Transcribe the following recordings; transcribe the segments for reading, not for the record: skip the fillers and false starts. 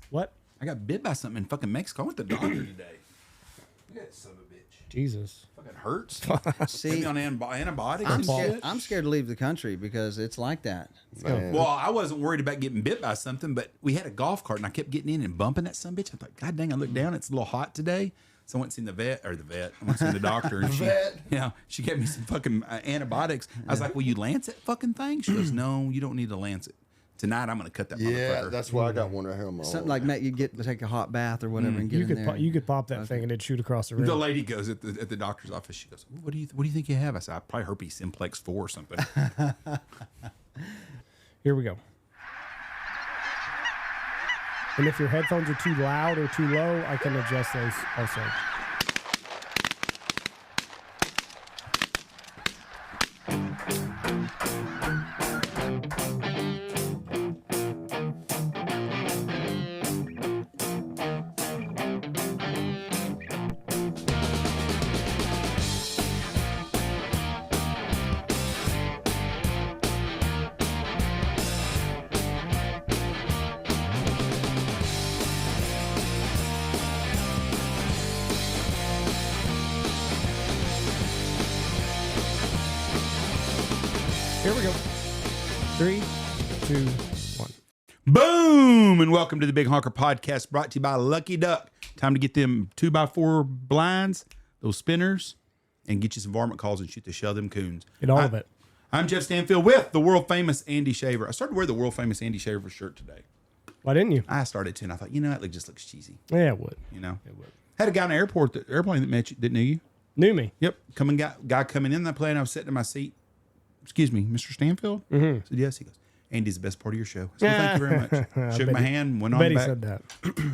What? I got bit by something in fucking Mexico. I went to the doctor today. Look at that son of a bitch. Jesus. Fucking hurts. See, Put me on antibiotics and shit. I'm scared to leave the country because it's like that. Well, I wasn't worried about getting bit by something, but we had a golf cart and I kept getting in and bumping that son of a bitch. I thought, God dang, I looked down, it's a little hot today. So I went and seen the vet. I went and seen the doctor. And she gave me some fucking antibiotics. I was like, will you lance that fucking thing? She goes, no, you don't need to lance it. Tonight I'm going to cut that motherfucker. Yeah, that's why I got one right here on my Something like Matt, you take a hot bath or whatever and get in there. You could pop that thing and it'd shoot across the room. The lady goes at the doctor's office. She goes, what do you think you have? I said, probably herpes simplex 4 or something. Here we go. And if your headphones are too loud or too low, I can adjust those also. Here we go. 3, 2, 1. Boom! And welcome to the Big Honker Podcast, brought to you by Lucky Duck. Time to get them 2x4 blinds, those spinners, and get you some varmint calls and shoot the shell of them coons. Get all of it. I'm Jeff Stanfield with the world famous Andy Shaver. I started to wear the world famous Andy Shaver shirt today. Why didn't you? I started to, and I thought, it just looks cheesy. Yeah, it would. You know, It would. had a guy in the airplane that met you, that knew you. Knew me. Yep, guy coming in the plane. I was sitting in my seat. Excuse me, Mr. Stanfield? Mm-hmm. I said, yes. He goes, Andy's the best part of your show. I said, well, thank you very much. Shook my hand, went on back. He said that.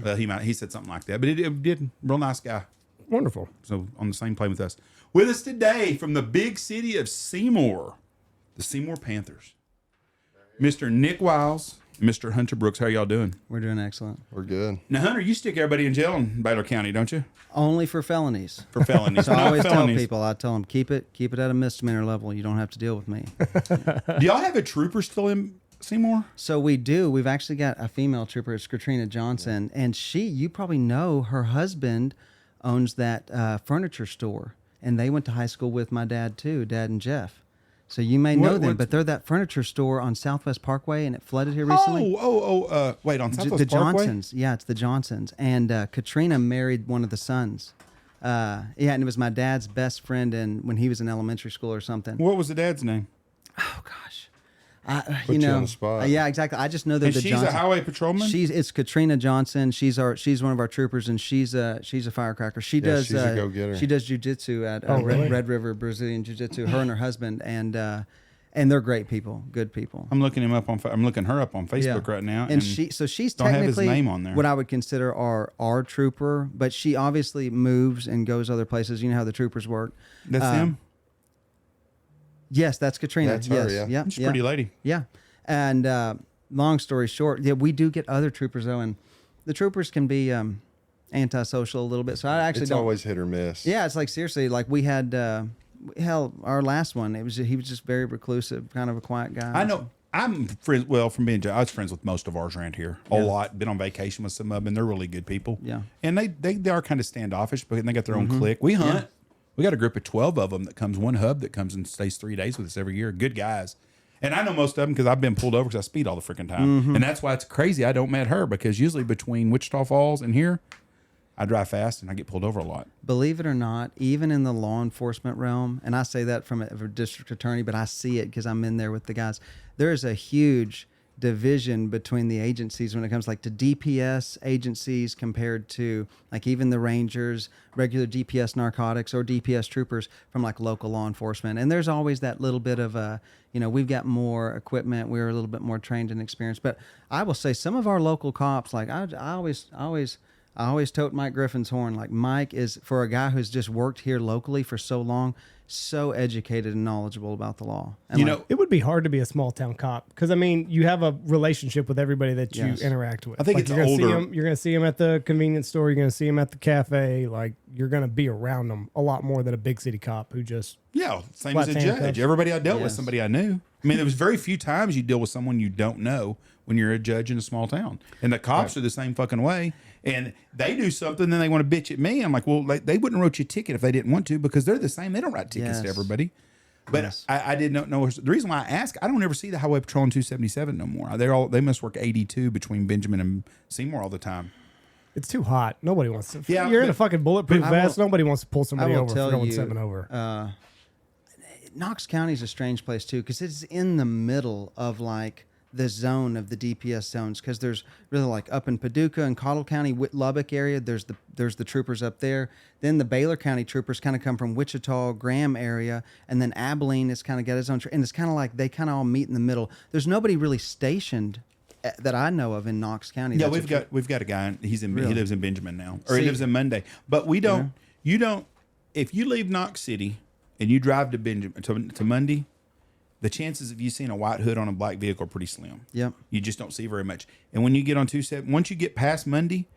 Well, he said something like that, but it did. Real nice guy. Wonderful. So on the same plane with us. With us today from the big city of Seymour, the Seymour Panthers, Mr. Nick Wiles, Mr. Hunter Brooks. How are y'all doing? We're doing excellent. We're good. Now, Hunter, you stick everybody in jail in Baylor County, don't you? Only for felonies. For felonies. So I Not always tell felonies. people, keep it at a misdemeanor level. You don't have to deal with me. Do y'all have a trooper still in Seymour? So we do. We've actually got a female trooper. It's Katrina Johnson. And you probably know her husband owns that furniture store. And they went to high school with my dad too, Dad and Jeff. So you may know them, but they're that furniture store on Southwest Parkway, and it flooded here recently. Wait, on Southwest The Parkway? Johnsons. Yeah, it's the Johnsons. And Katrina married one of the sons. And it was my dad's best friend when he was in elementary school or something. What was the dad's name? Oh, gosh. Put you on the spot. Yeah, exactly. I just know they're And the she's Johnsons. a highway patrolman? It's Katrina Johnson. She's one of our troopers, and she's a firecracker. She's a go-getter. She does jiu-jitsu at really? Red River Brazilian Jiu-Jitsu. Her and her husband, and they're great people, good people. I'm looking her up on Facebook right now. And she's don't have his technically name on there. what I would consider our trooper, but she obviously moves and goes other places. You know how the troopers work. That's him? Yes, that's Katrina. That's her, yes. yeah. She's a pretty lady. Yeah. And long story short, we do get other troopers, though, and the troopers can be antisocial a little bit. So I actually It's don't. always hit or miss. Yeah, it's like, seriously, like we had, our last one, he was just very reclusive, kind of a quiet guy. I know. I'm friends. Well, from being, I was friends with most of ours around here a lot. Been on vacation with some of them, and they're really good people. Yeah. And they are kind of standoffish, but they got their own clique. We hunt. Yeah. We got a group of 12 of them that comes, one hub that comes and stays 3 days with us every year. Good guys. And I know most of them because I've been pulled over because I speed all the freaking time. And that's why it's crazy I don't met her, because usually between Wichita Falls and here, I drive fast and I get pulled over a lot. Believe it or not, even in the law enforcement realm, and I say that from a district attorney, but I see it because I'm in there with the guys, there is a huge division between the agencies when it comes like to DPS agencies compared to like even the Rangers, regular DPS narcotics or DPS troopers from like local law enforcement. And there's always that little bit of we've got more equipment, we're a little bit more trained and experienced. But I will say some of our local cops, like I always tote Mike Griffin's horn. Like Mike is, for a guy who's just worked here locally for so long, so educated and knowledgeable about the law. And it would be hard to be a small town cop because you have a relationship with everybody that you interact with. I think like it's you're gonna older. You're going to see them at the convenience store. You're going to see them at the cafe. Like you're going to be around them a lot more than a big city cop who just same as a judge. handcuffs. Everybody I dealt with, Yes. somebody I knew. I mean, there was very few times you deal with someone you don't know when you're a judge in a small town. And the cops are the same fucking way. And they do something, then they want to bitch at me. I'm like, well, they wouldn't wrote you a ticket if they didn't want to, because they're the same. They don't write tickets to everybody. But I did not know. The reason why I ask, I don't ever see the highway patrol on 277 no more. They must work 82 between Benjamin and Seymour all the time. It's too hot. Nobody wants to. Yeah, you're in a fucking bulletproof vest. Nobody wants to pull somebody over for going 7 over. Knox County is a strange place too, because it's in the middle of like the zone of the DPS zones. Because there's really like up in Paducah and Cottle County, Lubbock area. There's the troopers up there. Then the Baylor County troopers kind of come from Wichita, Graham area, and then Abilene is kind of got its own. And it's kind of like they kind of all meet in the middle. There's nobody really stationed that I know of in Knox County. Yeah, we've got a guy. He lives in Benjamin now, or he lives in Monday. But we don't. You don't. If you leave Knox City and you drive to Benjamin to Monday, the chances of you seeing a white hood on a black vehicle are pretty slim. Yep. You just don't see very much. And when you get on 270, once you get past Monday,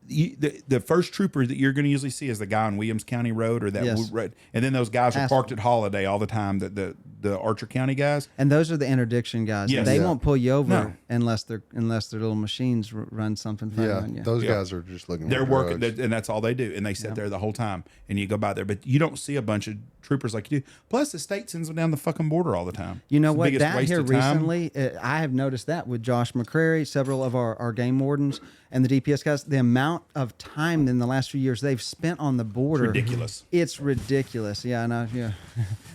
the first trooper that you're going to usually see is the guy on Williams County Road or that road. And then those guys are parked at Holiday all the time, the Archer County guys. And those are the interdiction guys. Yes. They won't pull you over unless their little machines run something funny on you. Those guys are just looking They're for working, drugs. and that's all they do. And they sit there the whole time, and you go by there. But you don't see a bunch of troopers like you do. Plus, the state sends them down the fucking border all the time. You know what? That here recently, I have noticed that with Josh McCrary, several of our game wardens, and the DPS guys, the amount of time in the last few years they've spent on the border. Ridiculous. It's ridiculous. Yeah, I know. Yeah.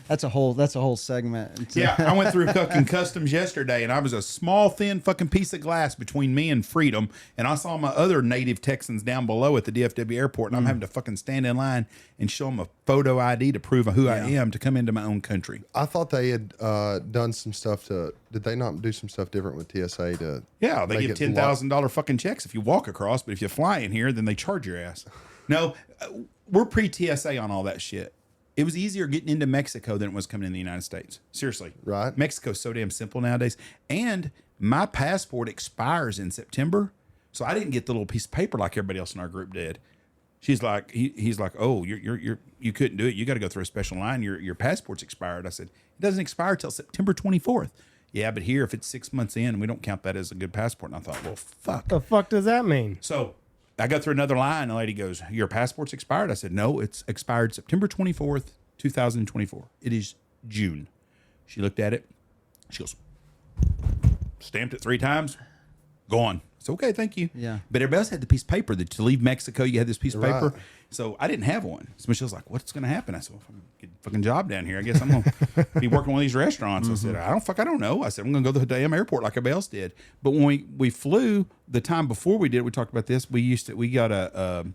That's a whole segment. Yeah, I went through fucking customs yesterday, and I was a small, thin fucking piece of glass between me and freedom, and I saw my other native Texans down below at the DFW airport, and I'm having to fucking stand in line and show them a photo ID to prove who I am to come into my own country. I thought they had done some stuff did they not do some stuff different with TSA to? Yeah, they give $10,000 fucking checks if you walk across, but if you fly in here, then they charge your ass. No, we're pre-TSA on all that shit. It was easier getting into Mexico than it was coming in the United States. Seriously. Right. Mexico's so damn simple nowadays. And my passport expires in September, so I didn't get the little piece of paper like everybody else in our group did. She's like, he's like, oh, you couldn't do it. You got to go through a special line. Your passport's expired. I said, it doesn't expire till September 24th. Yeah, but here, if it's 6 months in, we don't count that as a good passport. And I thought, well, fuck. The fuck does that mean? So I go through another line. And the lady goes, your passport's expired? I said, no, it's expired September 24th, 2024. It is June. She looked at it. She goes, stamped it 3 times, gone. It's okay, thank you. Yeah. But everybody else had the piece of paper that to leave Mexico, you had this piece of paper. Right. So I didn't have one. So Michelle's like, what's going to happen? I said, well, if I'm get a fucking job down here, I guess I'm going to be working one of these restaurants. I said, I don't know. I said, I'm going to go to the damn airport like everybody else did. But when we flew, the time before we did, we talked about this, we got a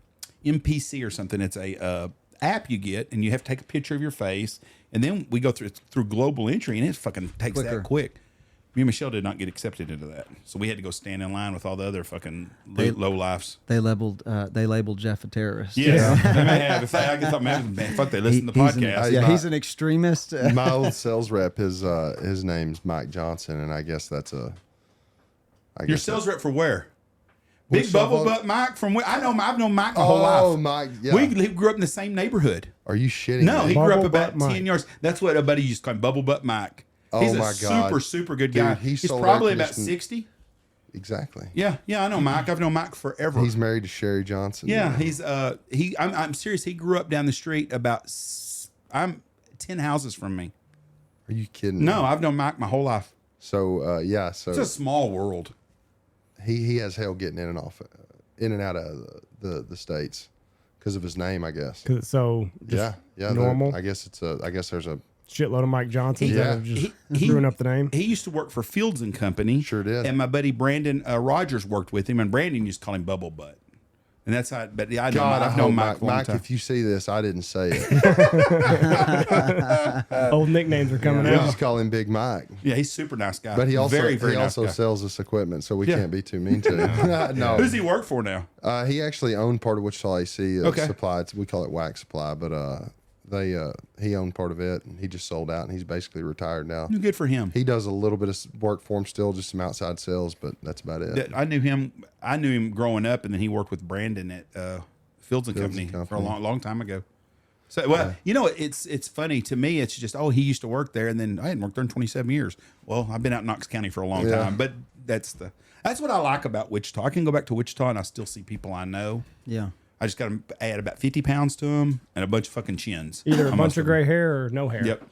MPC or something. It's a app you get, and you have to take a picture of your face. And then we go through global entry, and it fucking takes that quick. Me and Michelle did not get accepted into that, so we had to go stand in line with all the other fucking low lifes. They labeled Jeff a terrorist. Yes, they may have. I thought, man, fuck, they listen to the podcast. He's an extremist. My old sales rep, his name's Mike Johnson, and I guess that's your sales rep for where? Big Bubble Butt Mike from where? I've known Mike my whole life. Oh, Mike, yeah. We grew up in the same neighborhood. Are you shitting No, me? he grew up Bubble about Butt 10 yards. That's what a buddy used to call him, Bubble Butt Mike. He's Oh, my a God. super good Dude, guy. he He's sold probably air about conditioning. 60. Exactly. Yeah, I know Mike. I've known Mike forever. He's married to Sherry Johnson. Yeah, he's I'm serious. He grew up down the street about 10 houses from me. Are you kidding No, me? I've known Mike my whole life. So, It's a small world. he has hell getting in and out of the states because of his name, I guess. 'Cause it's so Yeah. normal. I guess there's a Shitload of Mike Johnsons Yeah. that have just screwing up the name. He used to work for Fields and Company. Sure did. And my buddy Brandon Rogers worked with him, and Brandon used to call him Bubble Butt. And that's how. But yeah, I've known Mike for a long Mike, time. if you see this, I didn't say it. Old nicknames are coming We out. just call him Big Mike. Yeah, he's a super nice guy. But he also very nice also guy. sells this equipment, so we can't be too mean to him. No, Who's he work for now? he actually owned part of Wichita AC Okay. Supply. We call it Wax Supply, but he owned part of it, and he just sold out, and he's basically retired now. Good for him. He does a little bit of work for him still, just some outside sales, but that's about it. I knew him growing up, and then he worked with Brandon at Fields and Company for a long time ago. So, well, you know, it's funny to me. It's just, he used to work there, and then I hadn't worked there in 27 years. Well, I've been out in Knox County for a long time, but that's what I like about Wichita. I can go back to Wichita and I still see people I know. Yeah. I just got to add about 50 pounds to them and a bunch of fucking chins. Either a bunch of gray hair or no hair. Yep.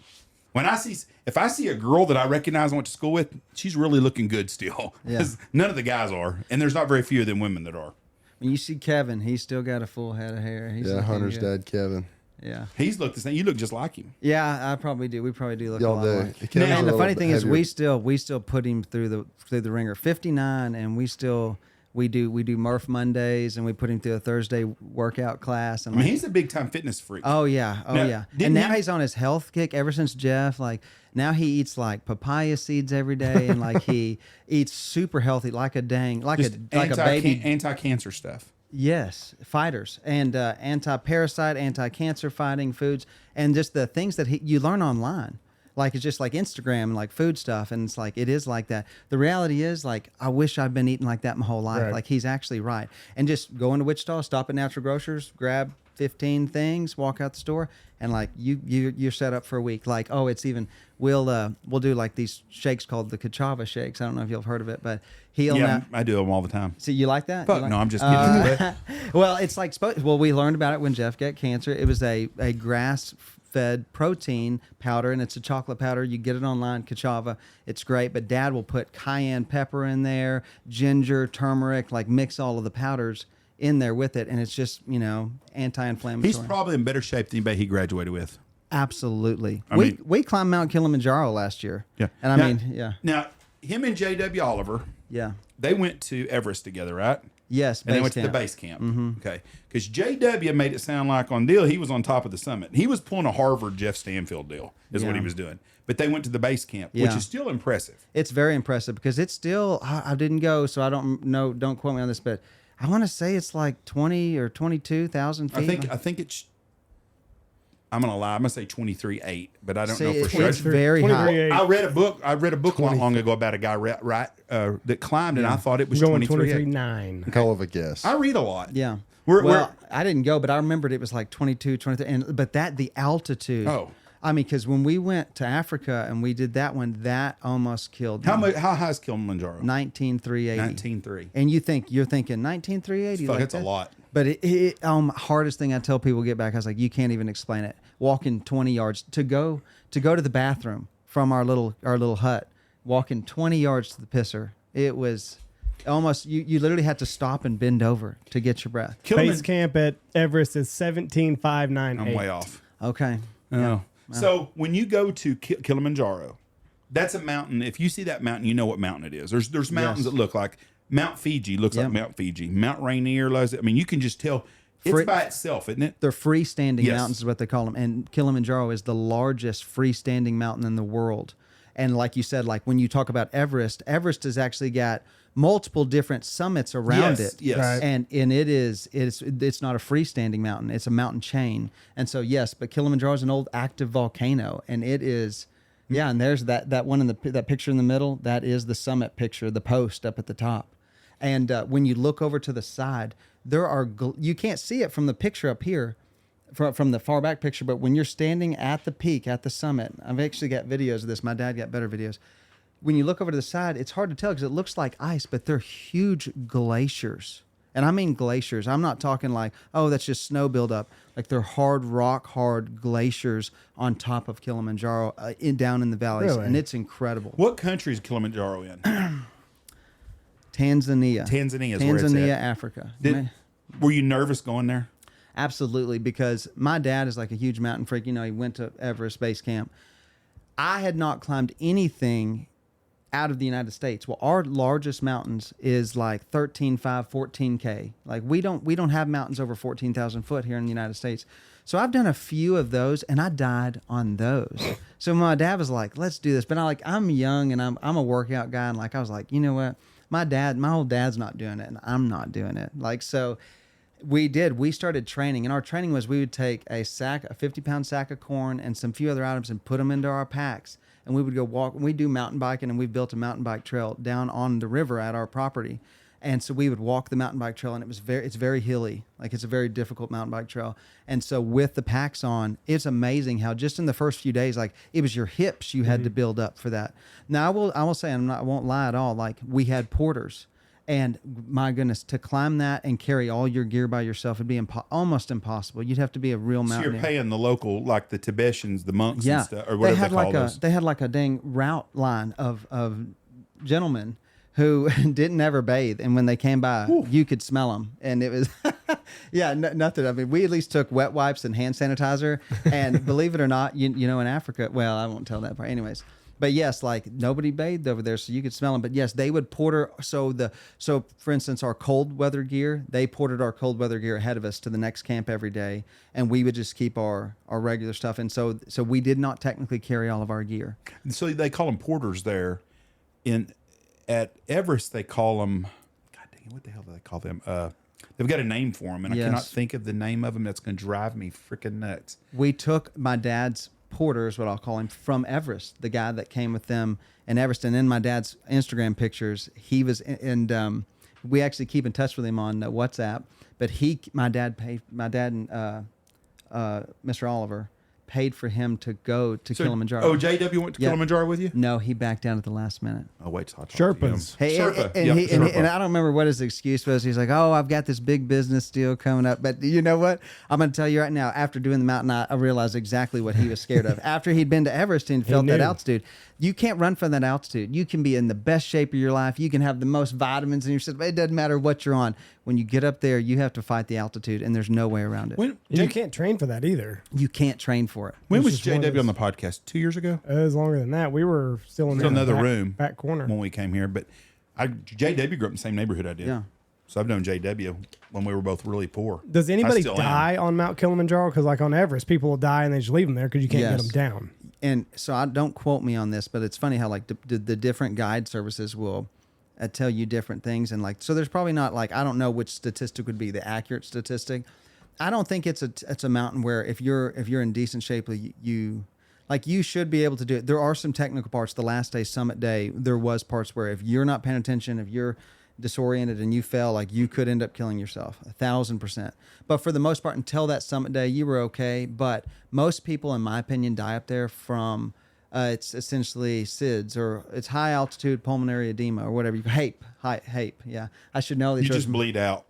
If I see a girl that I recognize and went to school with, she's really looking good still. Because none of the guys are, and there's not very few of them women that are. When you see Kevin, he's still got a full head of hair. He's Hunter's good. dad, Kevin. Yeah. He's looked the same. You look just like him. Yeah, I probably do. We probably do look Y'all a lot do. alike. Kevin's And a the funny little thing is, heavier. we still put him through the ringer. 59, and we do Murph Mondays, and we put him through a Thursday workout class. And I mean, he's a big time fitness freak. oh yeah, Now, yeah. didn't And now he- he's on his health kick ever since Jeff. Like now he eats like papaya seeds every day, and like he eats super healthy, like a Just a baby. anti-cancer stuff. Yes, fighters and anti-parasite, anti-cancer fighting foods, and just the things that you learn online. Like it's just like Instagram and like food stuff, and it's like it is like that. The reality is like I wish I'd been eating like that my whole life. Right. Like he's actually right. And just go into Wichita, stop at Natural Grocers, grab 15 things, walk out the store, and like you're set up for a week. Like it's even we'll do like these shakes called the Kachava shakes. I don't know if you've heard of it, but I do them all the time. See, you like that? Fuck You like- no, I'm just kidding. Well, it's like we learned about it when Jeff got cancer. It was a grass-fed protein powder, and it's a chocolate powder. You get it online, Kachava. It's great, but Dad will put cayenne pepper in there, ginger, turmeric, like mix all of the powders in there with it, and it's just anti-inflammatory. He's probably in better shape than anybody he graduated with. Absolutely. I mean- We climbed Mount Kilimanjaro last year. Yeah, and I mean, yeah, Now, him and J.W. Oliver, yeah, they went to Everest together, right? yes. And they went to the base camp. Okay. Because J.W. made it sound like on deal, he was on top of the summit. He was pulling a Harvard Jeff Stanfield deal, is what Yeah. he was doing. But they went to the base camp, which Yeah. is still impressive. It's very impressive because it's still. I didn't go, so I don't know. Don't quote me on this, but I want to say it's like 20 or 22,000 feet. I think it's. I'm gonna lie. I'm gonna say 23.8, but I don't know for it's sure. very high. 23.8. I read a book not long ago about a guy that climbed, and I thought it was Going 23.8. 23.9. Hell of a guess. I read a lot. Yeah. We're- I didn't go, but I remembered it was like 22, 23. But the altitude. Oh. I mean, because when we went to Africa and we did that one, that almost killed me. How high is Kilimanjaro? 19,380. 19.3. And you're thinking 19,380. Fuck, like it's a that? lot. But hardest thing I tell people get back, I was like, you can't even explain it. Walking 20 yards to go to the bathroom from our little hut, walking 20 yards to the pisser. It was almost you literally had to stop and bend over to get your breath. Base camp at Everest is 17,598. I'm way off. Okay. Yeah. So when you go to Kilimanjaro, that's a mountain. If you see that mountain, you know what mountain it is. There's mountains that look like Mount Fiji looks like Mount Fiji. Mount Rainier. I mean, you can just tell it's by itself, isn't it? They're freestanding Yes. mountains is what they call them. And Kilimanjaro is the largest freestanding mountain in the world. And like you said, like when you talk about Everest has actually got multiple different summits around Yes, it. yes. Right. And it's not a freestanding mountain. It's a mountain chain. And so, yes, but Kilimanjaro is an old active volcano. And it is, yeah, and there's that one that picture in the middle. That is the summit picture, the post up at the top. And when you look over to the side, you can't see it from the picture up here, from the far back picture, but when you're standing at the peak, at the summit, I've actually got videos of this. My dad got better videos. When you look over to the side, it's hard to tell because it looks like ice, but they're huge glaciers. And I mean glaciers. I'm not talking like, oh, that's just snow buildup. Like they're hard glaciers on top of Kilimanjaro down in the valleys. Really? And it's incredible. What country is Kilimanjaro in? Tanzania. Tanzania is where it's Tanzania, at. Africa. Were you nervous going there? Absolutely, because my dad is like a huge mountain freak. You know, he went to Everest Base Camp. I had not climbed anything out of the United States. Well, our largest mountains is like 13,500, 14K. Like we don't have mountains over 14,000 foot here in the United States. So I've done a few of those, and I died on those. So my dad was like, "Let's do this," but I'm young and I'm a workout guy, and like I was like, you know what, my old dad's not doing it, and I'm not doing it. Like so. We started training, and our training was we would take a 50-pound sack of corn and some few other items and put them into our packs, and we would go walk. We do mountain biking, and we built a mountain bike trail down on the river at our property, And so we would walk the mountain bike trail, and it's very hilly. Like, it's a very difficult mountain bike trail. And so with the packs on, it's amazing how just in the first few days, like, it was your hips you had to build up for that. Now I will say, I won't lie at all. Like, we had porters, and my goodness, to climb that and carry all your gear by yourself would be almost impossible. You'd have to be a real So mountaineer. you're paying the local, like the Tibetans, the monks and stuff, or whatever they call those. They had like a dang route line of gentlemen who didn't ever bathe, and when they came by, you could smell them, and it was, nothing. I mean, we at least took wet wipes and hand sanitizer, and believe it or not, you know, in Africa, well, I won't tell that part, anyways. But yes, like, nobody bathed over there, so you could smell them. But yes, they would porter. So for instance, our cold weather gear, they ported our cold weather gear ahead of us to the next camp every day, and we would just keep our regular stuff. And so we did not technically carry all of our gear. So they call them porters there. At Everest, they call them, God dang it, what the hell do they call them? They've got a name for them, and I cannot think of the name of them. That's going to drive me freaking nuts. We took my dad's porter, is what I'll call him, from Everest, the guy that came with them in Everest. And in my dad's Instagram pictures, he was, and we actually keep in touch with him on WhatsApp. But my dad and Mr. Oliver paid for him to go to Kilimanjaro. Oh, JW went to Kilimanjaro with you? No, he backed down at the last minute. Oh, wait till I talk to him. Sherpas. Hey, Sherpa. and I don't remember what his excuse was. He's like, "Oh, I've got this big business deal coming up." But you know what? I'm going to tell you right now. After doing the mountain, I realized exactly what he was scared of. After he'd been to Everest and felt that altitude, you can't run from that altitude. You can be in the best shape of your life. You can have the most vitamins in your system. It doesn't matter what you're on. When you get up there, you have to fight the altitude, and there's no way around it. You can't train for that either. You can't train for it. When was It's just one of JW on the those- podcast? 2 years ago? It was longer than that. We were still in Another back, room back corner. when we came here. But JW grew up in the same neighborhood I did. Yeah. So I've known JW when we were both really poor. Does anybody I still am. die on Mount Kilimanjaro? Because like on Everest, people will die and they just leave them there because you can't get Yes. them down. And so I don't quote me on this, but it's funny how like the different guide services will tell you different things. And like, so there's probably not like, I don't know which statistic would be the accurate statistic. I don't think it's a mountain where if you're in decent shape, you should be able to do it. There are some technical parts. The last day, summit day, there was parts where if you're not paying attention, if you're disoriented and you fell, like you could end up killing yourself 1,000%. But for the most part, until that summit day, you were okay. But most people, in my opinion, die up there from it's essentially SIDS, or it's high altitude pulmonary edema, or whatever. HAPE. Yeah, I should know that. You just bleed out.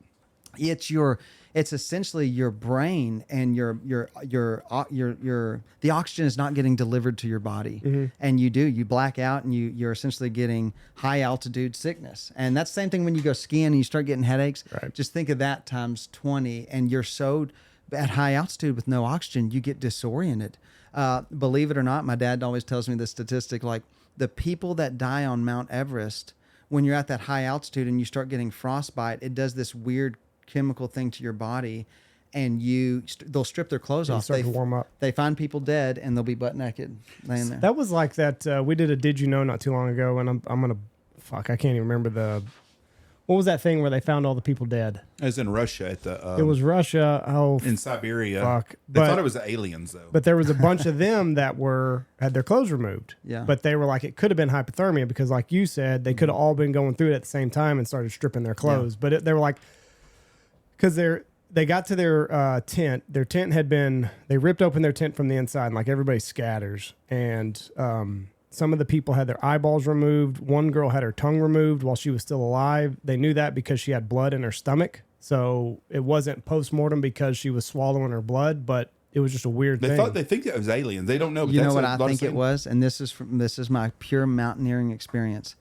It's essentially your brain and your the oxygen is not getting delivered to your body, and you black out, and you're essentially getting high altitude sickness. And that's the same thing when you go skiing and you start getting headaches. Right. Just think of that times 20, and you're so at high altitude with no oxygen, you get disoriented. Believe it or not, my dad always tells me this statistic, like the people that die on Mount Everest, when you're at that high altitude and you start getting frostbite, it does this weird chemical thing to your body, and they'll strip their clothes off. Start to warm up. They find people dead, and they'll be butt naked laying there. That was like that. We did a Did You Know not too long ago, and I'm gonna I can't even remember what was that thing where they found all the people dead? It was in Russia at the. It was Russia. Oh, in Siberia. fuck. They thought it was the aliens though. But there was a bunch of them that had their clothes removed. Yeah. But they were like, it could have been hypothermia because, like you said, they could have all been going through it at the same time and started stripping their clothes. But they were like, because they got to their tent. Their tent they ripped open their tent from the inside, and like everybody scatters. And some of the people had their eyeballs removed. One girl had her tongue removed while she was still alive. They knew that because she had blood in her stomach. So it wasn't post-mortem because she was swallowing her blood, but it was just a weird thing. They think it was aliens. They don't know. But You that's know what a I lot of think it things. was, and this is my pure mountaineering experience.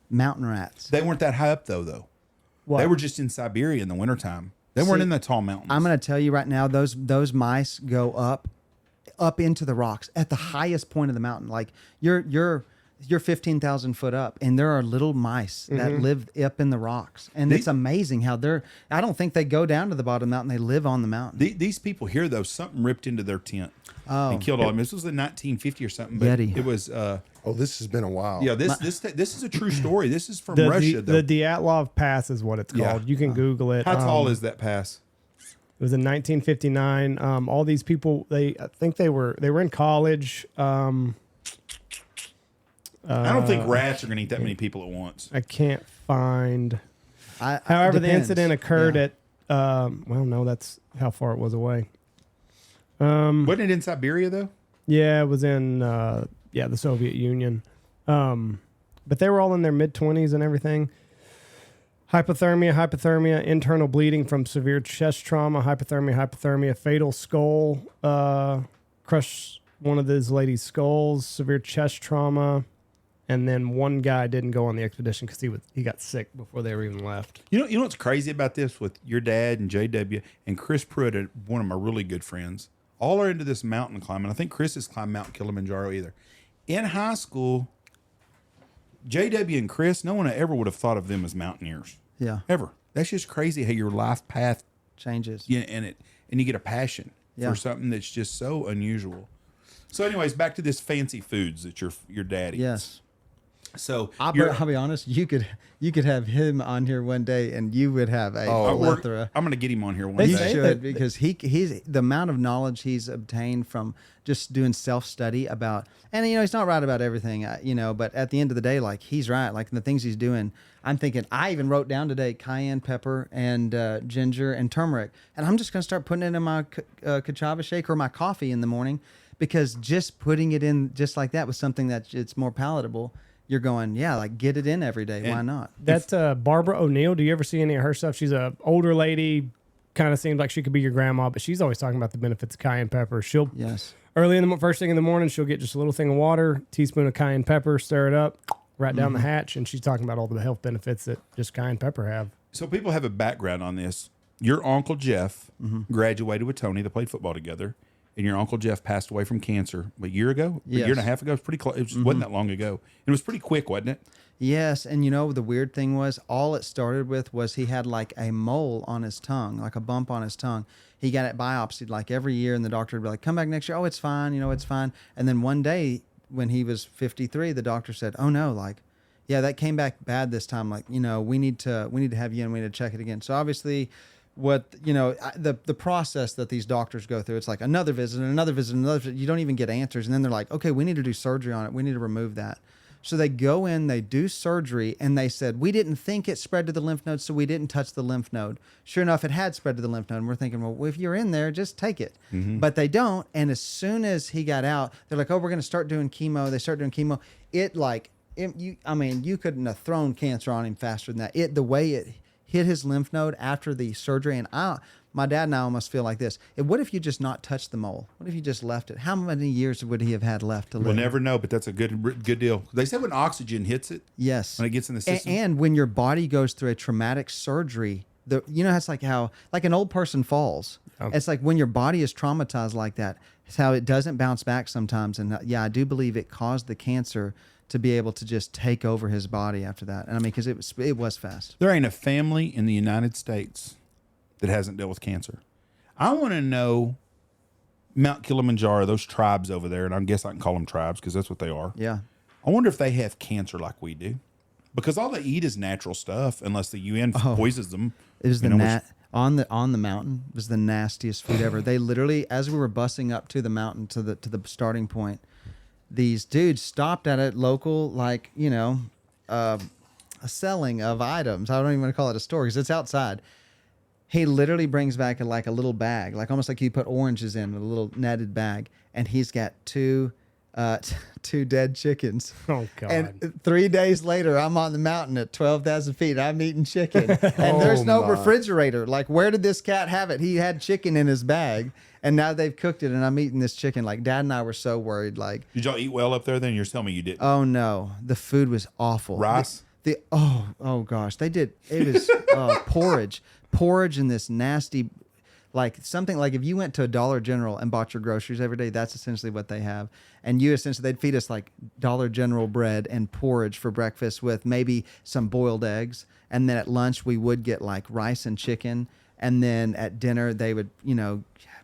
Mountain rats. They weren't that high up though. What? They were just in Siberia in the wintertime. They weren't in the tall mountains. I'm going to tell you right now, those mice go up into the rocks at the highest point of the mountain. Like you're 15,000 foot up, and there are little mice that live up in the rocks, and it's amazing how I don't think they go down to the bottom of the mountain. They live on the mountain. These people here though, something ripped into their tent and killed all of them. This was in 1950 or something. But Yeti. It was. Oh, this has been a while. Yeah, this is a true story. This is from the Russia though. the Dyatlov Pass is what it's called. Yeah. You can Google it. How tall is that pass? It was in 1959. All these people, I think they were in college. I don't think rats are going to eat that many people at once. I can't find. However, the depends. incident occurred Yeah. at, well, no, that's how far it was away. Wasn't it in Siberia though? Yeah, it was in, the Soviet Union. But they were all in their mid-20s and everything. Hypothermia, internal bleeding from severe chest trauma, hypothermia, fatal skull, crushed one of these ladies' skulls, severe chest trauma. And then one guy didn't go on the expedition because he got sick before they were even left. You know what's crazy about this with your dad and JW and Chris Pruitt, one of my really good friends. All are into this mountain climbing. I think Chris has climbed Mount Kilimanjaro either. In high school, JW and Chris, no one ever would have thought of them as mountaineers. Yeah. Ever. That's just crazy how your life path Changes. and you get a passion Yeah. for something that's just so unusual. So, anyways, back to this fancy foods that your dad eats. Yes. So I'll be honest. You could have him on here one day, and you would have a plethora. I'm going to get him on here one They day. You say should, because he's the amount of knowledge he's obtained from just doing self-study about, and he's not right about everything, but at the end of the day, like, he's right. Like, the things he's doing, I'm thinking, I even wrote down today cayenne pepper and ginger and turmeric, and I'm just going to start putting it in my cachava shake or my coffee in the morning, because just putting it in just like that with something that it's more palatable, you're going, yeah, like, get it in every day. Why not? That's Barbara O'Neill. Do you ever see any of her stuff? She's a older lady, kind of seems like she could be your grandma, but she's always talking about the benefits of cayenne pepper. She'll Yes. early in the first thing in the morning, she'll get just a little thing of water, teaspoon of cayenne pepper, stir it up, right down the hatch, and she's talking about all the health benefits that just cayenne pepper have. So people have a background on this. Your Uncle Jeff graduated with Tony. They played football together. And your Uncle Jeff passed away from cancer a year ago, a year and a half ago. It was pretty close. It wasn't that long ago. It was pretty quick, wasn't it? Yes, and the weird thing was, all it started with was he had like a mole on his tongue, like a bump on his tongue. He got it biopsied like every year, and the doctor would be like, come back next year. Oh, it's fine. It's fine. And then one day when he was 53, the doctor said, oh no, like, yeah, that came back bad this time. Like, we need to have you in. We need to check it again. So obviously, the process that these doctors go through, it's like another visit, another visit, another visit. You don't even get answers. And then they're like, okay, we need to do surgery on it. We need to remove that. So they go in, they do surgery, and they said, we didn't think it spread to the lymph node, so we didn't touch the lymph node. Sure enough, it had spread to the lymph node. And we're thinking, well, if you're in there, just take it. But they don't. And as soon as he got out, they're like, oh, we're going to start doing chemo. They start doing chemo. You couldn't have thrown cancer on him faster than that. The way it hit his lymph node after the surgery, and my dad and I almost feel like this. What if you just not touched the mole? What if you just left it? How many years would he have had left to live? We'll never know, but that's a good deal. They said when oxygen hits it, Yes. when it gets in the system. And when your body goes through a traumatic surgery, it's like how, like, an old person falls. It's like when your body is traumatized like that, it's how it doesn't bounce back sometimes. And I do believe it caused the cancer to be able to just take over his body after that. And because it was fast. There ain't a family in the United States that hasn't dealt with cancer. I want to know Mount Kilimanjaro, those tribes over there, and I guess I can call them tribes because that's what they are. Yeah. I wonder if they have cancer like we do, because all they eat is natural stuff, unless the UN poisons them. It was on the mountain. It was the nastiest food ever. They literally, as we were busing up to the mountain to the starting point, these dudes stopped at a local, like, a selling of items. I don't even want to call it a store because it's outside. He literally brings back a little bag, like almost like you put oranges in a little netted bag, and he's got two dead chickens. Oh, God. And 3 days later, I'm on the mountain at 12,000 feet. I'm eating chicken, and there's no refrigerator. Like, where did this cat have it? He had chicken in his bag, and now they've cooked it, and I'm eating this chicken. Like, Dad and I were so worried. Like, Did y'all eat well up there then? You're telling me you didn't. oh no, the food was awful. Rice? Oh gosh, they did. It was porridge in this nasty, like something like if you went to a Dollar General and bought your groceries every day, that's essentially what they have. And they'd feed us like Dollar General bread and porridge for breakfast with maybe some boiled eggs. And then at lunch, we would get like rice and chicken. And then at dinner, they would,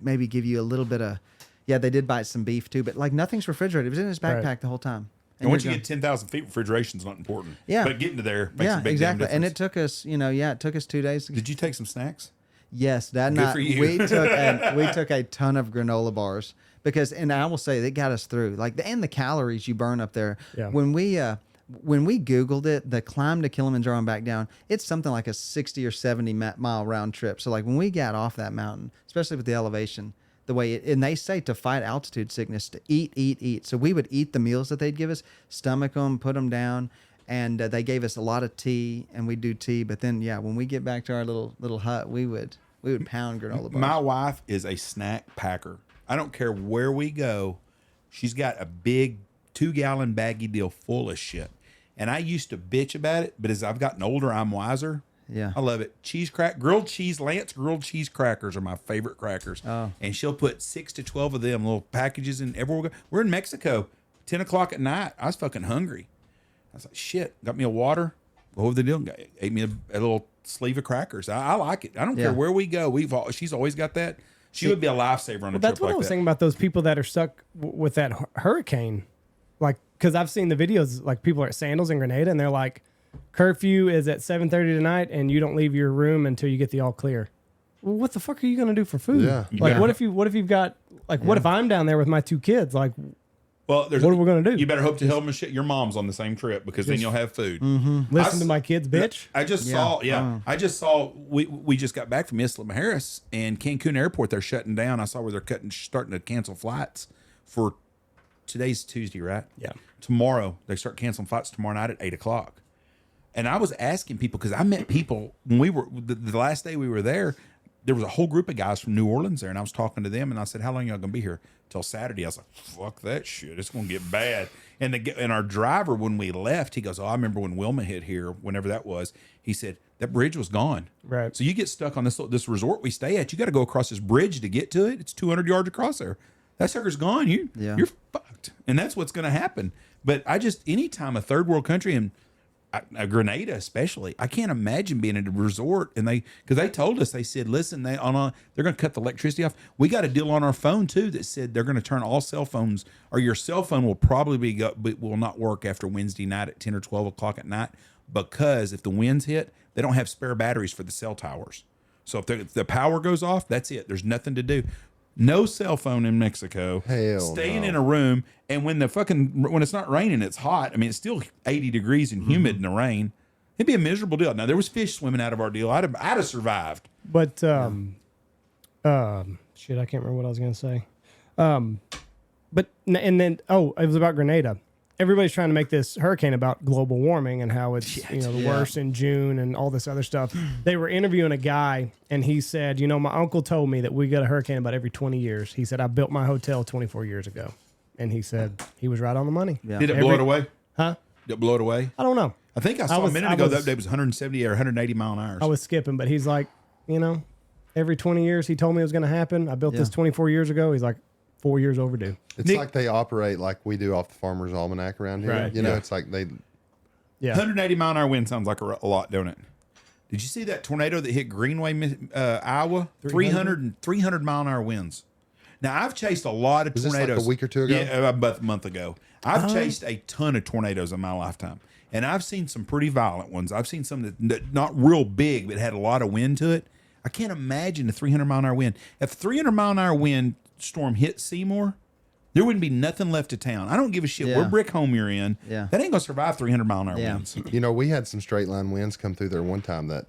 maybe give you a little bit of, they did buy some beef too, but like nothing's refrigerated. It was in his backpack Right. the whole time. And once you get 10,000 feet, refrigeration's not important. Yeah. But getting to there makes a big exactly. damn And difference. it took us, it took us 2 days. Did you take some snacks? Yes, Dad and Good I, for you. we took a ton of granola bars and I will say they got us through. Like and the calories you burn up there. Yeah. When we When we Googled it, the climb to Kilimanjaro and back down, it's something like a 60 or 70 mile round trip. So like when we got off that mountain, especially with the elevation, the way and they say to fight altitude sickness, to eat. So we would eat the meals that they'd give us, stomach them, put them down. And they gave us a lot of tea, and we do tea. But then, when we get back to our little hut, we would pound granola bars. My wife is a snack packer. I don't care where we go. She's got a big 2-gallon baggie deal full of shit. And I used to bitch about it, but as I've gotten older, I'm wiser. Yeah. I love it. Grilled cheese crackers are my favorite crackers. Oh. And she'll put 6 to 12 of them little packages in everywhere we go. We're in Mexico, 10 o'clock at night. I was fucking hungry. I was like, shit, got me a water. What was the deal? Ate me a little sleeve of crackers. I like it. I don't care where we go. She's always got that. She would be a lifesaver on a trip like that. That's what I was thinking about those people that are stuck with that hurricane. Like, because I've seen the videos, like people are at Sandals in Grenada, and they're like, curfew is at 7:30 tonight, and you don't leave your room until you get the all clear. Well, what the fuck are you gonna do for food? Yeah. Like, what if you've got what if I'm down there with my 2 kids? Like, well, what are we gonna do? You better hope to hell your mom's on the same trip, because then you'll have food. Listen to my kids, bitch. I just saw. We just got back from Isla Mujeres and Cancun Airport. They're shutting down. I saw where they're starting to cancel flights for today's Tuesday, right? Yeah. Tomorrow they start canceling flights tomorrow night at 8 o'clock. And I was asking people, because I met people when we were the last day we were there. There was a whole group of guys from New Orleans there, and I was talking to them, and I said, "How long y'all gonna be here?" Till Saturday. I was like, "Fuck that shit! It's gonna get bad." And our driver, when we left, he goes, "Oh, I remember when Wilma hit here, whenever that was." He said that bridge was gone. Right. So you get stuck on this resort we stay at. You got to go across this bridge to get to it. It's 200 yards across there. That sucker's gone. You're fucked, and that's what's gonna happen. But anytime a third world country and Grenada especially, I can't imagine being at a resort, and because they told us, they said, listen, they're going to cut the electricity off. We got a deal on our phone too that said they're going to turn all cell phones, or your cell phone will probably will not work after Wednesday night at 10 or 12 o'clock at night, because if the winds hit, they don't have spare batteries for the cell towers. So if the power goes off, that's it. There's nothing to do. No cell phone in Mexico. Hell Staying no. in a room, and when it's not raining, it's hot. I mean, it's still 80 degrees and humid in the rain. It'd be a miserable deal. Now there was fish swimming out of our deal. I'd have survived. But shit, I can't remember what I was gonna say. But and then it was about Grenada. Everybody's trying to make this hurricane about global warming and how it's the worst in June and all this other stuff. They were interviewing a guy, and he said, my uncle told me that we get a hurricane about every 20 years. He said, I built my hotel 24 years ago. And he said he was right on the money. Yeah. Did it blow it away? Huh? Did it blow it away? I don't know. I think I saw a minute ago that day was 170 or 180 mile an hour. I was skipping, but he's like, every 20 years he told me it was going to happen. I built this 24 years ago. He's like, 4 years overdue. It's like they operate like we do off the Farmer's Almanac around here. Right. It's like they... Yeah. 180 mile an hour wind sounds like a lot, don't it? Did you see that tornado that hit Greenway, Iowa? 300 mile an hour winds. Now, I've chased a lot of Was tornadoes. this like a week or two ago? Yeah, about a month ago. I've chased a ton of tornadoes in my lifetime. And I've seen some pretty violent ones. I've seen some that not real big, but had a lot of wind to it. I can't imagine a 300 mile an hour wind. If a 300 mile an hour wind storm hit Seymour, there wouldn't be nothing left of town. I don't give a shit what brick home you're in. Yeah. That ain't going to survive 300 mile an hour winds. We had some straight line winds come through there one time that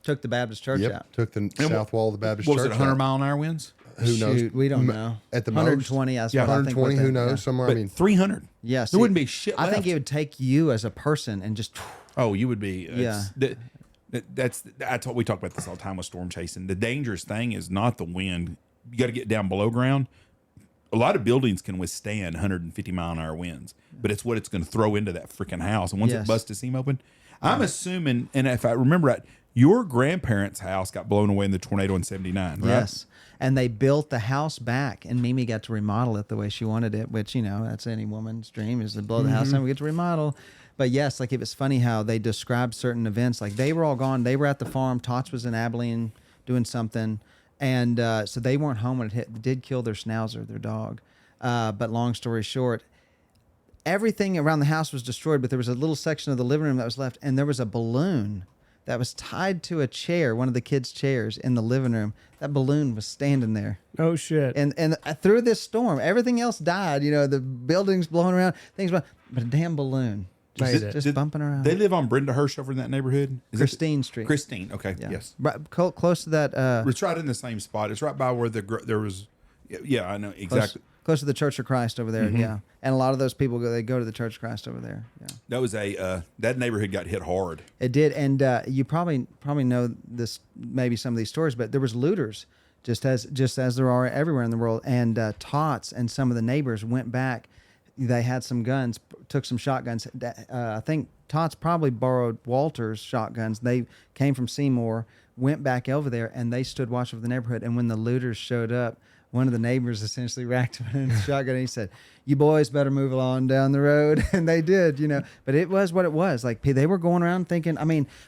Took the Baptist church out. took the south wall of the Baptist What church was it, 100 out. mile an hour winds? Who knows? Shoot, we don't know. At the 120, most. that's what I think. 120, who knows? Yeah. Somewhere, But 300. Yes. There wouldn't be shit I think left. it would take you as a person and just... Oh, you would be. Yeah. We talk about this all the time with storm chasing. The dangerous thing is not the wind. You got to get down below ground. A lot of buildings can withstand 150 mile an hour winds, but it's what it's going to throw into that freaking house. And once it busts the seam open, I'm assuming, and if I remember right, your grandparents' house got blown away in the tornado in '79, right? Yes. And they built the house back, and Mimi got to remodel it the way she wanted it, which, that's any woman's dream, is to blow the house down, we get to remodel. But yes, like it was funny how they described certain events. Like they were all gone. They were at the farm. Tots was in Abilene doing something. And so they weren't home when it hit. It did kill their schnauzer, their dog. But long story short, everything around the house was destroyed, but there was a little section of the living room that was left, and there was a balloon that was tied to a chair, one of the kids' chairs in the living room. That balloon was standing there. Oh, shit. And through this storm, everything else died. The buildings blowing around, things, but a damn balloon made it. Just bumping around. They live on Brenda Hirsch over in that neighborhood. Is Christine Street. Christine. Okay. Yeah. Yes. Right, close to that. It's right in the same spot. It's right by where there was. Yeah, I know exactly. Close to the Church of Christ over there. Yeah, and a lot of those people go to the Church of Christ over there. Yeah, That was that neighborhood got hit hard. it did, and you probably know this, maybe some of these stories, but there was looters just as there are everywhere in the world, and Tots and some of the neighbors went back. They had some guns, took some shotguns. I think Tots probably borrowed Walter's shotguns. They came from Seymour, went back over there, and they stood watch over the neighborhood. And when the looters showed up, one of the neighbors essentially racked him in the shotgun. And he said, "You boys better move along down the road." And they did, But it was what it was. Like, they were going around thinking,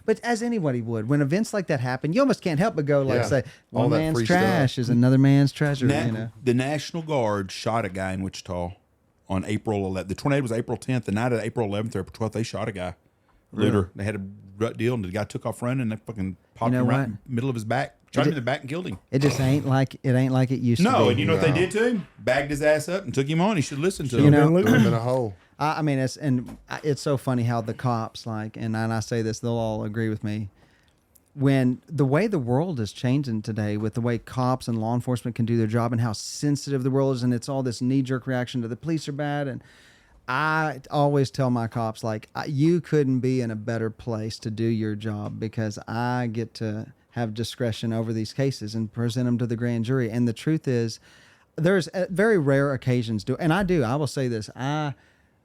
but as anybody would, when events like that happen, you almost can't help but go, say, All one that man's free trash is another man's treasure, The National Guard shot a guy in Wichita on April 11th. The tornado was April 10th. The night of April 11th or April 12th, they shot a guy. Looter. They had a rut deal, and the guy took off running, and they fucking popped him right in the middle of his back. Shot him in the back and killed him. It just ain't like it used to be. No, and you know what they did to him? Bagged his ass up and took him on. He should listen to him. Put him in a hole. It's so funny how the cops, and I say this, they'll all agree with me. When the way the world is changing today, with the way cops and law enforcement can do their job, and how sensitive the world is, and it's all this knee-jerk reaction to the police are bad, and I always tell my cops, you couldn't be in a better place to do your job, because I get to have discretion over these cases and present them to the grand jury. And the truth is, there's very rare occasions I will say this,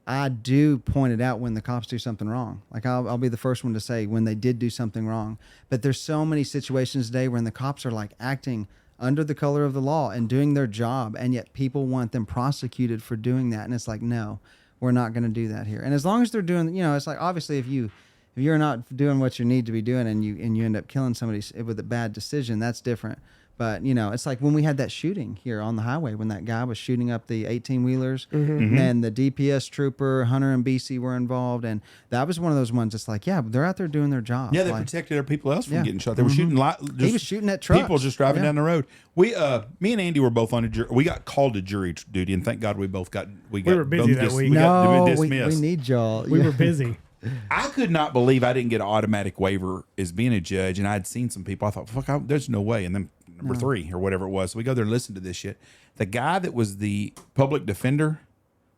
I do point it out when the cops do something wrong. I'll be the first one to say when they did do something wrong. But there's so many situations today when the cops are acting under the color of the law and doing their job, and yet people want them prosecuted for doing that. And it's no, we're not going to do that here. And as long as they're doing, it's obviously if you're not doing what you need to be doing, and you end up killing somebody with a bad decision, that's different. But it's like when we had that shooting here on the highway, when that guy was shooting up the 18-wheelers, and the DPS trooper Hunter and BC were involved, and that was one of those ones. It's they're out there doing their job. Yeah, they protected other people else from getting shot. They were shooting. He was shooting at trucks. People just driving down the road. Me and Andy were both on a jury. We got called to jury duty, and thank God we both got. We were busy that week. We got dismissed. We need y'all. We were busy. I could not believe I didn't get an automatic waiver as being a judge, and I'd seen some people. I thought, fuck, there's no way. And then number 3 or whatever it was. So we go there and listen to this shit. The guy that was the public defender,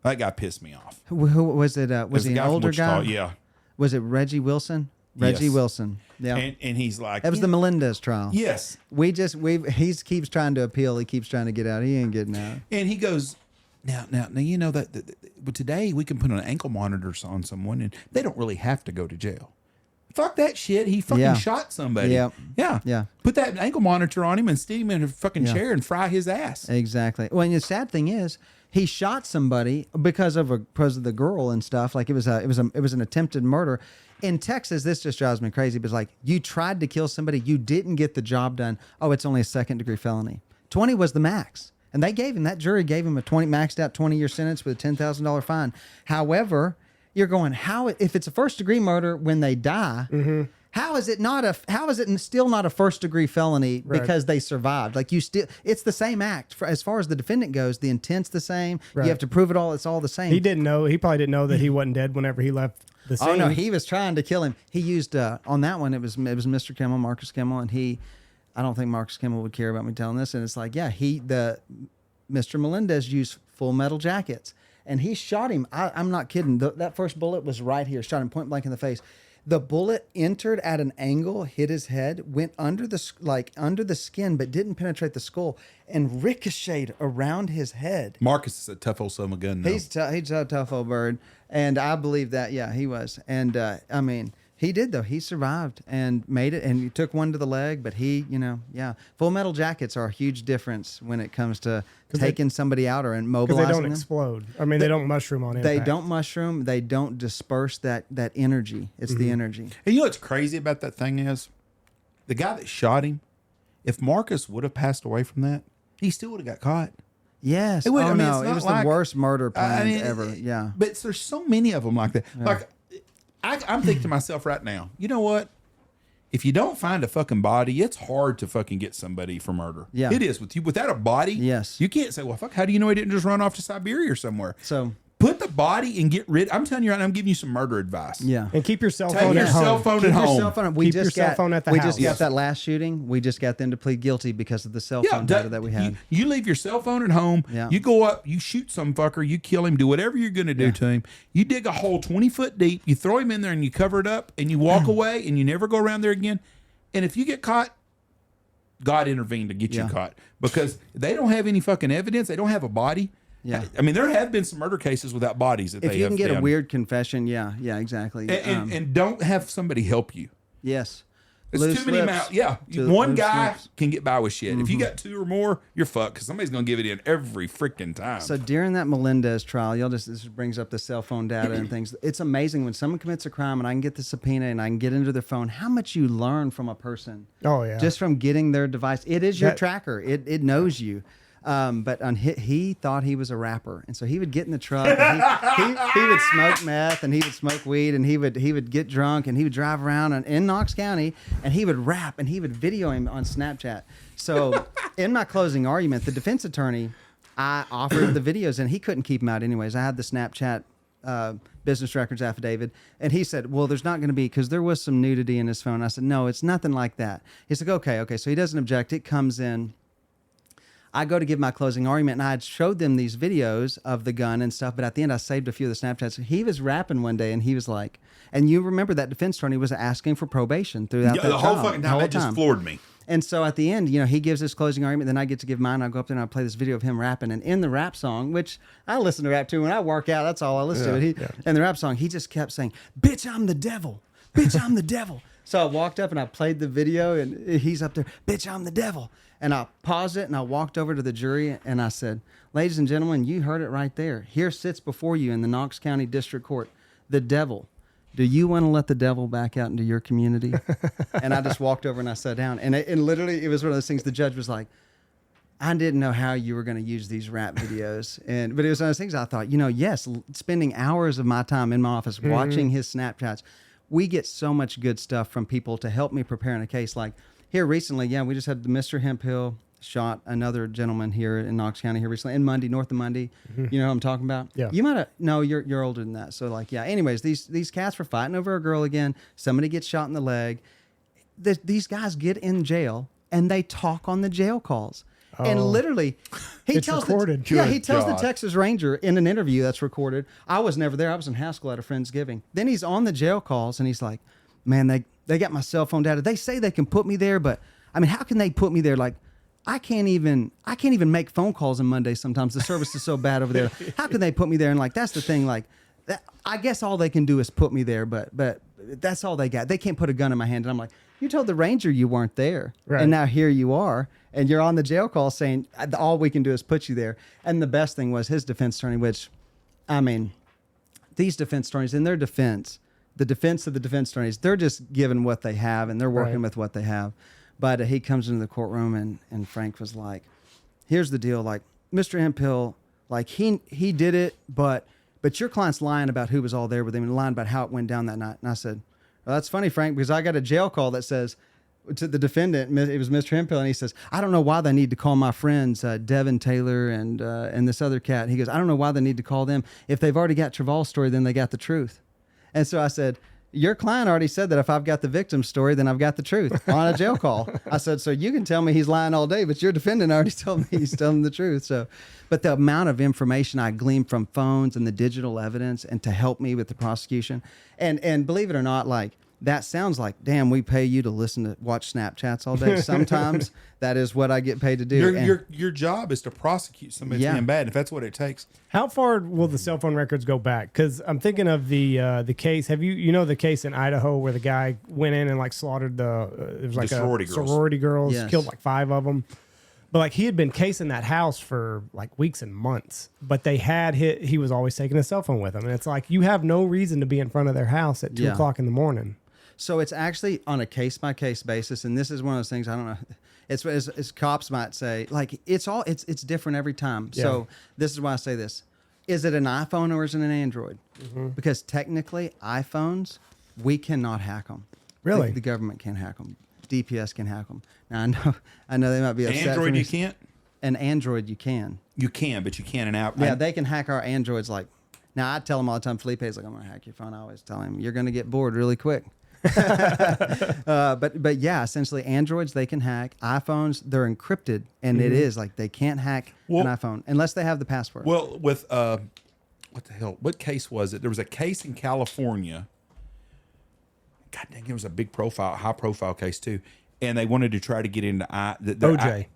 that guy pissed me off. Who was it? Was he an older guy? Yeah. Was it Reggie Wilson? Reggie Wilson. Yeah. And he's like, that was the Melendez trial. Yes. He keeps trying to appeal. He keeps trying to get out. He ain't getting out. And he goes, now, you know that but today we can put an ankle monitor on someone, and they don't really have to go to jail. Fuck that shit. He fucking shot somebody. Yep. Yeah. Yeah. Put that ankle monitor on him and stick him in a fucking chair and fry his ass. Exactly. Well, and the sad thing is, he shot somebody because of the girl and stuff. It was an attempted murder. In Texas, this just drives me crazy. But it's you tried to kill somebody, you didn't get the job done. Oh, it's only a 2nd-degree felony. 20 was the max. And that jury gave him a maxed out 20-year sentence with a $10,000 fine. However, you're going, if it's a 1st-degree murder when they die, how is it still not a 1st-degree felony because they survived? It's the same act. As far as the defendant goes, the intent's the same. Right. You have to prove it all. It's all the same. He probably didn't know that he wasn't dead whenever he left the scene. Oh no, he was trying to kill him. He used on that one. It was Mr. Kimmel, Marcus Kimmel, and I don't think Marcus Kimmel would care about me telling this. And it's Mr. Melendez used full metal jackets, and he shot him. I'm not kidding. That first bullet was right here, shot him point blank in the face. The bullet entered at an angle, hit his head, went under the skin, but didn't penetrate the skull, and ricocheted around his head. Marcus is a tough old son of a gun. Though. He's a tough old bird, and I believe that. Yeah, he was, and he did though. He survived and made it, and he took one to the leg. But full metal jackets are a huge difference when it comes to taking somebody out or immobilizing them. Because they don't explode. They don't mushroom on impact. They don't mushroom. They don't disperse that energy. It's the energy. And you know what's crazy about that thing is, the guy that shot him, if Marcus would have passed away from that, he still would have got caught. Yes. It would, it was the worst murder plan ever. Yeah. But there's so many of them like that. Yeah. I'm thinking to myself right now, you know what? If you don't find a fucking body, it's hard to fucking get somebody for murder. Yeah. It is. Without a body, yes, you can't say, well, fuck, how do you know he didn't just run off to Siberia or somewhere? So put the body and get rid. I'm telling you right now, I'm giving you some murder advice. Yeah. And keep your cell Take phone your at home. cell phone Keep at your home. cell phone. Keep your cell phone at the we house. just Yes. got that last shooting. We just got them to plead guilty because of the cell phone data that we had. You leave your cell phone at home. Yeah. You go up, you shoot some fucker, you kill him, do whatever you're going to do to him. You dig a hole 20 foot deep, you throw him in there and you cover it up and you walk away and you never go around there again. And if you get caught, God intervened to get you caught because they don't have any fucking evidence. They don't have a body. Yeah. I mean, there have been some murder cases without bodies that If they you have can get a found. weird confession, yeah, exactly. And don't have somebody help you. Yes. It's Loose too many lips. mouths. Yeah, To one loose guy lips. can get by with shit. If you got two or more, you're fucked because somebody's gonna give it in every freaking time. So during that Melendez trial, this brings up the cell phone data and things. It's amazing when someone commits a crime and I can get the subpoena and I can get into their phone, how much you learn from a person. Oh, yeah. Just from getting their device. It is your That- tracker. It knows you. But he thought he was a rapper, and so he would get in the truck. And he would smoke meth, and he would smoke weed, and he would get drunk, and he would drive around in Knox County, and he would rap, and he would video him on Snapchat. So in my closing argument, the defense attorney, I offered the videos, and he couldn't keep them out anyways. I had the Snapchat business records affidavit, and he said, well, there's not going to be, because there was some nudity in his phone. I said, no, it's nothing like that. He's like, okay. So he doesn't object. It comes in. I go to give my closing argument, and I had showed them these videos of the gun and stuff, but at the end, I saved a few of the Snapchats. He was rapping one day, and he was like, and you remember that defense attorney was asking for probation throughout that the whole trial, fucking the time. whole That just floored me. And so at the end, he gives his closing argument, then I get to give mine. I go up there and I play this video of him rapping, and in the rap song, which I listen to rap too when I work out, that's all I listen to. In the rap song, he just kept saying, bitch, I'm the devil. Bitch, I'm the devil. So I walked up and I played the video, and he's up there, bitch, I'm the devil. And I paused it and I walked over to the jury and I said, ladies and gentlemen, you heard it right there. Here sits before you in the Knox County District Court, the devil. Do you want to let the devil back out into your community? And I just walked over and I sat down. And literally, it was one of those things. The judge was like, I didn't know how you were going to use these rap videos. But it was one of those things I thought, yes, spending hours of my time in my office watching his Snapchats, we get so much good stuff from people to help me prepare in a case. Like here recently, we just had the Mr. Hemphill shot another gentleman here in Knox County here recently, in Mundy, north of Mundy. You know what I'm talking about? Yeah. You might have, no, you're older than that. So anyways, these cats were fighting over a girl again. Somebody gets shot in the leg. These guys get in jail and they talk on the jail calls. And literally, he It's tells recorded. he tells the God. Texas Ranger in an interview that's recorded. I was never there. I was in Haskell at a Friendsgiving. Then he's on the jail calls and he's like, man, they got my cell phone data. They say they can put me there, but I mean, how can they put me there? Like, I can't even make phone calls on Monday sometimes. The service is so bad over there. How can they put me there? And that's the thing. I guess all they can do is put me there, but that's all they got. They can't put a gun in my hand. And I'm like, you told the Ranger you weren't there. Right. And now here you are. And you're on the jail call saying all we can do is put you there. And the best thing was his defense attorney, which, I mean, these defense attorneys, in their defense, the defense of the defense attorneys, they're just given what they have and they're working with what they have. But he comes into the courtroom and Frank was like, here's the deal. Like, Mr. Hemphill, he did it, but your client's lying about who was all there with him and lying about how it went down that night. And I said, well, that's funny, Frank, because I got a jail call that says to the defendant, it was Mr. Hemphill, and he says, I don't know why they need to call my friends, Devin Taylor and this other cat. He goes, I don't know why they need to call them. If they've already got Travol's story, then they got the truth. And so I said, your client already said that if I've got the victim's story, then I've got the truth on a jail call. I said, so you can tell me he's lying all day, but your defendant already told me he's telling the truth. So, but the amount of information I gleaned from phones and the digital evidence and to help me with the prosecution, and believe it or not, that sounds like, damn, we pay you to watch Snapchats all day. Sometimes that is what I get paid to do. Your job is to prosecute somebody that's being bad, and if that's what it takes. How far will the cell phone records go back? Because I'm thinking of the case. Have you the case in Idaho where the guy went in and slaughtered it was sorority girls, Yes. killed 5 of them. But he had been casing that house for weeks and months. But they had he was always taking his cell phone with him, and it's you have no reason to be in front of their house at 2 o'clock in the morning. So it's actually on a case-by-case basis, and this is one of those things, I don't know, it's as cops might say, it's different every time. Yeah. So this is why I say this. Is it an iPhone or is it an Android? Mm-hmm. Because technically, iPhones, we cannot hack them. Really? The government can hack them. DPS can hack them. Now, I know they might be upset. Android, you can't? An Android, you can. You can, but you can't an app. Yeah, they can hack our Androids Now I tell him all the time. Felipe's like, I'm gonna hack your phone. I always tell him you're gonna get bored really quick. But yeah, essentially Androids they can hack. iPhones they're encrypted, and it is like they can't hack an iPhone unless they have the password. Well, with what the hell? What case was it? There was a case in California. God dang, it was a high profile case too, and they wanted to try to get into OJ.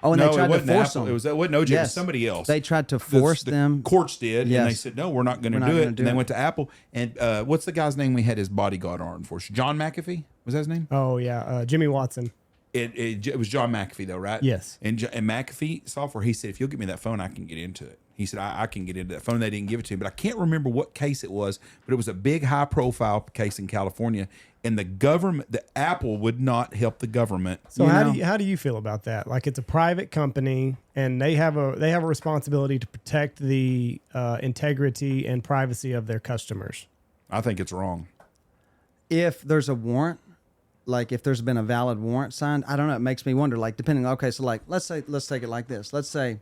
Oh, and no, they tried to force Apple. them. It wasn't OJ. It Yes. was somebody else. They tried to force the them. Courts did, and they Yes. said no, we're not going to We're not do it. gonna And do they it. went to Apple. And what's the guy's name? We had his bodyguard on for us. John McAfee was that his name? Oh yeah, Jimmy Watson. It was John McAfee though, right? Yes. And McAfee software. He said, if you'll give me that phone, I can get into it. He said, I can get into that phone. They didn't give it to me, but I can't remember what case it was. But it was a big, high-profile case in California, and the Apple would not help the government. So how do you feel about that? Like it's a private company, and they have a responsibility to protect the integrity and privacy of their customers. I think it's wrong. If there's a warrant, like if there's been a valid warrant signed, I don't know. It makes me wonder. Like depending. Okay, so like let's take it like this. Let's say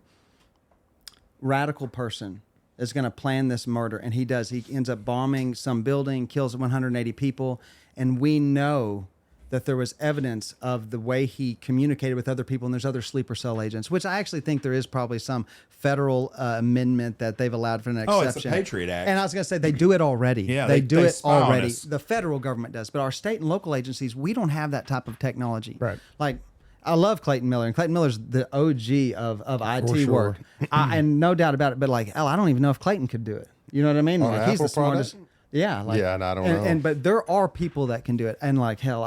radical person is going to plan this murder, and he ends up bombing some building, kills 180 people, and we know that there was evidence of the way he communicated with other people, and there's other sleeper cell agents, which I actually think there is probably some federal amendment that they've allowed for an exception. Oh, it's the Patriot Act. And I was going to say they do it already. Yeah, they do it spy on already. us. The federal government does, but our state and local agencies, we don't have that type of technology. Right. Like I love Clayton Miller, and Clayton Miller's the OG of IT sure. work, and no doubt about it. But like, I don't even know if Clayton could do it. You know what I mean? On Like an he's the Apple product? smartest. Yeah. Like, Yeah, and I don't know. But there are people that can do it, and like hell,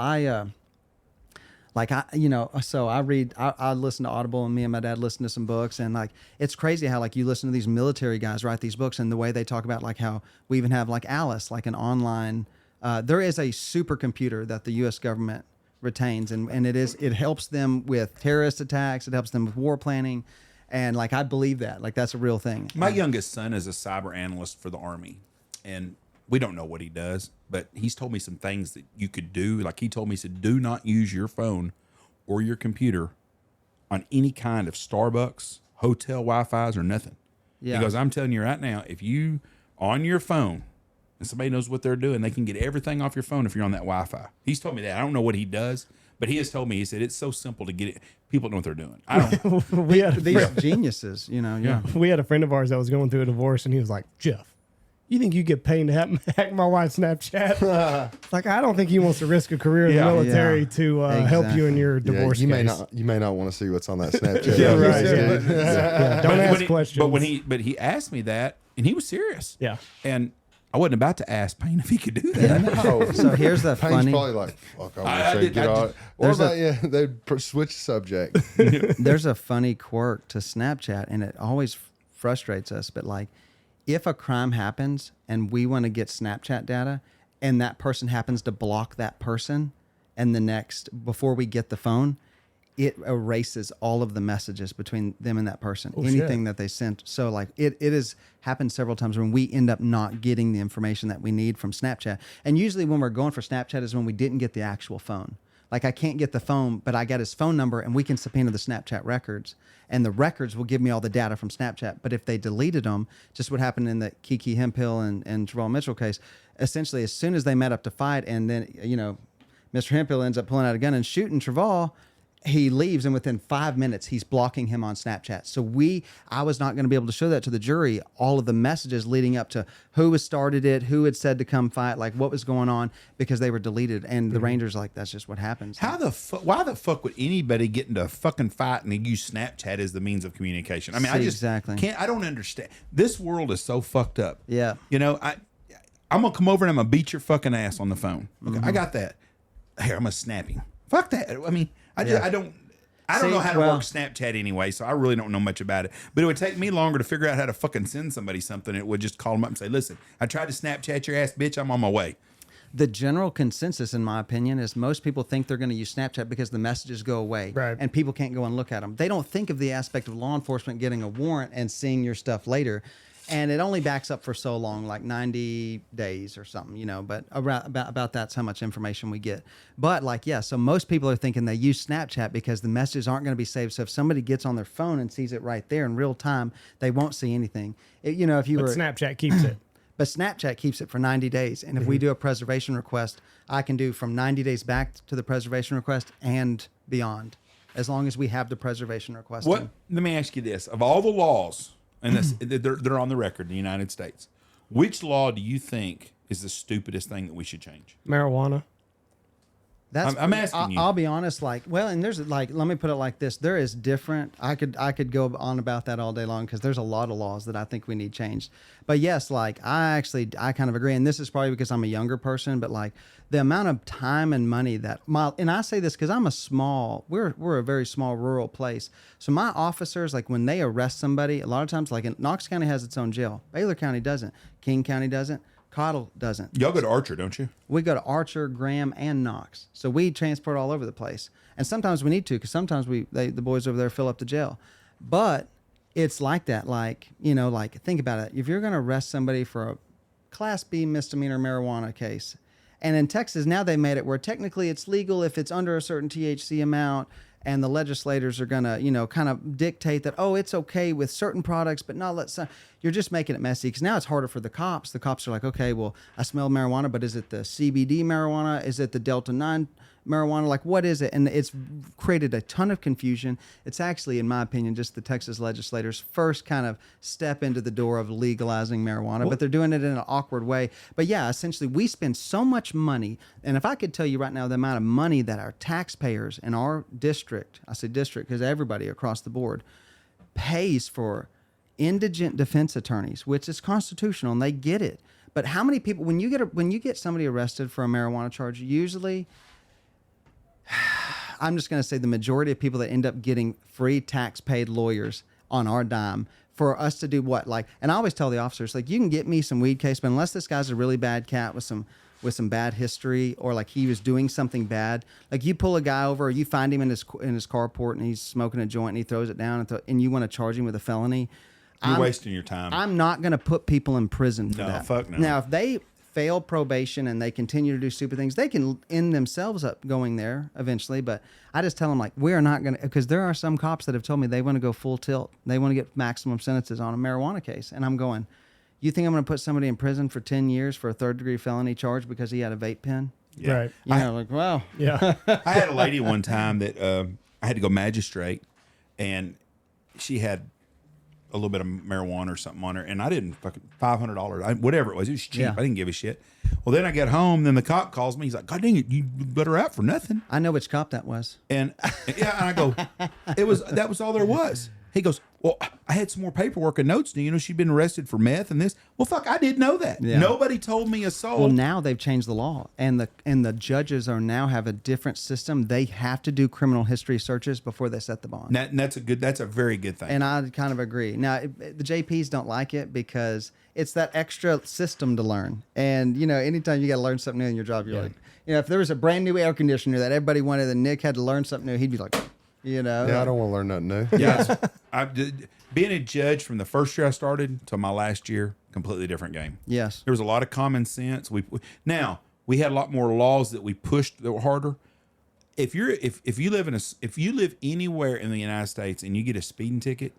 so I listen to Audible, and me and my dad listen to some books, and like it's crazy how like you listen to these military guys write these books, and the way they talk about like how we even have like Alice, like an online. There is a supercomputer that the U.S. government retains, and it helps them with terrorist attacks. It helps them with war planning, and like I believe that like that's a real thing. My youngest son is a cyber analyst for the Army, and we don't know what he does, but he's told me some things that you could do. Like he told me, he said, do not use your phone or your computer on any kind of Starbucks, hotel Wi-Fi's or nothing. Yeah. He goes, I'm telling you right now, if you on your phone and somebody knows what they're doing, they can get everything off your phone if you're on that Wi-Fi. He's told me that. I don't know what he does, but he has told me, he said, it's so simple to get it. People know what they're doing. I don't we had These geniuses, Yeah. we had a friend of ours that was going through a divorce, and he was like, Jeff, you think you get paid to hack my wife's Snapchat? Like, I don't think he wants to risk a career in the military to help you in your divorce you case. may not want to see what's on that Snapchat. Yeah, right. dude. Yeah, don't ask questions. But he asked me that, and he was serious. Yeah. And I wasn't about to ask Payne if he could do that. No. So here's the Payne's funny. probably like, fuck, I I want to did- get I out. did- Or about, they'd switch the subject. There's a funny quirk to Snapchat, and it always frustrates us. But like, if a crime happens and we want to get Snapchat data, and that person happens to block that person, and before we get the phone, it erases all of the messages between them and that person, anything that they sent. So like it has happened several times when we end up not getting the information that we need from Snapchat. And usually when we're going for Snapchat is when we didn't get the actual phone. Like I can't get the phone, but I got his phone number, and we can subpoena the Snapchat records, and the records will give me all the data from Snapchat. But if they deleted them, just what happened in the Kiki Hemphill and Travell Mitchell case, essentially as soon as they met up to fight, and then Mr. Hemphill ends up pulling out a gun and shooting Travell, he leaves, and within 5 minutes he's blocking him on Snapchat. So I was not going to be able to show that to the jury, all of the messages leading up to who had started it, who had said to come fight, like what was going on, because they were deleted. And the Rangers like, that's just what happens. Why the fuck would anybody get into a fucking fight and use Snapchat as the means of communication? I mean, I just can't. I don't understand. This world is so fucked up. Yeah. I'm gonna come over and I'm gonna beat your fucking ass on the phone. Okay, I got that. Here, I'm gonna snap him. Fuck that. I mean, I don't know how to work Snapchat anyway, so I really don't know much about it. But it would take me longer to figure out how to fucking send somebody something. It would just call them up and say, listen, I tried to Snapchat your ass, bitch. I'm on my way. The general consensus, in my opinion, is most people think they're going to use Snapchat because the messages go away, and people can't go and look at them. They don't think of the aspect of law enforcement getting a warrant and seeing your stuff later. And it only backs up for so long, like 90 days or something, but about that's how much information we get. But so most people are thinking they use Snapchat because the messages aren't going to be saved. So if somebody gets on their phone and sees it right there in real time, they won't see anything. Snapchat keeps it. But Snapchat keeps it for 90 days. And if we do a preservation request, I can do from 90 days back to the preservation request and beyond, as long as we have the preservation request. Let me ask you this. Of all the laws, and they're on the record in the United States, which law do you think is the stupidest thing that we should change? Marijuana. I'm asking you. I'll be honest. And there's let me put it like this: there is different. I could go on about that all day long because there's a lot of laws that I think we need changed. But yes, I kind of agree, and this is probably because I'm a younger person. But the amount of time and money and I say this because we're a very small rural place. So my officers, when they arrest somebody, a lot of times, Knox County has its own jail, Baylor County doesn't, King County doesn't. Cottle doesn't. Y'all go to Archer, don't you? We go to Archer, Graham, and Knox. So we transport all over the place. And sometimes we need to because sometimes the boys over there fill up the jail. But it's like that. Think about it. If you're going to arrest somebody for a Class B misdemeanor marijuana case, and in Texas now they made it where technically it's legal if it's under a certain THC amount, and the legislators are going to, kind of dictate that, it's okay with certain products, but you're just making it messy because now it's harder for the cops. The cops are like, okay, well, I smell marijuana, but is it the CBD marijuana? Is it the Delta 9 marijuana? What is it? And it's created a ton of confusion. It's actually, in my opinion, just the Texas legislators' first kind of step into the door of legalizing marijuana, but they're doing it in an awkward way. But yeah, essentially, we spend so much money. And if I could tell you right now the amount of money that our taxpayers in our district, I say district because everybody across the board, pays for indigent defense attorneys, which is constitutional, and they get it. But how many people, when you get somebody arrested for a marijuana charge, usually, I'm just going to say the majority of people that end up getting free tax-paid lawyers on our dime for us to do what? And I always tell the officers, you can get me some weed case, but unless this guy's a really bad cat with some bad history, or he was doing something bad, you pull a guy over, or you find him in his carport and he's smoking a joint and he throws it down and you want to charge him with a felony, you're wasting your time. I'm not going to put people in prison for that. Fuck no. Now, if they fail probation and they continue to do stupid things, they can end themselves up going there eventually. But I just tell them, we are not going to, because there are some cops that have told me they want to go full tilt. They want to get maximum sentences on a marijuana case. And I'm going, you think I'm going to put somebody in prison for 10 years for a third-degree felony charge because he had a vape pen? Yeah. Right. Wow. Yeah. I had a lady one time that I had to go magistrate, and she had a little bit of marijuana or something on her, and I didn't fucking $500, whatever it was cheap. Yeah. I didn't give a shit. Well, then I get home, then the cop calls me. He's like, "God dang it, you let her out for nothing." I know which cop that was. And and I go, that was all there was. He goes, "Well, I had some more paperwork and notes. She'd been arrested for meth and this." Well, fuck, I didn't know that. Yeah. Nobody told me a soul. Well, now they've changed the law, and the judges are now have a different system. They have to do criminal history searches before they set the bond. And that's a very good thing. And I kind of agree. Now, the JPs don't like it because it's that extra system to learn. And anytime you got to learn something new in your job, you're like, if there was a brand new air conditioner that everybody wanted, and Nick had to learn something new, he'd be like, Yeah, I don't want to learn nothing new. Yes. Being a judge from the first year I started to my last year, completely different game. Yes. There was a lot of common sense. We had a lot more laws that we pushed that were harder. If you live anywhere in the United States and you get a speeding ticket,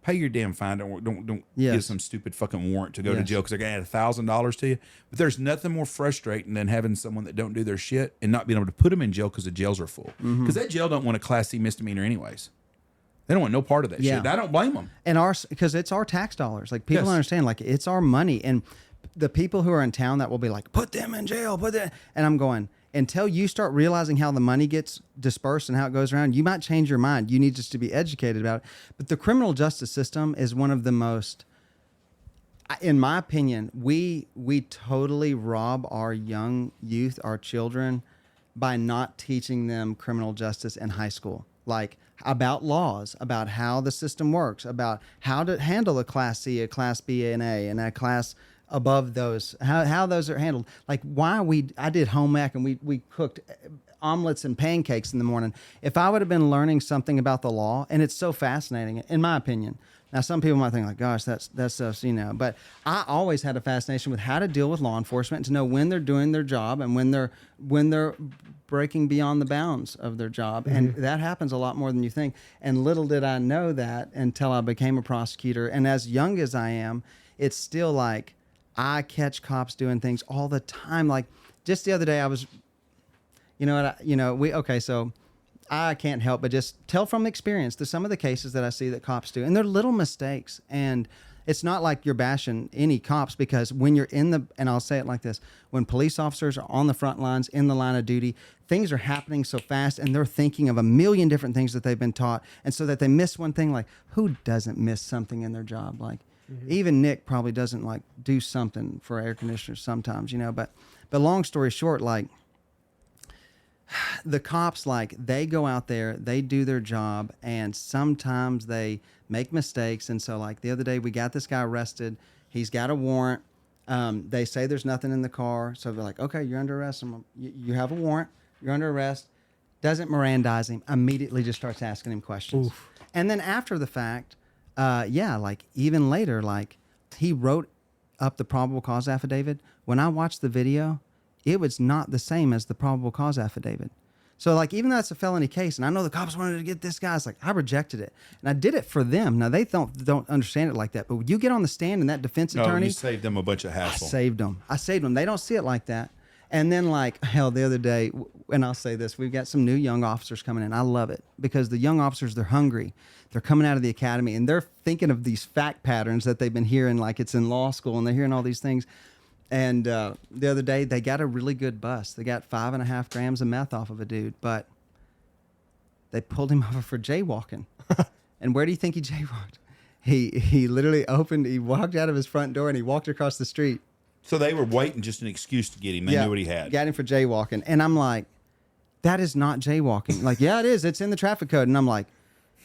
pay your damn fine. Don't get some stupid fucking warrant to go to jail because they're gonna add $1,000 to you. But there's nothing more frustrating than having someone that don't do their shit and not being able to put them in jail because the jails are full. Because that jail don't want a Class C misdemeanor anyways. They don't want no part of that shit. I don't blame them. And because it's our tax dollars. People don't understand. It's our money, and the people who are in town that will be like, put them in jail, and I'm going, until you start realizing how the money gets dispersed and how it goes around, you might change your mind. You need just to be educated about it. But the criminal justice system is one of the most, in my opinion, we totally rob our young youth, our children, by not teaching them criminal justice in high school. About laws, about how the system works, about how to handle a Class C, a Class B, and a class above those, how those are handled. I did home ec, and we cooked omelets and pancakes in the morning. If I would have been learning something about the law, and it's so fascinating, in my opinion. Now, some people might think like, gosh, that's stuff, but I always had a fascination with how to deal with law enforcement, to know when they're doing their job and when they're breaking beyond the bounds of their job. And that happens a lot more than you think. And little did I know that until I became a prosecutor. And as young as I am, it's still like I catch cops doing things all the time. Like just the other day I was, so I can't help but just tell from experience to some of the cases that I see that cops do. And they're little mistakes. And it's not like you're bashing any cops, because when you're and I'll say it like this, when police officers are on the front lines, in the line of duty, things are happening so fast and they're thinking of a million different things that they've been taught. And so that they miss one thing, like who doesn't miss something in their job? Like even Nick probably doesn't like do something for air conditioners sometimes, but long story short, like, the cops, like, they go out there, they do their job, and sometimes they make mistakes. And so, like, the other day we got this guy arrested. He's got a warrant. They say there's nothing in the car. So they're like, okay, you're under arrest. You have a warrant. You're under arrest. Doesn't Mirandize him. Immediately just starts asking him questions. Oof. And then after the fact, even later, like, he wrote up the probable cause affidavit. When I watched the video, it was not the same as the probable cause affidavit. So, like, even though it's a felony case, and I know the cops wanted to get this guy, it's like, I rejected it. And I did it for them. Now, they don't understand it like that. But when you get on the stand and that defense attorney... you saved them a bunch of hassle. I saved them. They don't see it like that. And then, like, hell, the other day, and I'll say this, we've got some new young officers coming in. I love it, because the young officers, they're hungry. They're coming out of the academy, and they're thinking of these fact patterns that they've been hearing, like it's in law school, and they're hearing all these things. And the other day, they got a really good bust. They got 5.5 grams of meth off of a dude, but they pulled him over for jaywalking. And where do you think he jaywalked? He literally he walked out of his front door and he walked across the street. So they were waiting just an excuse to get him. They knew what he had. Got him for jaywalking. And I'm like, that is not jaywalking. Like, yeah, it is. It's in the traffic code. And I'm like,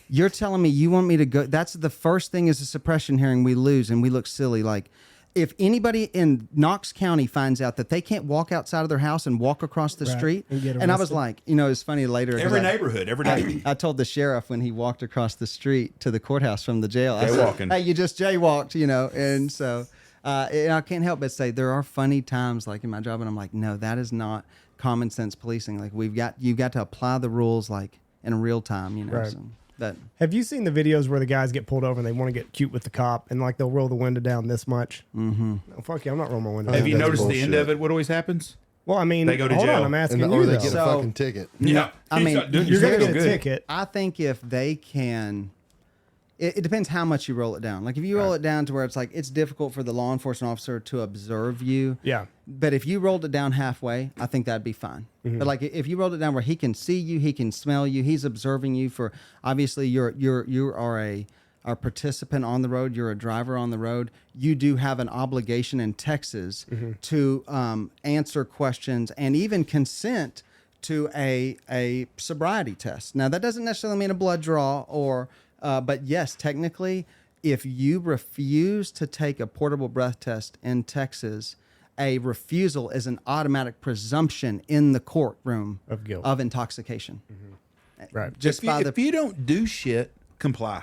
you're telling me you want me to go? That's the first thing is a suppression hearing. We lose and we look silly. Like, if anybody in Knox County finds out that they can't walk outside of their house and walk across the street, and I was like, it's funny later. Every neighborhood, every day. I told the sheriff when he walked across the street to the courthouse from the jail, I said, hey, you just jaywalked, and so and I can't help but say there are funny times like in my job, and I'm like, no, that is not common sense policing. Like you've got to apply the rules like in real time, Right. So. That. Have you seen the videos where the guys get pulled over and they want to get cute with the cop and like they'll roll the window down this much? Mm-hmm. Oh, fuck you, I'm not rolling my window down. Have you noticed the end of it? What always happens? Well, I mean, they go to hold jail. on, I'm asking or you. they Though. get a fucking ticket. Yeah. I mean, you're going to get a ticket. I think if they can... It depends how much you roll it down. Like if you roll it down to where it's like it's difficult for the law enforcement officer to observe you. Yeah. But if you rolled it down halfway, I think that'd be fine. Mm-hmm. But like if you rolled it down where he can see you, he can smell you, he's observing you for obviously you are a participant on the road, you're a driver on the road. You do have an obligation in Texas to answer questions and even consent to a sobriety test. Now that doesn't necessarily mean a blood draw or but yes, technically, if you refuse to take a portable breath test in Texas, a refusal is an automatic presumption in the courtroom of guilt of intoxication. Mm-hmm. Right. Just if you don't do shit, comply.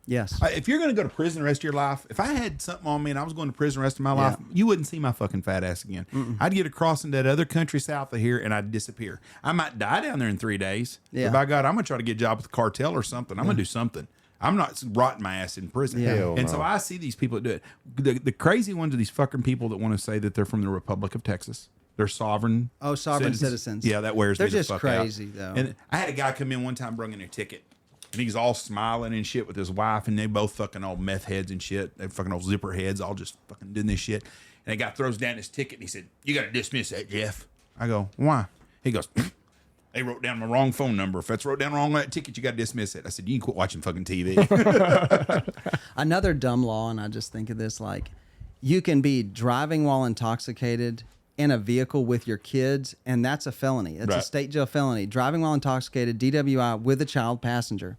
Yes. If you're going to go to prison the rest of your life, if I had something on me and I was going to prison the rest of my life, you wouldn't see my fucking fat ass again. I'd get across into that other country south of here and I'd disappear. I might die down there in 3 days. Yeah. But by God, I'm going to try to get a job with the cartel or something. I'm going to do something. I'm not rotting my ass in prison. Yeah. And so I see these people that do it. The crazy ones are these fucking people that want to say that they're from the Republic of Texas. They're sovereign. Oh, sovereign citizens. Yeah, that wears They're me the just fuck crazy, out. though. And I had a guy come in one time bringing a ticket. And he's all smiling and shit with his wife. And they both fucking old meth heads and shit. They fucking old zipper heads, all just fucking doing this shit. And the guy throws down his ticket and he said, "You got to dismiss that, Jeff." I go, "Why?" He goes, "They wrote down my wrong phone number. If that's wrote down wrong on that ticket, you got to dismiss it." I said, "You can quit watching fucking TV." Another dumb law, and I just think of this, like, you can be driving while intoxicated in a vehicle with your kids, and that's a felony. It's a state jail felony. Driving while intoxicated, DWI, with a child passenger.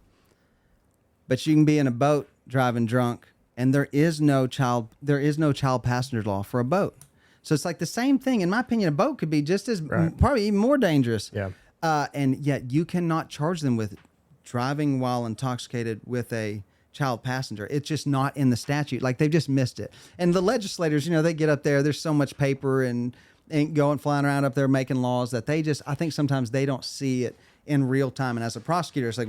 But you can be in a boat driving drunk, and there is no child passenger law for a boat. So it's like the same thing. In my opinion, a boat could be just as probably even more dangerous. Yeah. And yet you cannot charge them with driving while intoxicated with a child passenger. It's just not in the statute. Like they've just missed it. And the legislators, they get up there, there's so much paper and ink going flying around up there making laws that I think sometimes they don't see it in real time. And as a prosecutor, it's like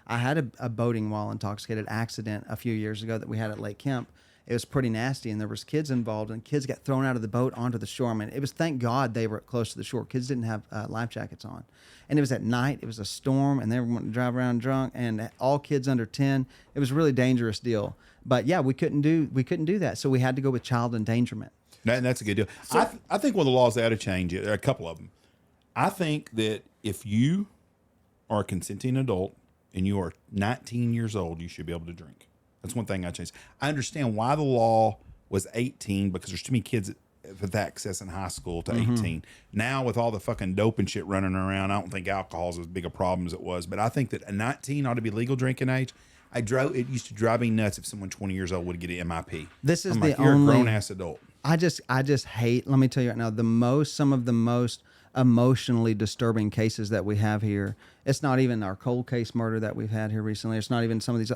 I had a boating while intoxicated accident a few years ago that we had at Lake Kemp. It was pretty nasty, and there was kids involved, and kids got thrown out of the boat onto the shore. I mean, it was, thank God they were close to the shore. Kids didn't have life jackets on. And it was at night. It was a storm, and they were wanting to drive around drunk, and all kids under 10. It was a really dangerous deal. But, yeah, we couldn't do that, so we had to go with child endangerment. And that's a good deal. So, I think one of the laws they ought to change it. There are a couple of them. I think that if you are a consenting adult and you are 19 years old, you should be able to drink. That's one thing I changed. I understand why the law was 18 because there's too many kids with access in high school to 18. Now with all the fucking dope and shit running around, I don't think alcohol is as big a problem as it was. But I think that a 19 ought to be legal drinking age. It used to drive me nuts if someone 20 years old would get an MIP. This is you're a grown ass adult. I just hate. Let me tell you right now, some of the most emotionally disturbing cases that we have here. It's not even our cold case murder that we've had here recently. It's not even some of these.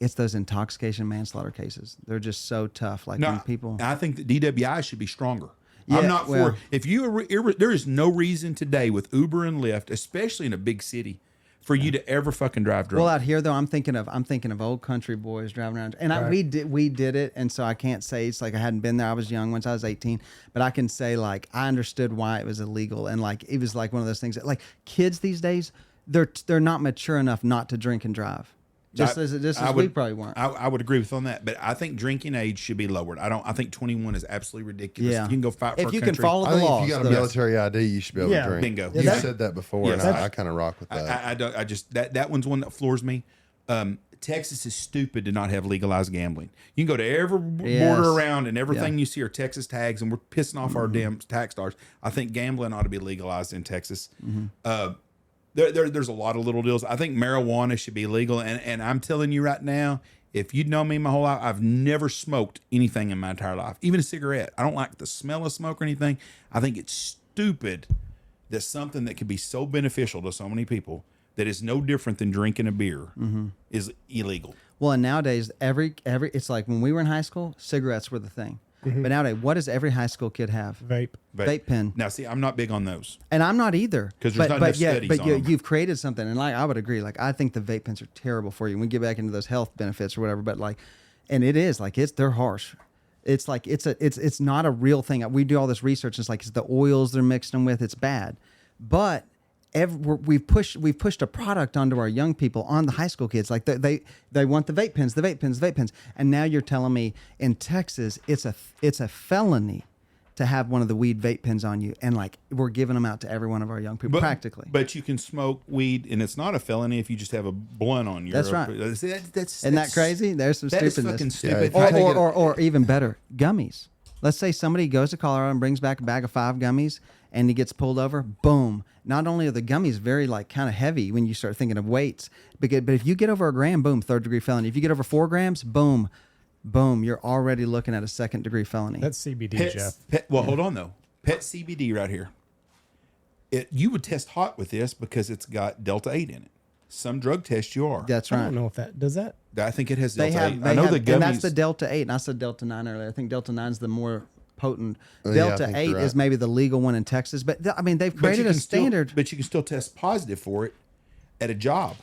It's those intoxication manslaughter cases. They're just so tough. Like when people. I think that DWI should be stronger. Yeah, I'm not for if you there is no reason today with Uber and Lyft, especially in a big city, for you to ever fucking drive drunk. Well, out here though, I'm thinking of old country boys driving around, and we did it, and so I can't say it's like I hadn't been there. I was young once I was 18, but I can say like I understood why it was illegal, and like it was like one of those things that like kids these days they're not mature enough not to drink and drive. Just as we probably weren't. I would agree with on that, but I think drinking age should be lowered. I think 21 is absolutely ridiculous. Yeah. You can go fight for if a you country. can follow I the think laws. if you got a military ID, you should be able to drink. Bingo. You Yeah, said that before, and I kind of rock with that. I just that one's one that floors me. Texas is stupid to not have legalized gambling. You can go to every border around, and everything you see are Texas tags, and we're pissing off our damn tax dollars. I think gambling ought to be legalized in Texas. There's a lot of little deals. I think marijuana should be legal, and I'm telling you right now, if you'd known me my whole life, I've never smoked anything in my entire life, even a cigarette. I don't like the smell of smoke or anything. I think it's stupid that something that could be so beneficial to so many people that is no different than drinking a beer is illegal. Well, and nowadays every it's like when we were in high school, cigarettes were the thing. But nowadays, what does every high school kid have? Vape pen. Now, see, I'm not big on those. And I'm not either. Because there's not enough studies on them. You've created something. And like I would agree. Like I think the vape pens are terrible for you. We get back into those health benefits or whatever. But like, and it is like they're harsh. It's like it's not a real thing. We do all this research. It's like it's the oils they're mixed them with. It's bad. But we've pushed a product onto our young people, on the high school kids. Like they want the vape pens, and now you're telling me in Texas it's a felony to have one of the weed vape pens on you, and like we're giving them out to every one of our young people practically. But you can smoke weed, and it's not a felony if you just have a blunt on your. That's right. Isn't that crazy? There's some that stupidness. Is fucking stupid. Or even better, gummies. Let's say somebody goes to Colorado and brings back a bag of 5 gummies, and he gets pulled over. Boom. Not only are the gummies very like kind of heavy when you start thinking of weights, but if you get over a gram, boom, 3rd-degree felony. If you get over 4 grams, boom, you're already looking at a 2nd-degree felony. That's CBD, Jeff. Hold on though. Pet CBD right here. You would test hot with this because it's got Delta 8 in it. Some drug tests you are. That's I right. don't know if that does that. I think it has They Delta 8. have, I know the gummies. and that's the Delta 8, and I said Delta 9 earlier. I think Delta 9 is the more potent. Yeah, I Delta think 8 you're right. is maybe the legal one in Texas, but I mean they've But created you a can standard. but you can still test positive for it at a job.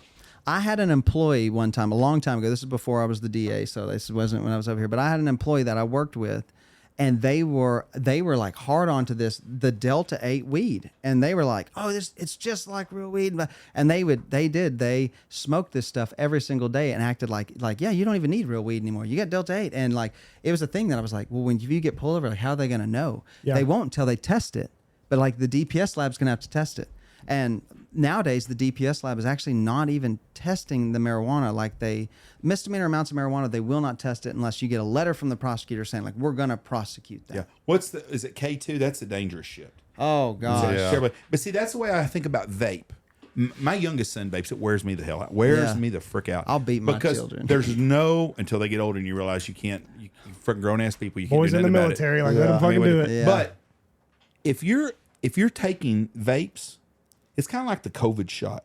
I had an employee one time, a long time ago. This is before I was the DA, so this wasn't when I was over here. But I had an employee that I worked with, and they were like hard onto the Delta 8 weed, and they were like, "Oh, it's just like real weed." And they smoked this stuff every single day and acted like yeah, you don't even need real weed anymore. You got Delta 8, and like it was a thing that I was like, well, when you get pulled over, like how are they going to know? Yeah. They won't until they test it. But like the DPS lab's going to have to test it. And nowadays, the DPS lab is actually not even testing the marijuana. Like misdemeanor amounts of marijuana, they will not test it unless you get a letter from the prosecutor saying, like, we're going to prosecute that. Yeah. Is it K2? That's the dangerous shit. Oh, gosh. Yeah. Terrible. But see, that's the way I think about vape. My youngest son vapes. It wears me the hell out. Wears me the frick out. I'll beat my because children. There's no, until they get older and you realize you can't, you freaking grown ass people, you can't Boys do in the nothing about military, it. like let them fucking do it. Yeah. But if you're if you're taking vapes, it's kind of like the COVID shot.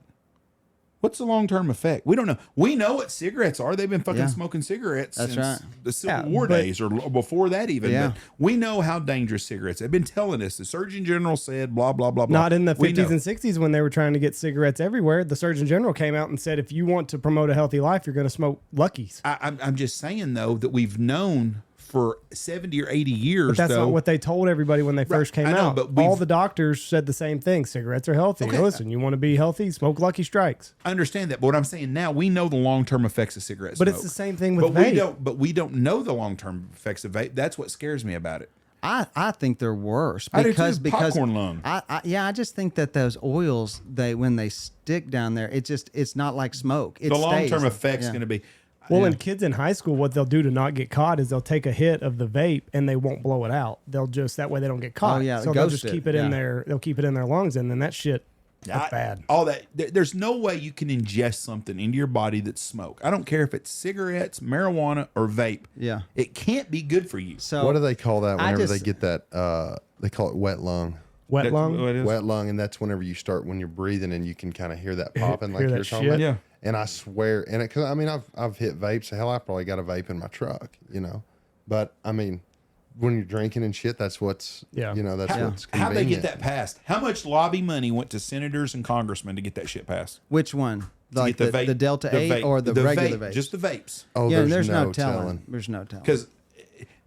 What's the long-term effect? We don't know. We know what cigarettes are. They've been fucking smoking cigarettes since the Civil War days or before that even. Yeah. But we know how dangerous cigarettes. They've been telling us. The Surgeon General said blah, blah, blah, blah. Not in the 50s and 60s when they were trying to get cigarettes everywhere. The Surgeon General came out and said, if you want to promote a healthy life, you're going to smoke Luckies. I'm just saying, though, that we've known for 70 or 80 years. But that's not what they told everybody when they first came out. But all the doctors said the same thing. Cigarettes are healthy. Okay. Listen, you want to be healthy, smoke Lucky Strikes. I understand that, but what I'm saying now, we know the long-term effects of cigarette smoke. But it's the same thing with vape. But we don't know the long-term effects of vape. That's what scares me about it. I think they're worse I do because too. Popcorn lung. I just think that those oils when they stick down there, it's not like smoke. It The stays. long-term effect's going to be. Well, and kids in high school, what they'll do to not get caught is they'll take a hit of the vape and they won't blow it out. They'll just, that way they don't get caught. Oh, yeah, so they'll ghost just keep it in their, they'll keep it in their lungs, and then that shit, that's bad. All that. There's no way you can ingest something into your body that's smoke. I don't care if it's cigarettes, marijuana, or vape. Yeah. It can't be good for you. So What do they call that whenever they get that? They call it wet lung. Wet That's lung? what it is. Wet lung, and that's whenever you start when you're breathing and you can kind of hear that popping like Hear you're that talking shit? about. Yeah. And I swear, and because I mean I've hit vapes. Hell, I probably got a vape in my truck, you know. But I mean, when you're drinking and shit, that's what's Yeah. you know that's what's How they get convenient. that passed? How much lobby money went to senators and congressmen to get that shit passed? which one? Like To the, get the Delta the 8 vape- or the regular vape, vape? just the vapes. Oh, yeah, there's no telling. telling. There's no telling. Because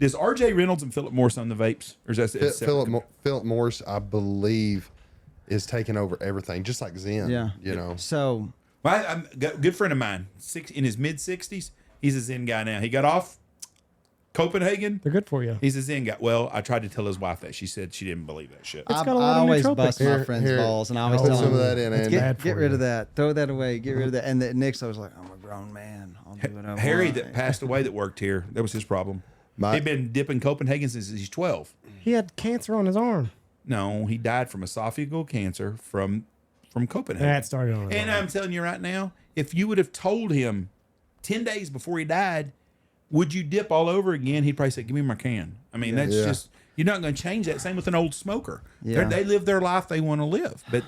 does R.J. Reynolds and Philip Morris own the vapes, or is that Philip Morris, I believe, is taking over everything, just like Zen. Yeah. You know. So Well, I'm a good friend of mine, in his mid-60s. He's a Zen guy now. He got off Copenhagen. They're good for you. He's a Zen guy. Well, I tried to tell his wife that. She said she didn't believe that shit. It's I got a lot of always nootropics. bust my Here- friends' here, balls, and I always put tell some of them, that in, "Let's Andy." Bad get for rid you. of that, throw that away, get rid of that." And the Nick's always like, "I'm a grown man, I'll do what I want." Harry that passed away that worked here, that was his problem. He'd been dipping Copenhagen since he's 12. He had cancer on his arm. No, he died from esophageal cancer from Copenhagen. That started on his And arm. I'm telling you right now, if you would have told him 10 days before he died, would you dip all over again? He'd probably say, "Give me my can." I mean, that's Yeah. just, you're not going to change that. Same with an old smoker. Yeah. They live their life they want to live. But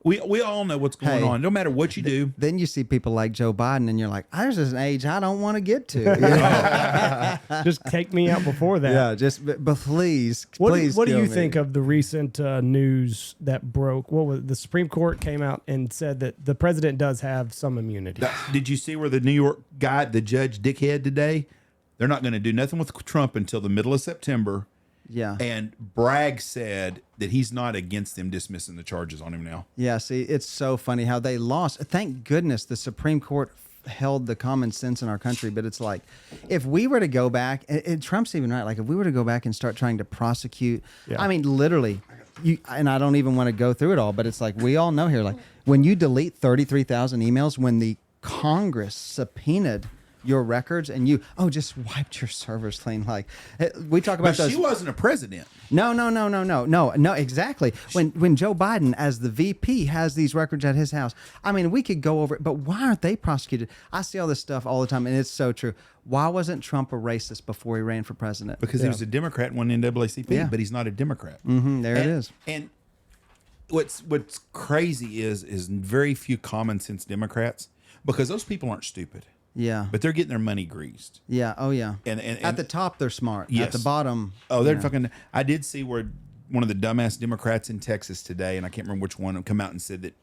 we all know what's going Hey, on. No matter what you do. Then you see people like Joe Biden, and you're like, "There's an age I don't want to get to." You know? Just take me out before that. Yeah, but please, What please. do kill you me. think of the recent news that broke? What was the Supreme Court came out and said that the president does have some immunity? Did you see where the New York guy, the judge dickhead today, they're not going to do nothing with Trump until the middle of September. Yeah. And Bragg said that he's not against them dismissing the charges on him now. Yeah, see, it's so funny how they lost. Thank goodness the Supreme Court held the common sense in our country. But it's like, if we were to go back, and Trump's even right, like if we were to go back and start trying to prosecute, I mean, literally, and I don't even want to go through it all, but it's like, we all know here, like when you delete 33,000 emails, when the Congress subpoenaed your records and you just wiped your servers clean, like we talk about But those. she wasn't a president. No, exactly. When Joe Biden, as the VP, has these records at his house, I mean, we could go over it, but why aren't they prosecuted? I see all this stuff all the time, and it's so true. Why wasn't Trump a racist before he ran for president? Because he was a Democrat and won NAACP, Yeah. but he's not a Democrat. There it is. And what's crazy is very few common sense Democrats, because those people aren't stupid, Yeah. but they're getting their money greased. Yeah. Oh, yeah. And at the top, they're smart. Yes. At the bottom, Oh, they're yeah. fucking. I did see where one of the dumbass Democrats in Texas today, and I can't remember which one, come out and said that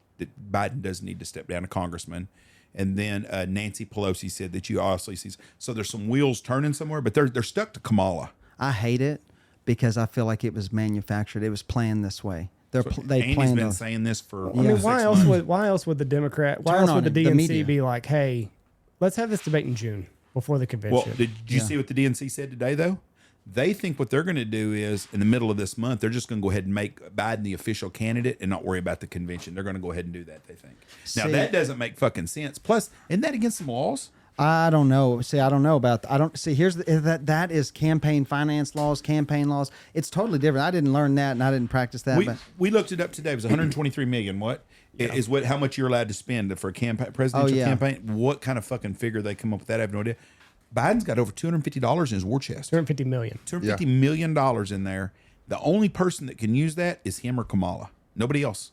Biden doesn't need to step down, a congressman. And then Nancy Pelosi said that you also see. So there's some wheels turning somewhere, but they're stuck to Kamala. I hate it because I feel like it was manufactured. It was planned this way. They Andy's planned been on. saying this for. I mean, 6 why else months. would the Democrat? Why Turn else on would the it, the DNC media. be like, "Hey, let's have this debate in June before the convention"? Well, did you see what the DNC said today, though? They think what they're going to do is, in the middle of this month, they're just going to go ahead and make Biden the official candidate and not worry about the convention. They're going to go ahead and do that, they think. Now, See- that doesn't make fucking sense. Plus, isn't that against some laws? I don't know. See, I don't know about. I don't see. Here's that is campaign finance laws, campaign laws. It's totally different. I didn't learn that, and I didn't practice that. But We looked it up today. It was 123 million. What is how much you're allowed to spend for a presidential yeah. campaign? What kind of fucking figure they come up with that? I have no idea. Biden's got over $250 in his war chest. $250 million. $250 million in there The only person that can use that is him or Kamala. Nobody else.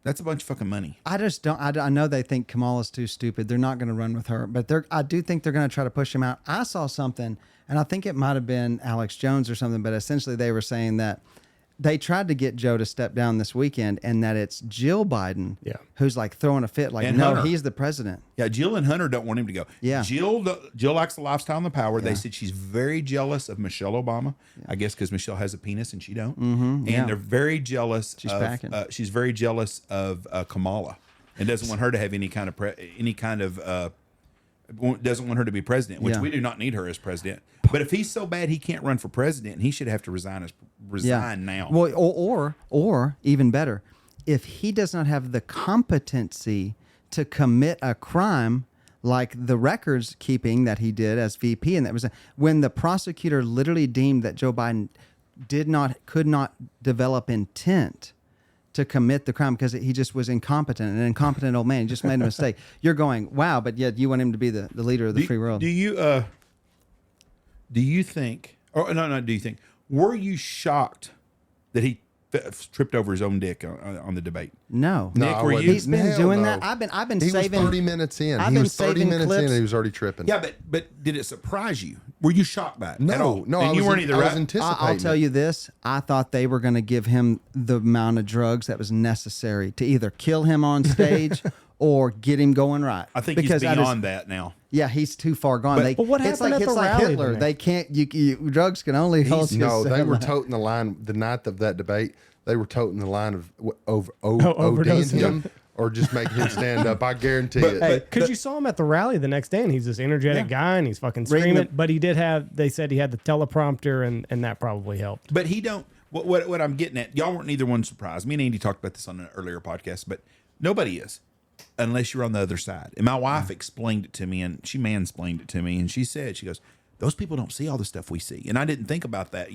That's a bunch of fucking money. I just don't. I know they think Kamala's too stupid. They're not going to run with her, but I do think they're going to try to push him out. I saw something, and I think it might have been Alex Jones or something, but essentially they were saying that they tried to get Joe to step down this weekend, and that it's Jill Biden who's like throwing a fit. Like, And no, Hunter. he's the president. Yeah, Jill and Hunter don't want him to go. Yeah. Jill likes the lifestyle and the power. They said she's very jealous of Michelle Obama. I guess because Michelle has a penis and she don't. And they're very jealous. She's packing. She's very jealous of Kamala and doesn't want her to have any kind of doesn't want her to be president, which we do not need her as president. But if he's so bad he can't run for president, he should have to resign now. Well, or even better, if he does not have the competency to commit a crime like the records keeping that he did as VP, and that was when the prosecutor literally deemed that Joe Biden could not develop intent to commit the crime because he just was incompetent, an incompetent old man. He just made a mistake. You're going, wow, but yet you want him to be the leader of the free world. Do you think, or no, do you think, were you shocked that he tripped over his own dick on the debate? No. Nick, I were wouldn't. you? He's been Hell doing no. that. I've been He saving. was 30 minutes in. I've He been was 30 saving minutes in clips. and he was already tripping. Yeah, but did it surprise you? Were you shocked by it at all? No, And I you was, weren't either, I was right? anticipating I'll tell it. you this. I thought they were going to give him the amount of drugs that was necessary to either kill him on stage or get him going right. I think he's beyond that now. Yeah, he's too far gone. But what it's happened like, at it's the like rally Hitler. then? They can't. Drugs can only hold you. No, so they were long. toting the line the night of that debate. They were toting the line of ODing overdosing him or just making him stand up. I guarantee it. Hey, because you saw him at the rally the next day, and he's this energetic guy, and he's fucking screaming. But he did have. They said he had the teleprompter, and that probably helped. But he don't. What I'm getting at, y'all weren't neither one surprised. Me and Andy talked about this on an earlier podcast, but nobody is, unless you're on the other side. And my wife explained it to me, and she mansplained it to me, and she goes, those people don't see all the stuff we see. And I didn't think about that,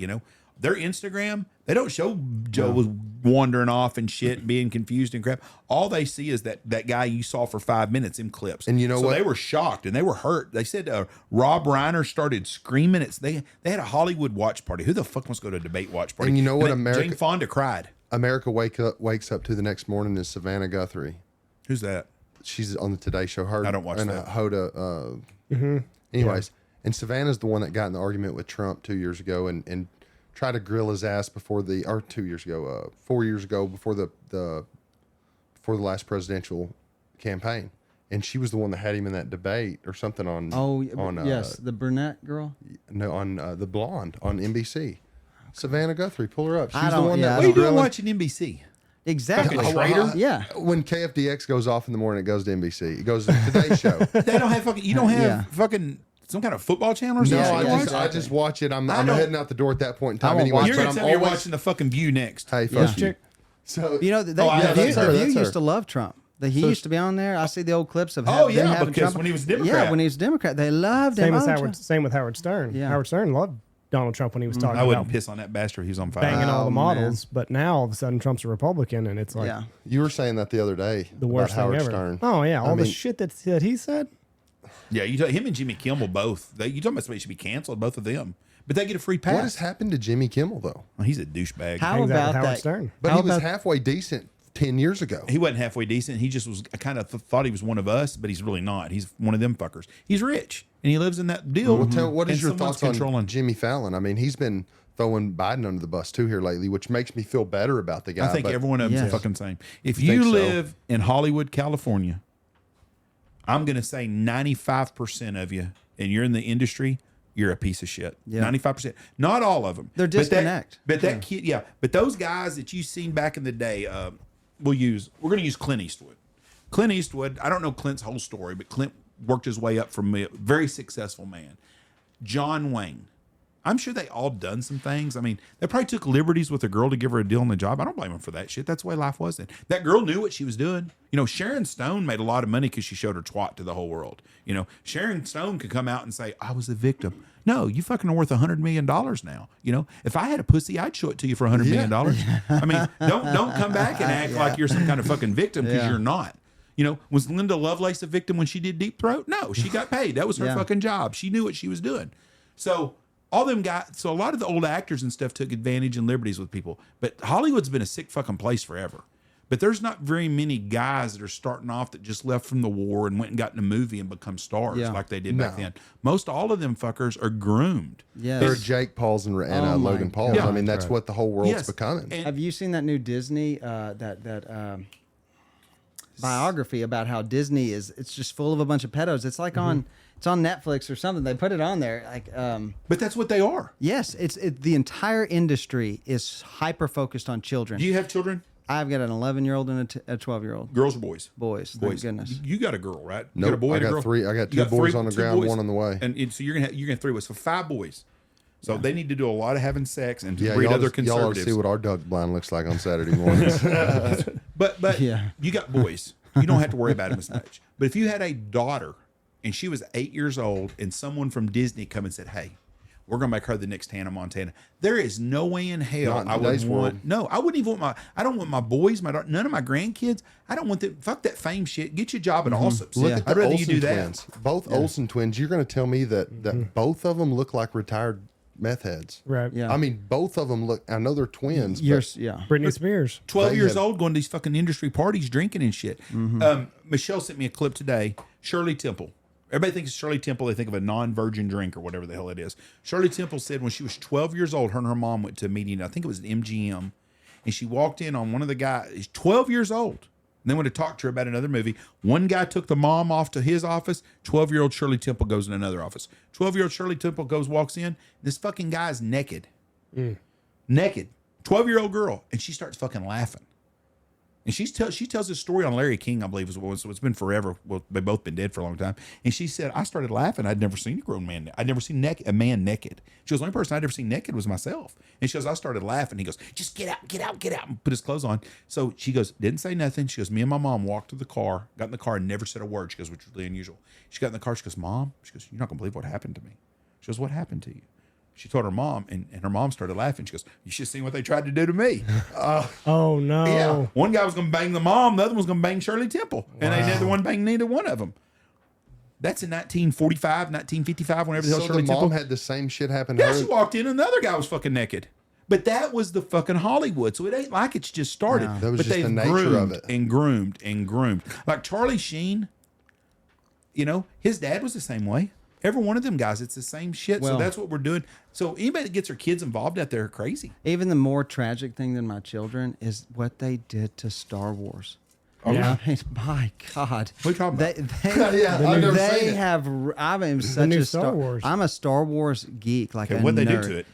Their Instagram, they don't show Joe wandering off and shit, being confused and crap. All they see is that guy you saw for 5 minutes in clips. And you know so what? they were shocked and they were hurt. They said Rob Reiner started screaming. They had a Hollywood watch party. Who the fuck wants to go to a debate watch party? And you know what? Jane Fonda cried. America wakes up to the next morning is Savannah Guthrie. Who's that? She's on the Today Show. Her I don't watch and that. Hoda. Anyways, and Savannah's the one that got in the argument with Trump 2 years ago and tried to grill his ass before 2 years ago, 4 years ago before the last presidential campaign. And she was the one that had him in that debate or something on. Yes, the brunette girl. No, on the blonde on NBC. Savannah Guthrie, pull her up. She's I the don't- one yeah, that I What are you was doing grilling. watching NBC? Exactly. Fucking traitor. Yeah. When KFDX goes off in the morning, it goes to NBC. It goes to Today Show. They don't have fucking. You don't have fucking some kind of football channel or No, something. I just watch it. I'm don't- heading out the door at that point in time won't anyway. watch You're But gonna I'm tell me you're always watching the fucking View next. hey, Yeah. fuck you. So The yeah, View, that's her, the that's View her. used to love Trump. He used to be on there. I see the old clips of Oh, them yeah, having because Trump. when he was a Democrat. Yeah, when he was a Democrat, they loved Same him. as Oh, Howard. Same with Howard Stern. Yeah. Howard Stern loved Donald Trump when he was talking I wouldn't about piss on that bastard. He's on fire. banging all Oh, the man. models. But now all of a sudden Trump's a Republican, and it's like Yeah. you were saying that the other day the worst about thing Howard ever. Stern. Oh yeah, all the mean- shit that he said. Yeah, him and Jimmy Kimmel both. You talking about somebody should be canceled, both of them. But they get a free pass. What has happened to Jimmy Kimmel though? Well, he's a douchebag. How Hangs out about with Howard that? Stern. But How he was about- halfway decent 10 years ago. He wasn't halfway decent. He just was. I kind of thought he was one of us, but he's really not. He's one of them fuckers. He's rich and he lives in that deal. Well, what is And your someone's thoughts on controlling. Jimmy Fallon? I mean, he's been throwing Biden under the bus too here lately, which makes me feel better about the guy. I think but every one of them's Yes. the fucking same. If You you think so? live in Hollywood, California, I'm going to say 95% of you, and you're in the industry, you're a piece of shit. Yeah. 95%. Not all of them. They're disconnect. But that kid, yeah. But those guys that you've seen back in the day, we're going to use Clint Eastwood. Clint Eastwood, I don't know Clint's whole story, but Clint worked his way up from a very successful man. John Wayne. I'm sure they all done some things. I mean, they probably took liberties with a girl to give her a deal on the job. I don't blame them for that shit. That's the way life was then. That girl knew what she was doing. Sharon Stone made a lot of money because she showed her twat to the whole world. Sharon Stone could come out and say, I was a victim. No, you fucking are worth $100 million now. If I had a pussy, I'd show it to you for $100 million. I mean, don't come back and act like you're some kind of fucking victim because you're not. Was Linda Lovelace a victim when she did Deep Throat? No, she got paid. That was her fucking job. She knew what she was doing. So all them guys. So a lot of the old actors and stuff took advantage and liberties with people. But Hollywood's been a sick fucking place forever. But there's not very many guys that are starting off that just left from the war and went and got in a movie and become stars like they did back then. Most all of them fuckers are groomed. Yeah, They're Jake Pauls and Logan Pauls. God. I mean, that's what the whole world's becoming. And have you seen that new Disney biography about how Disney is? It's just full of a bunch of pedos. It's like it's on Netflix or something. They put it on there. Like, but that's what they are. yes, the entire industry is hyper focused on children. Do you have children? I've got an 11-year-old and a 12-year-old. Girls or boys? Boys. Thank goodness. You got a girl, right? You Nope, got a boy I and a got girl? three. I got You two boys on the two ground, boys. one on the way. And so you're gonna have 3 boys. So 5 boys. So they need to do a lot of having sex and Yeah, breed y'all, other y'all ought to conservatives. see what our duck blind looks like on Saturday mornings. But Yeah. you got boys. You don't have to worry about them as much. But if you had a daughter and she was 8 years old and someone from Disney come and said, "Hey, we're gonna make her the next Hannah Montana," there is no way in hell Not in I would today's world. want. No, I wouldn't even want I don't want my boys, none of my grandkids. I don't want them. Fuck that fame shit. Get your job at Allsup's. Look Yeah. at the I'd rather you Olsen do that. twins. Both Olsen twins. You're going to tell me that both of them look like retired meth heads. Right. Yeah. I mean, both of them look. I know they're twins. But Yeah. Britney Spears. 12 They years have- old going to these fucking industry parties drinking and shit. Michelle sent me a clip today. Shirley Temple. Everybody thinks Shirley Temple, they think of a non-virgin drink or whatever the hell it is. Shirley Temple said when she was 12 years old, her and her mom went to a meeting. I think it was an MGM. And she walked in on one of the guys. He's 12 years old. And they went to talk to her about another movie. One guy took the mom off to his office. 12-year-old Shirley Temple goes in another office. 12-year-old Shirley Temple walks in. This fucking guy's naked. Naked. 12-year-old girl. And she starts fucking laughing. And she tells this story on Larry King, I believe, so it's been forever. Well, they've both been dead for a long time. And she said, I started laughing. I'd never seen a grown man. I'd never seen a man naked. She goes, the only person I'd ever seen naked was myself. And she goes, I started laughing. He goes, just get out, and put his clothes on. So she goes, didn't say nothing. She goes, me and my mom walked to the car, got in the car, and never said a word. She goes, which was really unusual. She got in the car. She goes, Mom, she goes, you're not going to believe what happened to me. She goes, what happened to you? She told her mom, and her mom started laughing. She goes, you should have seen what they tried to do to me. Oh no. Yeah. One guy was going to bang the mom. The other one was going to bang Shirley Temple. And they neither one banged neither one of them. That's in 1945, 1955, whenever the hell So Shirley the Temple. mom had the same shit happen to Yeah, her. she walked in and the other guy was fucking naked. But that was the fucking Hollywood. So it ain't like it's just started. No. That was but just the they've nature groomed of it. and groomed and groomed. Like Charlie Sheen, his dad was the same way. Every one of them guys, it's the same shit. So Well- that's what we're doing. So anybody that gets their kids involved out there are crazy. Even the more tragic thing than my children is what they did to Star Wars. Yeah. I mean, my God. What are you talking about? Yeah, I've never they seen it. have. I'm such new a Star Wars. I'm a Star Wars geek. Like Okay, a what'd they do nerd. to it?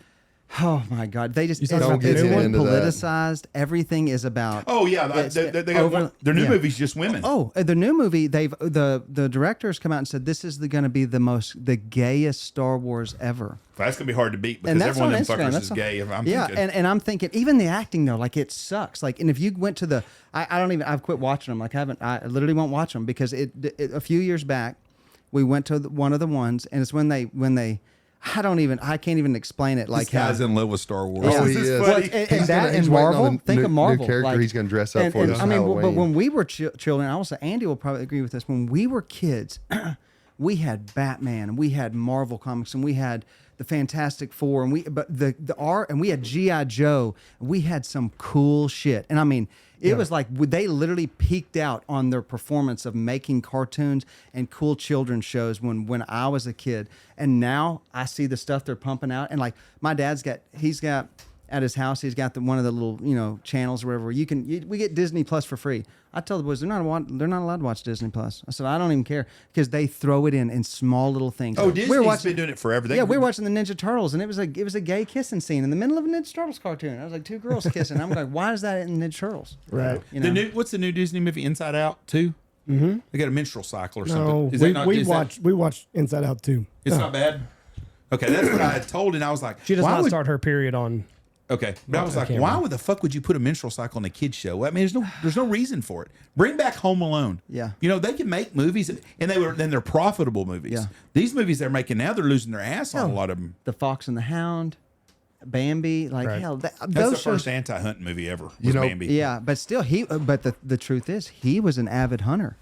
Oh my God! They just You it's, talking about the it's new one? Into that. politicized. Everything is about. Oh, yeah. It's They got over- their new yeah. movie's just women. Oh, the new movie. The directors come out and said this is going to be the gayest Star Wars ever. That's going to be hard to beat because And that's everyone on of them Instagram. fuckers That's is on- gay. I'm yeah, thinking. and I'm thinking even the acting though, like it sucks. Like, and if you went to the, I've quit watching them. Like I literally won't watch them because a few years back, we went to one of the ones, and it's when they. I can't even explain it. Like this guy's how, in love with Star Wars. Yeah. Oh, This he is is. funny. Well, He's and that gonna- he's and waiting on Marvel. the Think new- of Marvel. new character he's gonna dress up for and, this I mean, but Halloween. when we were children, I will say Andy will probably agree with this. When we were kids, we had Batman, and we had Marvel comics, and we had the Fantastic Four, and we had GI Joe. And we had some cool shit, and I mean. It was like they literally peaked out on their performance of making cartoons and cool children's shows when I was a kid. And now I see the stuff they're pumping out. And like my dad's got at his house, he's got one of the little channels or whatever. We get Disney Plus for free. I tell the boys they're not allowed to watch Disney Plus. I said I don't even care because they throw it in small little things. Oh, Disney's been doing it forever. We were watching the Ninja Turtles, and it was a gay kissing scene in the middle of a Ninja Turtles cartoon. I was like, two girls kissing. I'm like, why is that in Ninja Turtles? Right. What's the new Disney movie, Inside Out 2? Mm-hmm. They got a menstrual cycle or No, something. Is that not, we is that- watched Inside Out too. it's not bad? Okay, that's what I had told, and I was like, She does why not would- start her period on. Okay, but I was like, camera. why would the fuck would you put a menstrual cycle on a kid's show? I mean, there's no reason for it. Bring back Home Alone. Yeah. They can make movies, and they're profitable movies. Yeah. These movies they're making now, they're losing their ass on a lot of them. The Fox and the Hound, Bambi, like Right. That's the those shows. first anti-hunt movie ever. Was Bambi. Yeah, but still, but the truth is, he was an avid hunter.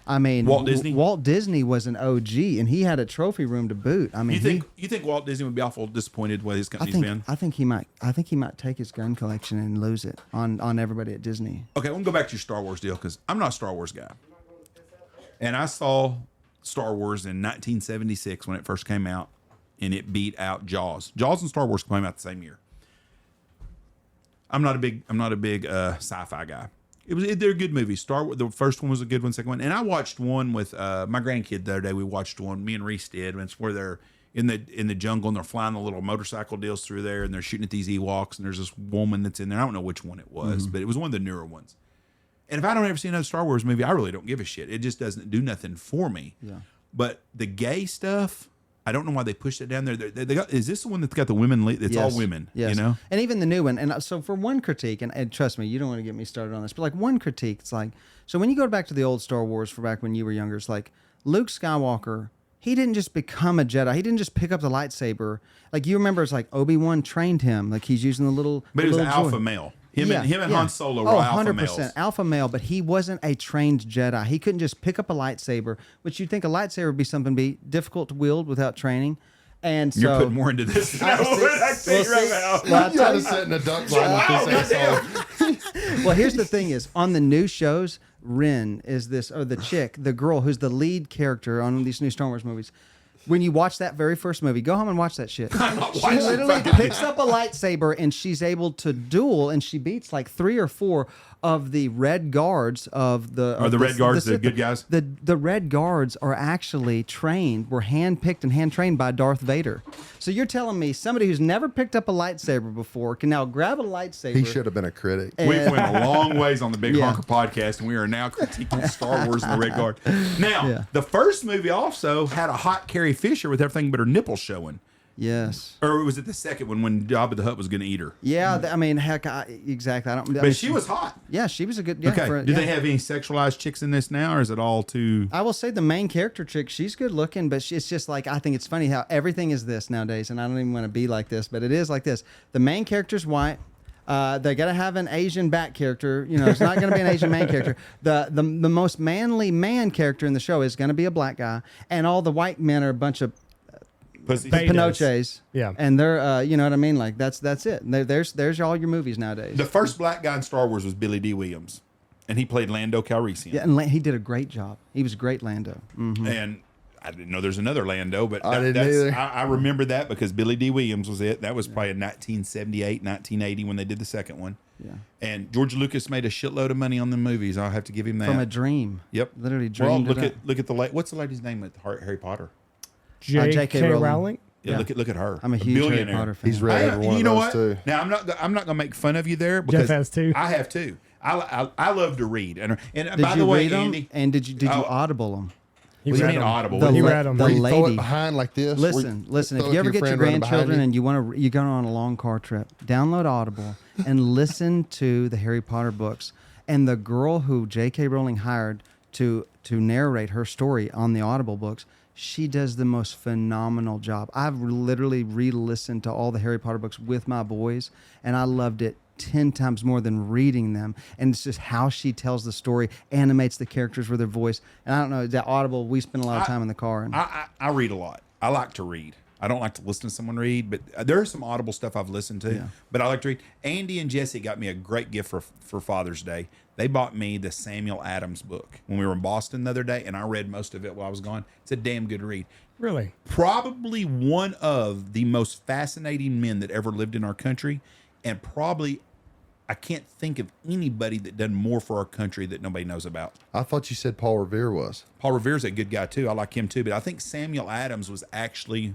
I mean, Walt Disney? Walt Disney was an OG, and he had a trophy room to boot. I mean, You think Walt Disney would be awful disappointed with his company's been? I think he might take his gun collection and lose it on everybody at Disney. Okay, we'll go back to your Star Wars deal because I'm not a Star Wars guy. And I saw Star Wars in 1976 when it first came out, and it beat out Jaws. Jaws and Star Wars came out the same year. I'm not a big sci-fi guy. They're good movies. The first one was a good one. Second one, and I watched one with my grandkid the other day. We watched one. Me and Reese did. And it's where they're in the jungle and they're flying the little motorcycle deals through there, and they're shooting at these Ewoks. And there's this woman that's in there. I don't know which one it was, but it was one of the newer ones. And if I don't ever see another Star Wars movie, I really don't give a shit. It just doesn't do nothing for me. Yeah. But the gay stuff, I don't know why they pushed it down there. Is this the one that's got the women lead? It's all women, yes. You know? And even the new one. And so for one critique, and trust me, you don't want to get me started on this, but like one critique, it's like, so when you go back to the old Star Wars for back when you were younger, it's like Luke Skywalker, he didn't just become a Jedi. He didn't just pick up the lightsaber. Like you remember, it's like Obi-Wan trained him. Like he's using the little. But he was an little alpha joy. male. Him and Han Solo were alpha males. Alpha male, but he wasn't a trained Jedi. He couldn't just pick up a lightsaber, which you'd think a lightsaber would be something be difficult to wield without training. And so You're putting more into this now. I see right now. Well, you had to sit in a duck blind with this asshole. Well, here's the thing: is on the new shows, Ren is this, or the chick, the girl who's the lead character on these new Star Wars movies. When you watch that very first movie, go home and watch that shit. She literally picks up a lightsaber and she's able to duel, and she beats like 3 or 4 of the red guards of the. Are the red guards the good guys? The red guards are actually trained, were handpicked and hand trained by Darth Vader. So you're telling me somebody who's never picked up a lightsaber before can now grab a lightsaber? He should have been a critic. We've went a long ways on the Big Honker podcast, and we are now critiquing Star Wars and the Red Guard. Now, the first movie also had a hot Carrie Fisher with everything but her nipples showing. Yes. Or was it the second one when Jabba the Hutt was going to eat her? Yeah, I mean, heck, exactly. But she was hot. Yeah, she was a good. Yeah, okay. Do they have any sexualized chicks in this now, or is it all too? I will say the main character chick, she's good looking, but it's just like, I think it's funny how everything is this nowadays, and I don't even want to be like this, but it is like this. The main character's white. They got to have an Asian back character. You know, it's not going to be an Asian man character. The most manly man character in the show is going to be a black guy, and all the white men are a bunch of Pinoches. Yeah. And they're, you know what I mean? Like, that's it. There's all your movies nowadays. The first black guy in Star Wars was Billy D. Williams, and he played Lando Calrissian. Yeah, and he did a great job. He was a great Lando. Mm-hmm. And I didn't know there's another Lando, but I didn't either. I remember that because Billy D. Williams was it. That was probably in 1978, 1980 when they did the second one. Yeah. And George Lucas made a shitload of money on the movies. I'll have to give him that. From a dream. Yep. Literally dreamed Well, it up. look at the what's the lady's name with Harry Potter? J.K. Rowling. Yeah, look at her. I'm a huge Harry Potter fan. He's read every one you know of those what? too. Now I'm not gonna make fun of you there because Jeff has too. I have too. I love to read, and Did by you the way, read them? Andy, And did you audible them? He what do you read mean them. audible? He read them. The Where you throw it lady. behind like this. Listen. If throw it you ever to get your friend running behind grandchildren you. and you go on a long car trip, download Audible and listen to the Harry Potter books. And the girl who J.K. Rowling hired to narrate her story on the Audible books, she does the most phenomenal job. I've literally re-listened to all the Harry Potter books with my boys, and I loved it 10 times more than reading them. And it's just how she tells the story, animates the characters with her voice. And I don't know, that Audible, we spend a lot of time in the car. And I read a lot. I like to read. I don't like to listen to someone read, but there's some Audible stuff I've listened to. Yeah. But I like to read. Andy and Jesse got me a great gift for Father's Day. They bought me the Samuel Adams book when we were in Boston the other day, and I read most of it while I was gone. It's a damn good read. Really? Probably one of the most fascinating men that ever lived in our country, and probably I can't think of anybody that done more for our country that nobody knows about. I thought you said Paul Revere was. Paul Revere's a good guy too. I like him too, but I think Samuel Adams was actually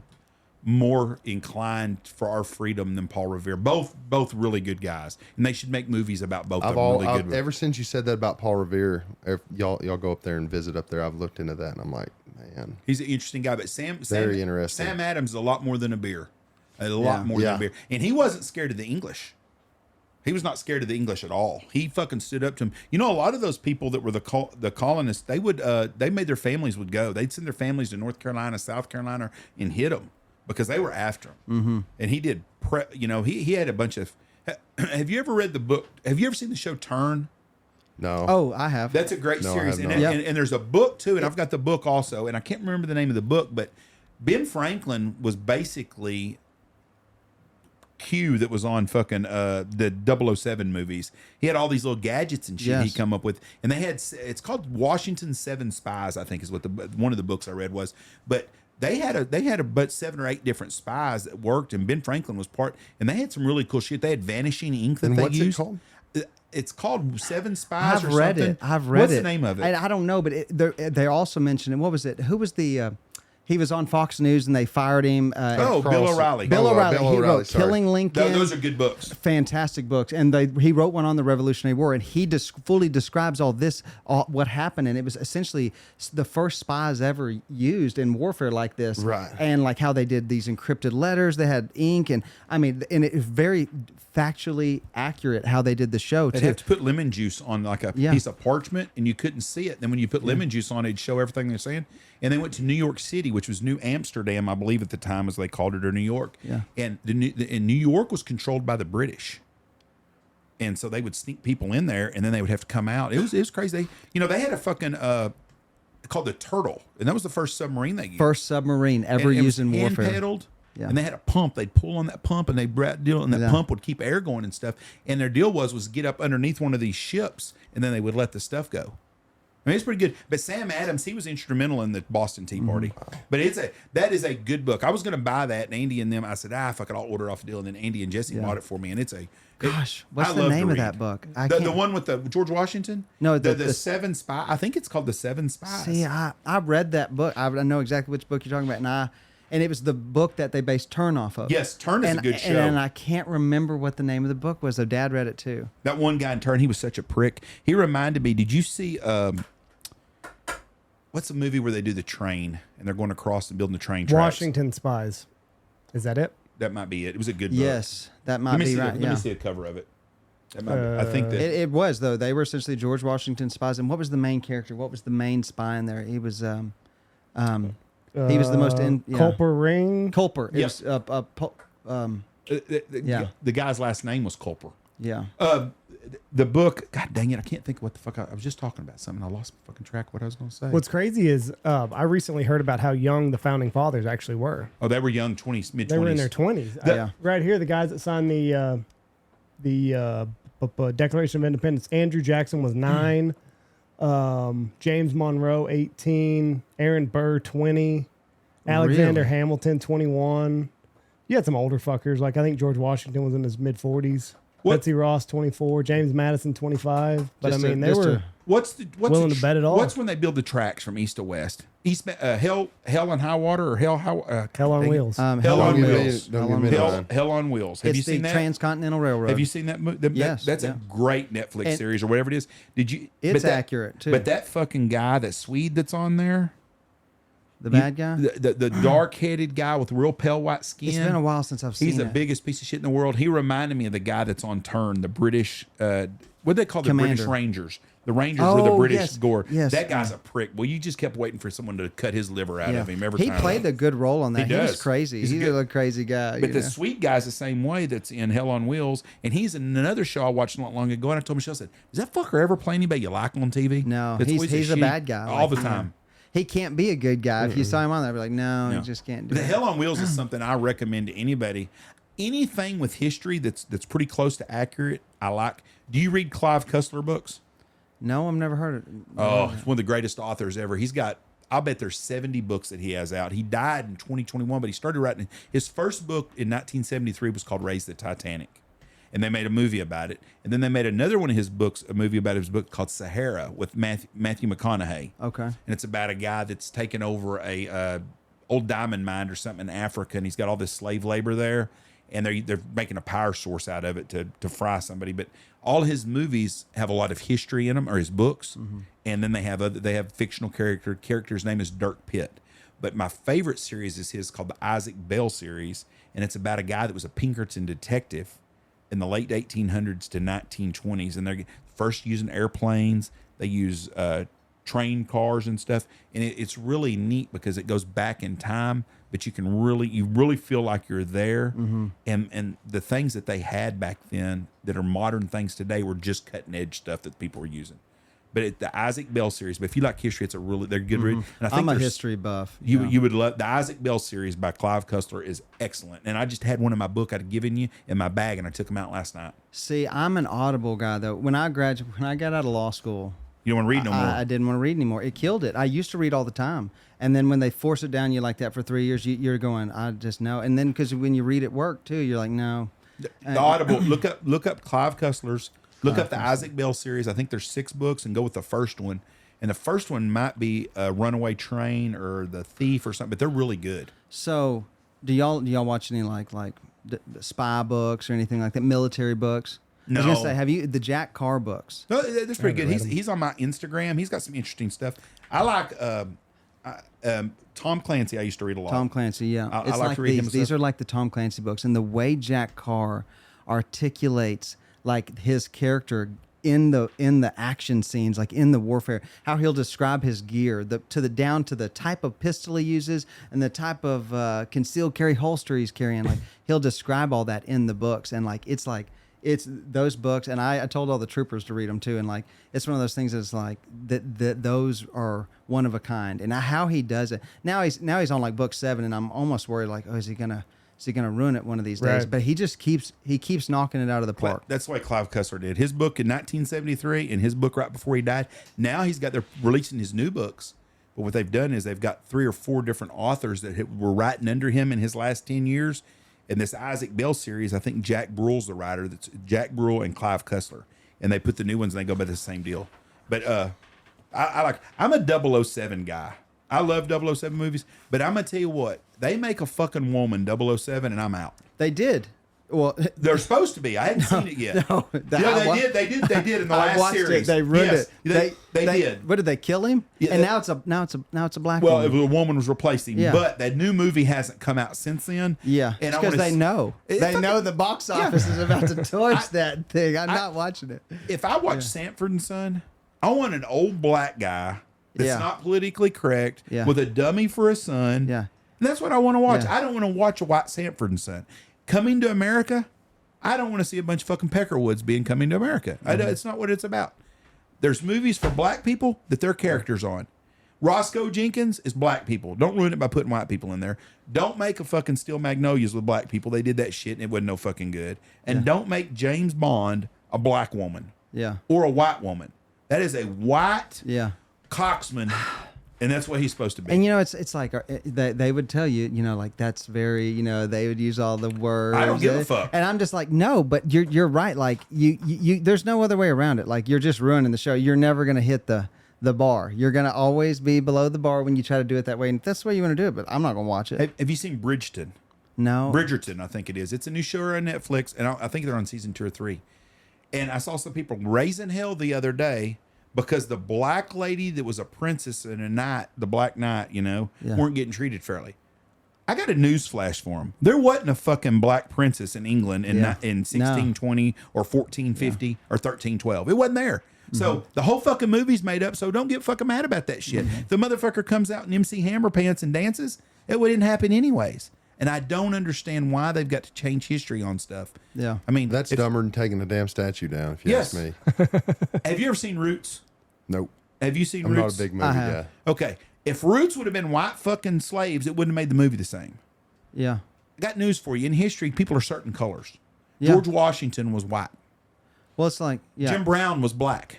more inclined for our freedom than Paul Revere. Both really good guys, and they should make movies about both of them. Really good. Ever since you said that about Paul Revere, if y'all go up there and visit up there, I've looked into that, and I'm like, man, he's an interesting guy. But Very interesting. Uh-huh. Sam Adams is a lot more than a beer, a lot more than a beer, and he wasn't scared of the English. He was not scared of the English at all. He fucking stood up to him. You know, a lot of those people that were the colonists, they made their families would go. They'd send their families to North Carolina, South Carolina, and hit them because they were after him. Mm-hmm. And he did. He had a bunch of. Have you ever read the book? Have you ever seen the show Turn? No. Oh, I have. That's a great No, I series. have And, not. and there's a book too, and I've got the book also, and I can't remember the name of the book, but Ben Franklin was basically Q that was on fucking the 007 movies. He had all these little gadgets and shit Yes. he'd come up with, and they had, it's called Washington Seven Spies, I think is what one of the books I read was. But they had about 7 or 8 different spies that worked, and Ben Franklin was part, and they had some really cool shit. They had vanishing ink that And they what's used. it called? It's called Seven Spies. I've or read something. it. I've read What's it. the name of it? I don't know, but they also mentioned it. What was it? Who was the? He was on Fox News and they fired him. Oh, Bill O'Reilly. Bill O'Reilly. Bill He O'Reilly, wrote sorry. Killing Lincoln. Those are good books. Fantastic books, and he wrote one on the Revolutionary War, and he fully describes all what happened, and it was essentially the first spies ever used in warfare like this, Right. And like how they did these encrypted letters, they had ink, and I mean, and it was very factually accurate how they did the show They'd too. have to put lemon juice on like a Yeah. piece of parchment, and you couldn't see it. Then when you put lemon juice on it, it'd show everything they're saying. And they went to New York City, which was New Amsterdam, I believe at the time, as they called it, or New York. Yeah. And and New York was controlled by the British. And so they would sneak people in there, and then they would have to come out. It was crazy. They had a fucking called the Turtle, and that was the first submarine they used. First submarine ever And it used was in warfare. hand-pedaled, Yeah. and they had a pump. They'd pull on that pump, and and that Yeah. pump would keep air going and stuff. And their deal was get up underneath one of these ships, and then they would let the stuff go. I mean, it's pretty good. But Sam Adams, he was instrumental in the Boston Tea Party. Mm-hmm. But that is a good book. I was going to buy that, and Andy and them, I said, fuck it, I'll order it off the deal. And then Andy and Jesse bought it for me, and Gosh, what's I the love to name of read. that book? The one with the George Washington? No, the the Seven Spies. I think it's called the Seven Spies. See, I read that book. I know exactly which book you're talking about, and it was the book that they based Turn off of. Yes, Turn is a good show. And I can't remember what the name of the book was, though. Dad read it too. That one guy in Turn, he was such a prick. He reminded me, did you see what's the movie where they do the train and they're going across and building the train tracks? Washington Spies. Is that it? That might be it. It was a good book. Yes, that might Let me be see right. let yeah. me see a cover of it. That might be, I think that It was though. They were essentially George Washington spies. And what was the main character? What was the main spy in there? He was he was the most Culper Ring. Culper. It Yes. was Yeah. the guy's last name was Culper. yeah. The book, God dang it, I can't think of what the fuck I was just talking about something. I lost my fucking track of what I was going to say. What's crazy is I recently heard about how young the founding fathers actually were. Oh, they were young, 20s, mid 20s. They were in their 20s. Yeah. Right here, the guys that signed the Declaration of Independence. Andrew Jackson was 9. James Monroe 18. Aaron Burr 20. Alexander Really? Hamilton 21. You had some older fuckers. Like I think George Washington was in his mid 40s. What- Betsy Ross 24. James Madison 25. But Just I mean, a- they just were. a- What's willing the to bet it all. What's when they build the tracks from east to west? Hell on High Water or Hell Hell on Wheels. Hell Hell on on Wheels. Don't give me the Hell, line. Hell on Wheels. Have It's you the seen that? Transcontinental Railroad. Have you seen that movie? Yes, That's yeah. a great Netflix And- series or whatever it is. Did you? It's but that- accurate, too. But that fucking guy, that Swede that's on there, The bad guy? the dark-headed guy with real pale white skin. It's been a while since I've seen He's the it. biggest piece of shit in the world. He reminded me of the guy that's on Turn, the British. What do they call the Commander. British Rangers? The Rangers were the Oh, British yes, Gore. yes. That guy's a prick. Well, you just kept waiting for someone to cut his liver out of him every He time. played a good role on that. He, was does. crazy. He's He's, good. a crazy guy. But you the know? sweet guy's the same way that's in Hell on Wheels. And he's in another show I watched not long ago. And I told Michelle, I said, does that fucker ever play anybody you like on TV? No, That's always he's a shitty- bad guy. All Like, the you know, time. He can't be a good guy. If you saw him on there, I'd be like, no, No. he just can't do The it. Hell on Wheels is something I recommend to anybody. Anything with history that's pretty close to accurate, I like. Do you read Clive Cussler books? No, I've never heard it. Oh, he's one of the greatest authors ever. He's got, I'll bet there's 70 books that he has out. He died in 2021, but he started writing. His first book in 1973 was called Raise the Titanic. And they made a movie about it. And then they made another one of his books, a movie about his book called Sahara with Matthew McConaughey. Okay. And it's about a guy that's taken over a old diamond mine or something in Africa, and he's got all this slave labor there, and they're making a power source out of it to fry somebody. But all his movies have a lot of history in them, or his books, and then they have fictional character's name is Dirk Pitt. But my favorite series is his called the Isaac Bell series, and it's about a guy that was a Pinkerton detective in the late 1800s to 1920s, and they're first using airplanes. They use train cars and stuff, and it's really neat because it goes back in time, but you really feel like you're there. And the things that they had back then that are modern things today were just cutting edge stuff that people were using. But the Isaac Bell series, but if you like history, they're good read. And I think I'm a history buff. You would love the Isaac Bell series by Clive Cussler is excellent. And I just had one in my book I'd given you in my bag, and I took them out last night. See, I'm an Audible guy though. When I got out of law school, You don't want to read no more. I didn't want to read anymore. It killed it. I used to read all the time, and then when they force it down you like that for 3 years, you're going, I just know. And then because when you read at work too, you're like, no. The Audible. Look up Clive Cussler's. Look up the Isaac Bell series. I think there's 6 books, and go with the first one. And the first one might be a Runaway Train or The Thief or something, but they're really good. So, do y'all watch any like the spy books or anything like that, military books? No. I was gonna say, have you the Jack Carr books? No, that's pretty good. He's on my Instagram. He's got some interesting stuff. I like Tom Clancy. I used to read a lot. Tom Clancy, yeah. I It's like like to read him these stuff. are like the Tom Clancy books, and the way Jack Carr articulates like his character in the action scenes, like in the warfare, how he'll describe his gear, down to the type of pistol he uses and the type of concealed carry holster he's carrying. Like he'll describe all that in the books, and it's those books. And I told all the troopers to read them too, and like it's one of those things that's like that those are one of a kind. And how he does it now he's on like book 7, and I'm almost worried like, oh, is he gonna ruin it one of these days? Right. But he keeps knocking it out of the park. That's why Clive Cussler did his book in 1973 and his book right before he died. Now they're releasing his new books. But what they've done is they've got 3 or 4 different authors that were writing under him in his last 10 years. And this Isaac Bell series, I think Jack Brule's the writer. That's Jack Brule and Clive Cussler. And they put the new ones and they go by the same deal. But I'm a 007 guy. I love 007 movies, but I'm going to tell you what, they make a fucking woman 007 and I'm out. They did. Well, They're supposed to be. I hadn't seen it yet. no, They did in the I last watched series. it. They ruined Yes, it. They did. What did they kill him? Yeah, and now it's a black Well, woman. a woman was replacing, Yeah. but that new movie hasn't come out since then. Yeah, and because they know. They know the box office is about to torch that thing. I'm not watching it. If I watch Sanford and Son, I want an old black guy that's Yeah. not politically correct Yeah. with a dummy for a son. Yeah. And that's what I want to watch. Yeah. I don't want to watch a white Sanford and Son. Coming to America, I don't want to see a bunch of fucking Peckerwoods being Coming to America. It's not what it's about. There's movies for black people that their characters on. Roscoe Jenkins is black people. Don't ruin it by putting white people in there. Don't make a fucking Steel Magnolias with black people. They did that shit and it wasn't no fucking good. And don't make James Bond a black woman. Yeah. Or a white woman. That is a white Yeah. coxman, and that's what he's supposed to be. And it's like they would tell you, like that's very, they would use all the words. I don't give a fuck. And I'm just like, no, but you're right. Like you there's no other way around it. Like you're just ruining the show. You're never gonna hit the bar. You're gonna always be below the bar when you try to do it that way. And if that's the way you want to do it, but I'm not gonna watch it. Have you seen Bridgerton? No. Bridgerton, I think it is. It's a new show on Netflix, and I think they're on season 2 or 3. And I saw some people raising hell the other day because the black lady that was a princess and a knight, the Black Knight, weren't getting treated fairly. I got a news flash for them. There wasn't a fucking black princess in England in 1620 or 1450 or 1312. It wasn't there. So the whole fucking movie's made up, so don't get fucking mad about that shit. If the motherfucker comes out in MC Hammer pants and dances, it wouldn't happen anyways. And I don't understand why they've got to change history on stuff. Yeah. I mean, That's dumber than taking the damn statue down, if you ask me. Have you ever seen Roots? Nope. Have you seen I'm Roots? not a big movie guy. Okay. If Roots would have been white fucking slaves, it wouldn't have made the movie the same. Yeah. I got news for you. In history, people are certain colors. Yeah. George Washington was white. Well, it's like, yeah. Jim Brown was black.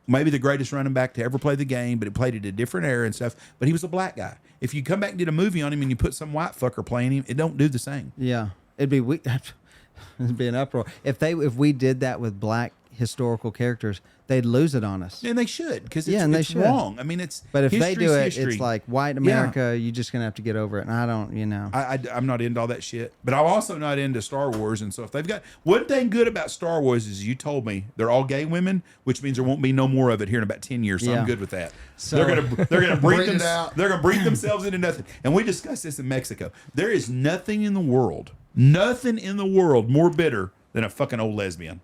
Maybe the greatest running back to ever play the game, but he played at a different era and stuff. But he was a black guy. If you come back and did a movie on him and you put some white fucker playing him, it don't do the same. Yeah. It'd be it'd be an uproar. If we did that with black historical characters, they'd lose it on us. And they should, because Yeah, and they it's should. wrong. I mean, it's But if they history's do it, history. it's like white America, you're just going to have to get over it. And I don't, I'm not into all that shit, but I'm also not into Star Wars. And so if they've got one thing good about Star Wars is you told me they're all gay women, which means there won't be no more of it here in about 10 years. So Yeah. I'm good with that. So- they're gonna breed Breed it out. They're gonna breed themselves into nothing. And we discussed this in Mexico. There is nothing in the world more bitter than a fucking old lesbian.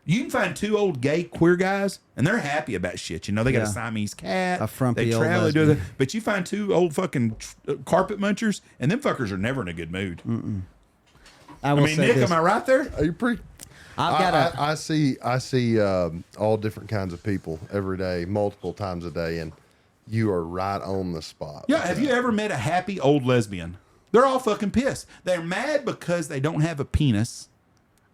You can find two old gay queer guys, and they're happy about shit. You know, they got a Siamese cat. A frumpy they old travel, do lesbian. that. But you find two old fucking carpet munchers, and them fuckers are never in a good mood. I I will mean, say Nick, this. am I right there? Are you pretty? I see all different kinds of people every day, multiple times a day, and you are right on the spot. Yeah, have you ever met a happy old lesbian? They're all fucking pissed. They're mad because they don't have a penis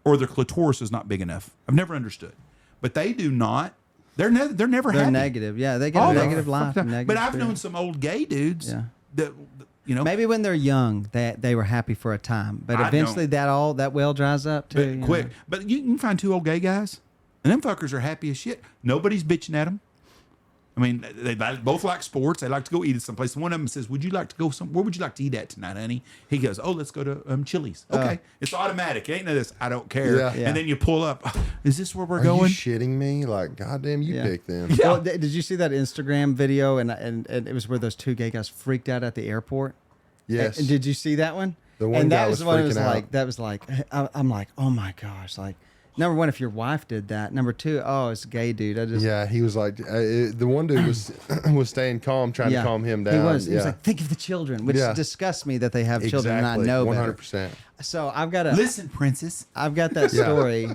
or their clitoris is not big enough. I've never understood. But they do not. They're never They're happy. negative. Yeah, they get All a the negative life. fuck- Negative But I've spirit. known some old gay dudes Yeah. that, you know, Maybe when they're young, they were happy for a time, but I eventually don't. that well dries up too. but you know. quick. But you can find two old gay guys, and them fuckers are happy as shit. Nobody's bitching at them. I mean, they both like sports. They like to go eat at someplace. One of them says, "Would you like to go where would you like to eat at tonight, honey?" He goes, "Oh, let's go to Chili's." Okay, it's automatic. It ain't no this. I don't care. Yeah. Yeah. And then you pull up. Is this where we're Are going? you shitting me? Like, goddamn, you Yeah. picked them. Well, did you see that Instagram video? And it was where those two gay guys freaked out at the airport. Yes. And did you see that one? The one and guy that was what it freaking was out. like. That was like, I'm like, oh my gosh, like. Number one, if your wife did that. Number two, oh, it's a gay dude. I just Yeah, he was like, the one dude was was staying calm, trying to calm him down. He was. He was Yeah. like, think of the children, which Yeah. disgusts me that they have children and I know better. 100%. So I've got a Listen, princess. I've got that Yeah. story.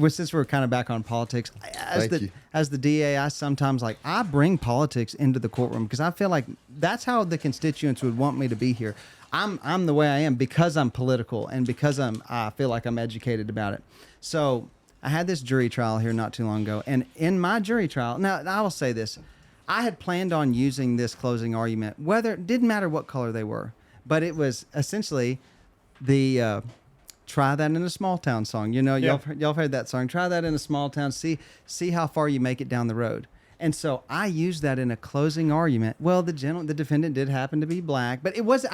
Since we're kind of back on politics, Thank you. as the DA, I sometimes I bring politics into the courtroom because I feel like that's how the constituents would want me to be here. I'm the way I am because I'm political and because I feel like I'm educated about it. So I had this jury trial here not too long ago, and in my jury trial, now I will say this: I had planned on using this closing argument, whether it didn't matter what color they were, but it was essentially the try that in a small town song. You know, y'all have heard that song. Try that in a small town. See how far you make it down the road. And so I used that in a closing argument. Well, the defendant did happen to be black, but it was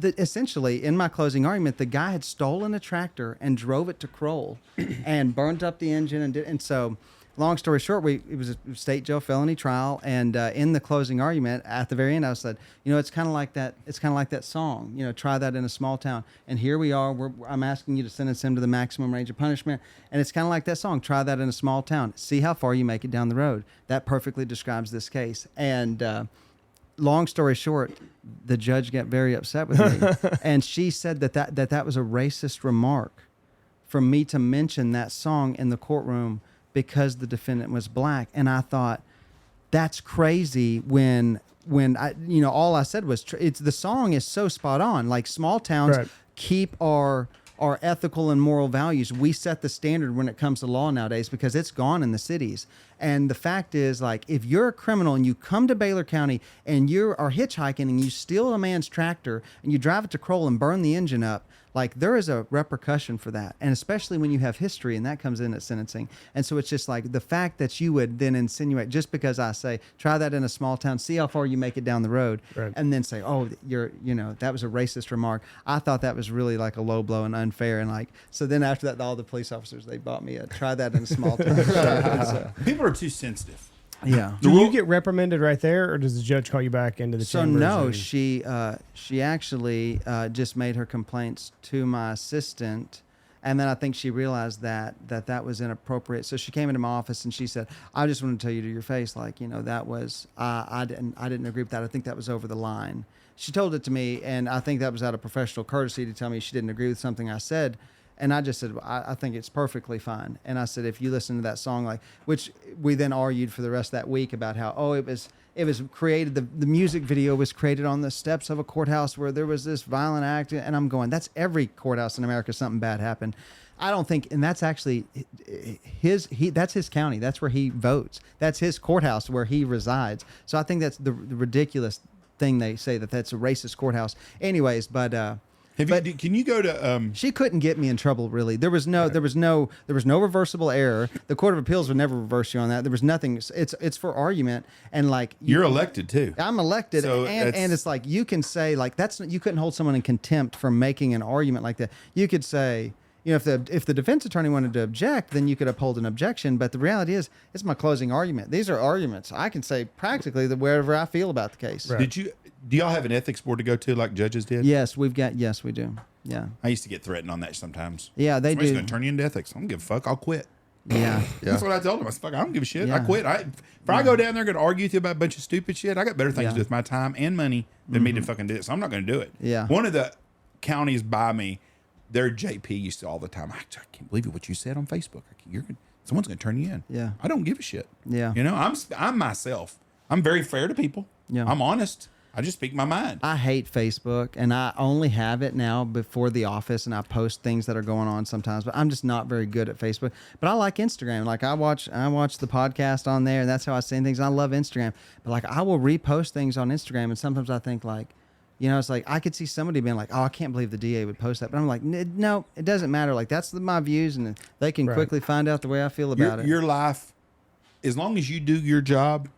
essentially in my closing argument, the guy had stolen a tractor and drove it to Kroll and burned up the engine and so. Long story short, it was a state jail felony trial, and in the closing argument, at the very end, I said, it's kind of like that. It's kind of like that song, try that in a small town. And here we are. I'm asking you to sentence him to the maximum range of punishment, and it's kind of like that song, try that in a small town. See how far you make it down the road. That perfectly describes this case. And long story short, the judge got very upset with me, and she said that was a racist remark for me to mention that song in the courtroom because the defendant was black. And I thought, that's crazy when I, all I said was, the song is so spot on. Like small towns keep our ethical and moral values. We set the standard when it comes to law nowadays because it's gone in the cities. And the fact is, like, if you're a criminal and you come to Baylor County and you are hitchhiking and you steal a man's tractor and you drive it to Kroll and burn the engine up, like, there is a repercussion for that. And especially when you have history and that comes in at sentencing. And so it's just like the fact that you would then insinuate, just because I say, try that in a small town, see how far you make it down the road, and then say, oh, that was a racist remark. I thought that was really like a low blow and unfair. And like, so then after that, all the police officers, they bought me a try that in a small town. So, People are too sensitive. yeah. Do you get reprimanded right there, or does the judge call you back into the So chambers? no, and- she actually just made her complaints to my assistant, and then I think she realized that was inappropriate. So she came into my office and she said, "I just want to tell you to your face, like, that was I didn't agree with that. I think that was over the line." She told it to me, and I think that was out of professional courtesy to tell me she didn't agree with something I said. And I just said, I think it's perfectly fine. And I said, if you listen to that song, like, which we then argued for the rest of that week about how, it was created, the music video was created on the steps of a courthouse where there was this violent act. And I'm going, that's every courthouse in America, something bad happened. I don't think, and that's actually that's his county. That's where he votes. That's his courthouse where he resides. So I think that's the ridiculous thing they say, that's a racist courthouse. Anyways, but Can you go to? she couldn't get me in trouble, really. There was no reversible error. The Court of Appeals would never reverse you on that. There was nothing. It's for argument, and like You're elected too. I'm elected, So and it's like you can say like you couldn't hold someone in contempt for making an argument like that. You could say, if the defense attorney wanted to object, then you could uphold an objection. But the reality is, it's my closing argument. These are arguments. I can say practically wherever I feel about the case. Right. Do y'all have an ethics board to go to like judges did? Yes, we do. Yeah. I used to get threatened on that sometimes. Yeah, they Somebody's do. going to turn you into ethics. I don't give a fuck. I'll quit. Yeah. That's what I told him. I said, fuck, I don't give a shit. I Yeah. quit. If I go down there going to argue with you about a bunch of stupid shit, I got better things to do with my time and money than me to fucking do it. So I'm not going to do it. Yeah. One of the counties by me, their JP used to all the time, I can't believe it, what you said on Facebook. Someone's going to turn you in. Yeah. I don't give a shit. Yeah. You know, I'm myself. I'm very fair to people. Yeah. I'm honest. I just speak my mind. I hate Facebook, and I only have it now before the office, and I post things that are going on sometimes. But I'm just not very good at Facebook. But I like Instagram. Like I watch the podcast on there, and that's how I see things. I love Instagram. But like I will repost things on Instagram, and sometimes I think like, you know, it's like I could see somebody being like, "Oh, I can't believe the DA would post that," but I'm like, "No, it doesn't matter. Like that's my views, and they can quickly find out the way I feel about it." Your life, as long as you do your job,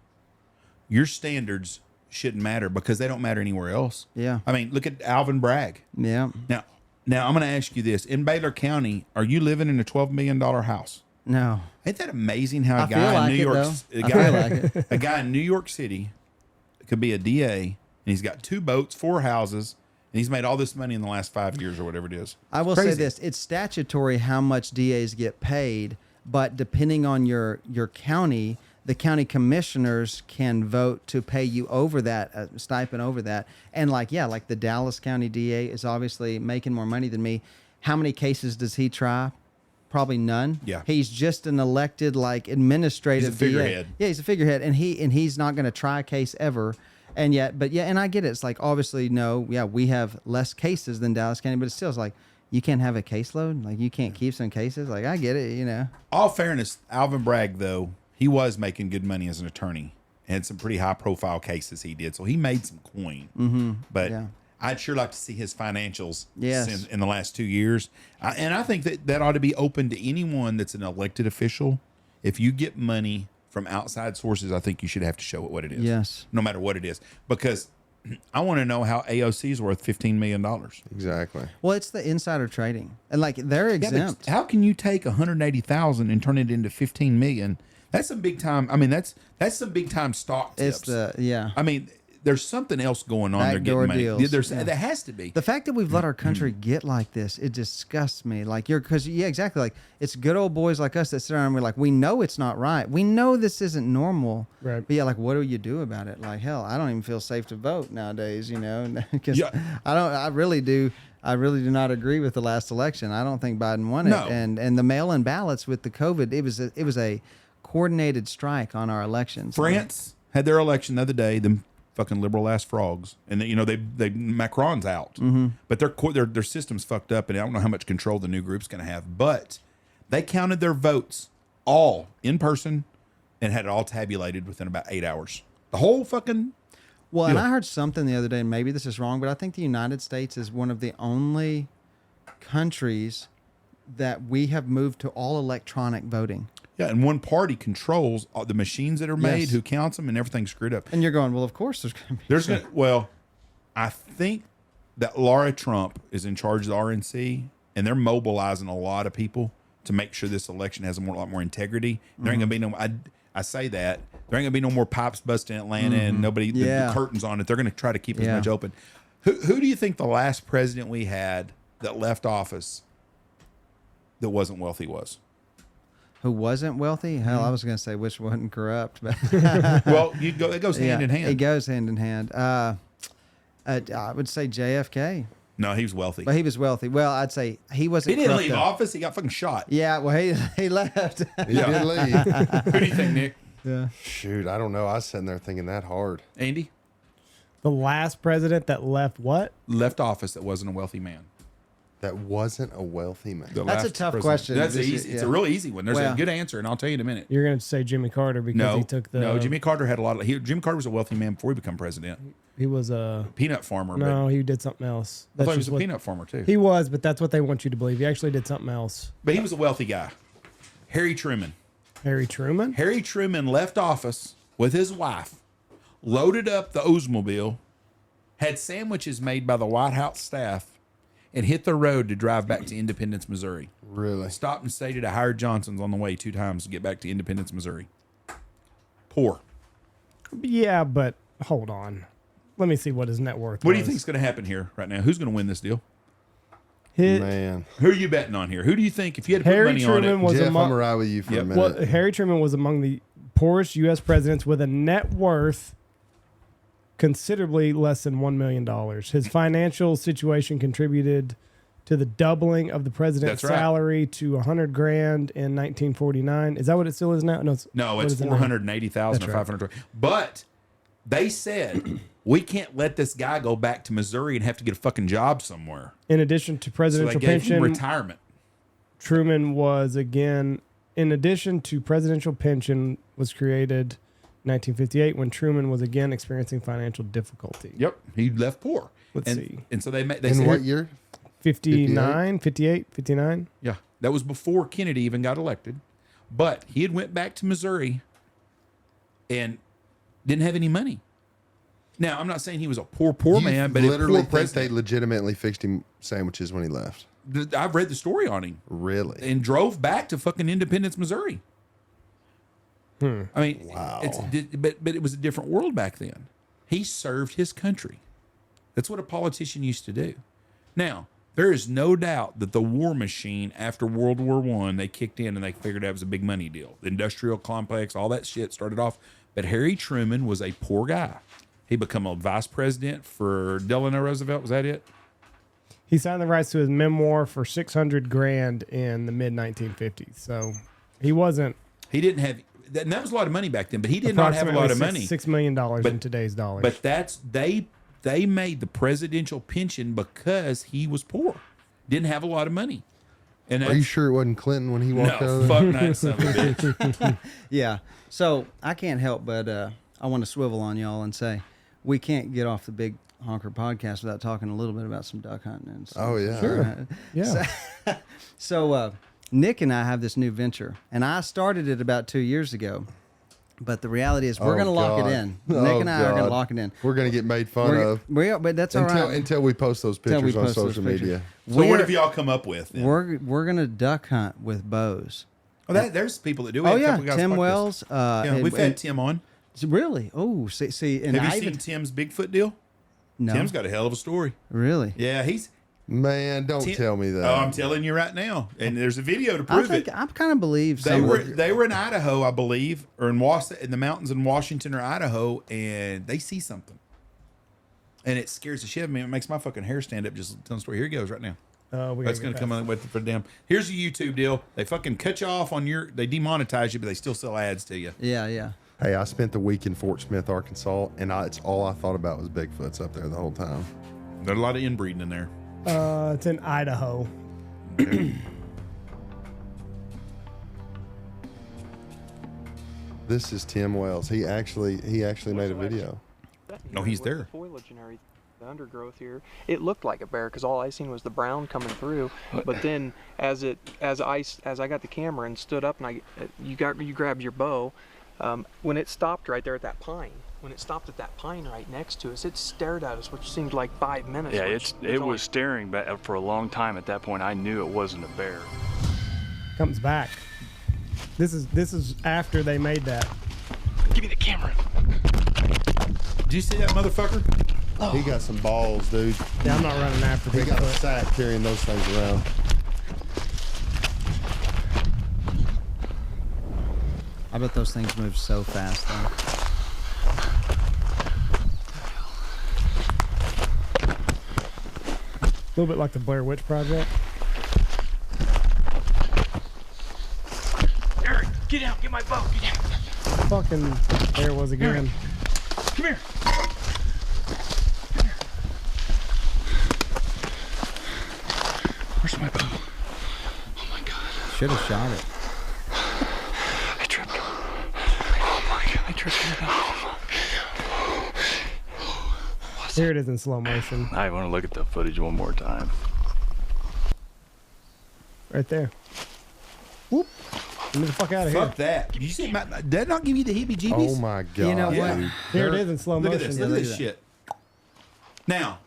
your standards shouldn't matter because they don't matter anywhere else. Yeah. I mean, look at Alvin Bragg. Yeah. Now I'm going to ask you this: in Baylor County, are you living in a $12 million house? No. Ain't that amazing how I feel like it, though. I feel like it. A guy in New York City could be a DA, and he's got 2 boats, 4 houses, and he's made all this money in the last 5 years or whatever it is. I will Crazy. say this: it's statutory how much DAs get paid, but depending on your county, the county commissioners can vote to pay you over that stipend over that. And like the Dallas County DA is obviously making more money than me. How many cases does he try? Probably none. Yeah. He's just an elected administrative He's a figurehead. DA. Yeah, he's a figurehead, and he's not going to try a case ever. And yet, and I get it. It's like obviously we have less cases than Dallas County, but it's still like you can't have a caseload. Like you can't keep some cases. Like I get it, you know. All fairness, Alvin Bragg though, he was making good money as an attorney and had some pretty high profile cases he did. So he made some coin. Mm-hmm. But I'd sure like to see his financials in the last 2 years. And I think that ought to be open to anyone that's an elected official. If you get money from outside sources, I think you should have to show it what it is. Yes. No matter what it is. Because I want to know how AOC is worth $15 million. Exactly. Well, it's the insider trading. And like they're exempt. How can you take $180,000 and turn it into $15 million? That's some big time. I mean, that's some big time stock tips. I mean, there's something else going on. Backdoor They're getting money. deals. There has to be. The fact that we've let our country get like this, it disgusts me. Like exactly. Like it's good old boys like us that sit around and we're like, we know it's not right. We know this isn't normal. Right. But like, what do you do about it? Like, hell, I don't even feel safe to vote nowadays, you know, because I really do not agree with the last election. I don't think Biden won it. No. And the mail-in ballots with the COVID, it was a coordinated strike on our elections. France had their election the other day. Them fucking liberal ass frogs, and they Macron's out, but their system's fucked up, and I don't know how much control the new group's going to have. But they counted their votes all in person and had it all tabulated within about 8 hours. The whole fucking. Well, and I heard something the other day, and maybe this is wrong, but I think the United States is one of the only countries that we have moved to all electronic voting. Yeah, and one party controls the machines that are made, Yes. who counts them, and everything's screwed up. And you're going, well, of course there's going to be. I think that Laura Trump is in charge of the RNC, and they're mobilizing a lot of people to make sure this election has a lot more integrity. There ain't gonna be no. I say that there ain't gonna be no more pipes busting in Atlanta, and nobody the curtains on it. They're gonna try to keep as much open. Who do you think the last president we had that left office that wasn't wealthy was? Who wasn't wealthy? Hell, I was going to say which wasn't corrupt. But Well, it goes hand in hand. It goes hand in hand. I would say JFK. No, he was wealthy. But he was wealthy. Well, I'd say he wasn't. He didn't corrupt leave though. office. He got fucking shot. Yeah, well, he left. He did leave. Who do you think, Nick? Yeah. Shoot, I don't know. I was sitting there thinking that hard. Andy? The last president that left what? Left office that wasn't a wealthy man. That wasn't a wealthy man. The That's a last tough president. question. That's This is- easy. It's a real easy one. There's a good answer, and I'll tell you in a minute. You're going to say Jimmy Carter because he took the. No, Jimmy Carter had a lot of. Jimmy Carter was a wealthy man before he became president. He was a Peanut farmer. No, he did something else. but I thought he That's was a just peanut farmer too. He was, but that's what they want you to believe. He actually did something else. But he was a wealthy guy. Harry Truman. Harry Truman? Harry Truman left office with his wife, loaded up the Oldsmobile, had sandwiches made by the White House staff, and hit the road to drive back to Independence, Missouri. Really? Stopped and stayed at Howard Johnson's on the way 2 times to get back to Independence, Missouri. Poor. Yeah, but hold on. Let me see what his net worth What was. do you think is going to happen here right now? Who's going to win this deal? Man. Who are you betting on here? Who do you think, if you had to put Harry money Truman on it? was Jeff, I'm among, going to ride with you for a Yep. minute. well, Harry Truman was among the poorest U.S. presidents with a net worth considerably less than $1 million. His financial situation contributed to the doubling of the president's That's right. salary to $100,000 in 1949. Is that what it still is now? No, what it's is it now? 480,000 or That's right. 500. But they said we can't let this guy go back to Missouri and have to get a fucking job somewhere. In addition to So they presidential gave him pension, retirement. Truman was again, in addition to presidential pension, was created in 1958 when Truman was again experiencing financial difficulty. Yep, he left poor. Let's and, see. And so they In said, what year? 59, 58, 59. yeah, that was before Kennedy even got elected. But he had went back to Missouri and didn't have any money. Now, I'm not saying he was a poor You man, but a literally poor think they president. legitimately fixed him sandwiches when he left. I've read the story on him. Really? And drove back to fucking Independence, Missouri. I mean, Wow. but it was a different world back then. He served his country. That's what a politician used to do. Now, there is no doubt that the war machine after World War I, they kicked in and they figured out it was a big money deal. The industrial complex, all that shit started off. But Harry Truman was a poor guy. He became a vice president for Delano Roosevelt. Was that it? He signed the rights to his memoir for $600,000 in the mid 1950s. So he wasn't He didn't have, and that was a lot of money back then, but he did not have a lot of money. $6 million in today's dollars. But they made the presidential pension because he was poor, didn't have a lot of money. And Are you sure it wasn't Clinton when he walked out no, of there? fuck that son of a bitch. Yeah. So I can't help but I want to swivel on y'all and say we can't get off the Big Honker podcast without talking a little bit about some duck hunting and stuff. Oh, yeah. Sure. Yeah. So Nick and I have this new venture, and I started it about 2 years ago. But the reality is, we're Oh, going to lock it God. in. Oh, Nick and I are going God. to lock it in. We're going to get made fun of But that's all until, right. until we post those Until we pictures on post those social pictures. media. So what We're- have y'all come up with? Then? We're going to duck hunt with bows. Oh, there's people that do. We Oh had a yeah, couple guys Tim podcast. Wells. Yeah, we've had Tim on. Really? Oh, see, and Have I you even seen Tim's Bigfoot deal? no, Tim's got a hell of a story. really. Yeah, he's. Man, don't tell me that. Oh, I'm telling you right now, and there's a video to I prove think it. I kind of believe They some were of it. they were in Idaho, I believe, or in the mountains in Washington or Idaho, and they see something, and it scares the shit out of me. It makes my fucking hair stand up just telling the story. Here it goes right now. That's going to come on with for damn. Here's a YouTube deal. They fucking cut you off on your. They demonetize you, but they still sell ads to you. Yeah. Hey, I spent the week in Fort Smith, Arkansas, and it's all I thought about was Bigfoots up there the whole time. There's a lot of inbreeding in there. It's in Idaho. This is Tim Wells. He actually made a video. No, he's With there. The foliage and everything, the undergrowth here, it looked like a bear because all I seen was the brown coming through. But then, as I got the camera and stood up, and you grabbed your bow, when it stopped right there at that pine. When it stopped at that pine right next to us, it stared at us, which seemed like 5 minutes. Yeah, which it only- was staring back for a long time. At that point, I knew it wasn't a bear. Comes back. This is after they made that. Give me the camera. Did you see that motherfucker? He got some balls, dude. Yeah, I'm not running after He got a Bigfoot. sack carrying those things around. I bet those things move so fast though. A little bit like the Blair Witch Project. Eric, get out. Get my bow. Get out. Fucking there it was again. Come here. Where's my bow? Oh my god. Should have shot it. I tripped. Oh my god. I tripped it out. Here it is in slow motion. I want to look at the footage one more time. Right there. Whoop. Get the fuck out of here. Fuck that. Did you see my, did that not give you the heebie-jeebies? Oh my god! You know what? dude. Here it is in slow Look at motion. this. Yeah, Look at look this at shit. Now,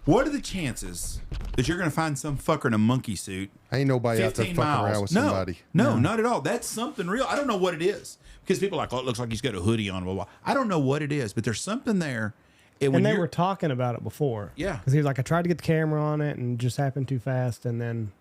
what are the chances that you're going to find some fucker in a monkey suit Ain't nobody out there 15 fucking around miles? with No, somebody. no, not at all. That's something real. I don't know what it is because people are like, oh, it looks like he's got a hoodie on. Blah, blah. I don't know what it is, but there's something there. when And they you're- were talking about it before. Yeah. Because he was like, I tried to get the camera on it and it just happened too fast. And then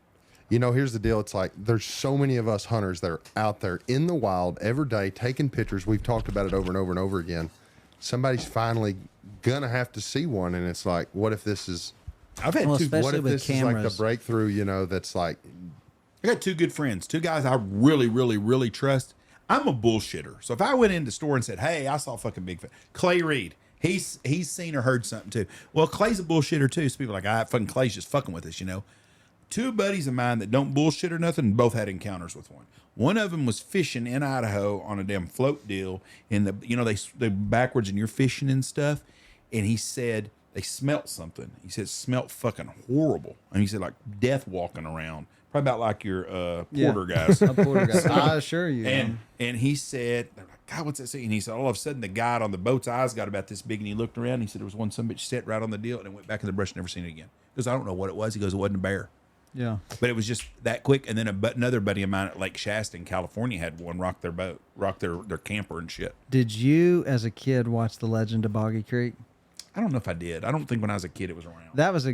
You know, here's the deal. It's like there's so many of us hunters that are out there in the wild every day taking pictures. We've talked about it over and over and over again. Somebody's finally gonna have to see one, and it's like, what if this is? I've had Well, two. especially What if with this is like the cameras. breakthrough? You know, that's like, I got two good friends, two guys I really, really, really trust. I'm a bullshitter. So if I went into the store and said, "Hey, I saw a fucking Bigfoot," Clay Reed, he's seen or heard something too. Well, Clay's a bullshitter too. So people are like, fucking Clay's just fucking with us, you know. Two buddies of mine that don't bullshit or nothing, both had encounters with one. One of them was fishing in Idaho on a damn float deal, and they backwards and you're fishing and stuff, and he said they smelt something. He said it smelt fucking horrible, and he said like death walking around, probably about like your porter guys. A porter guy. I assure you. And he said, they're like, God, what's that saying? And he said, all of a sudden, the guy on the boat's eyes got about this big, and he looked around. And he said, there was one son bitch set right on the deal, and it went back in the brush, never seen it again. He goes, I don't know what it was. He goes, it wasn't a bear. yeah. But it was just that quick. And then another buddy of mine at Lake Shasta in California had one rock their boat, rock their camper and shit. Did you, as a kid, watch The Legend of Boggy Creek? I don't know if I did. I don't think when I was a kid it was around. That was a.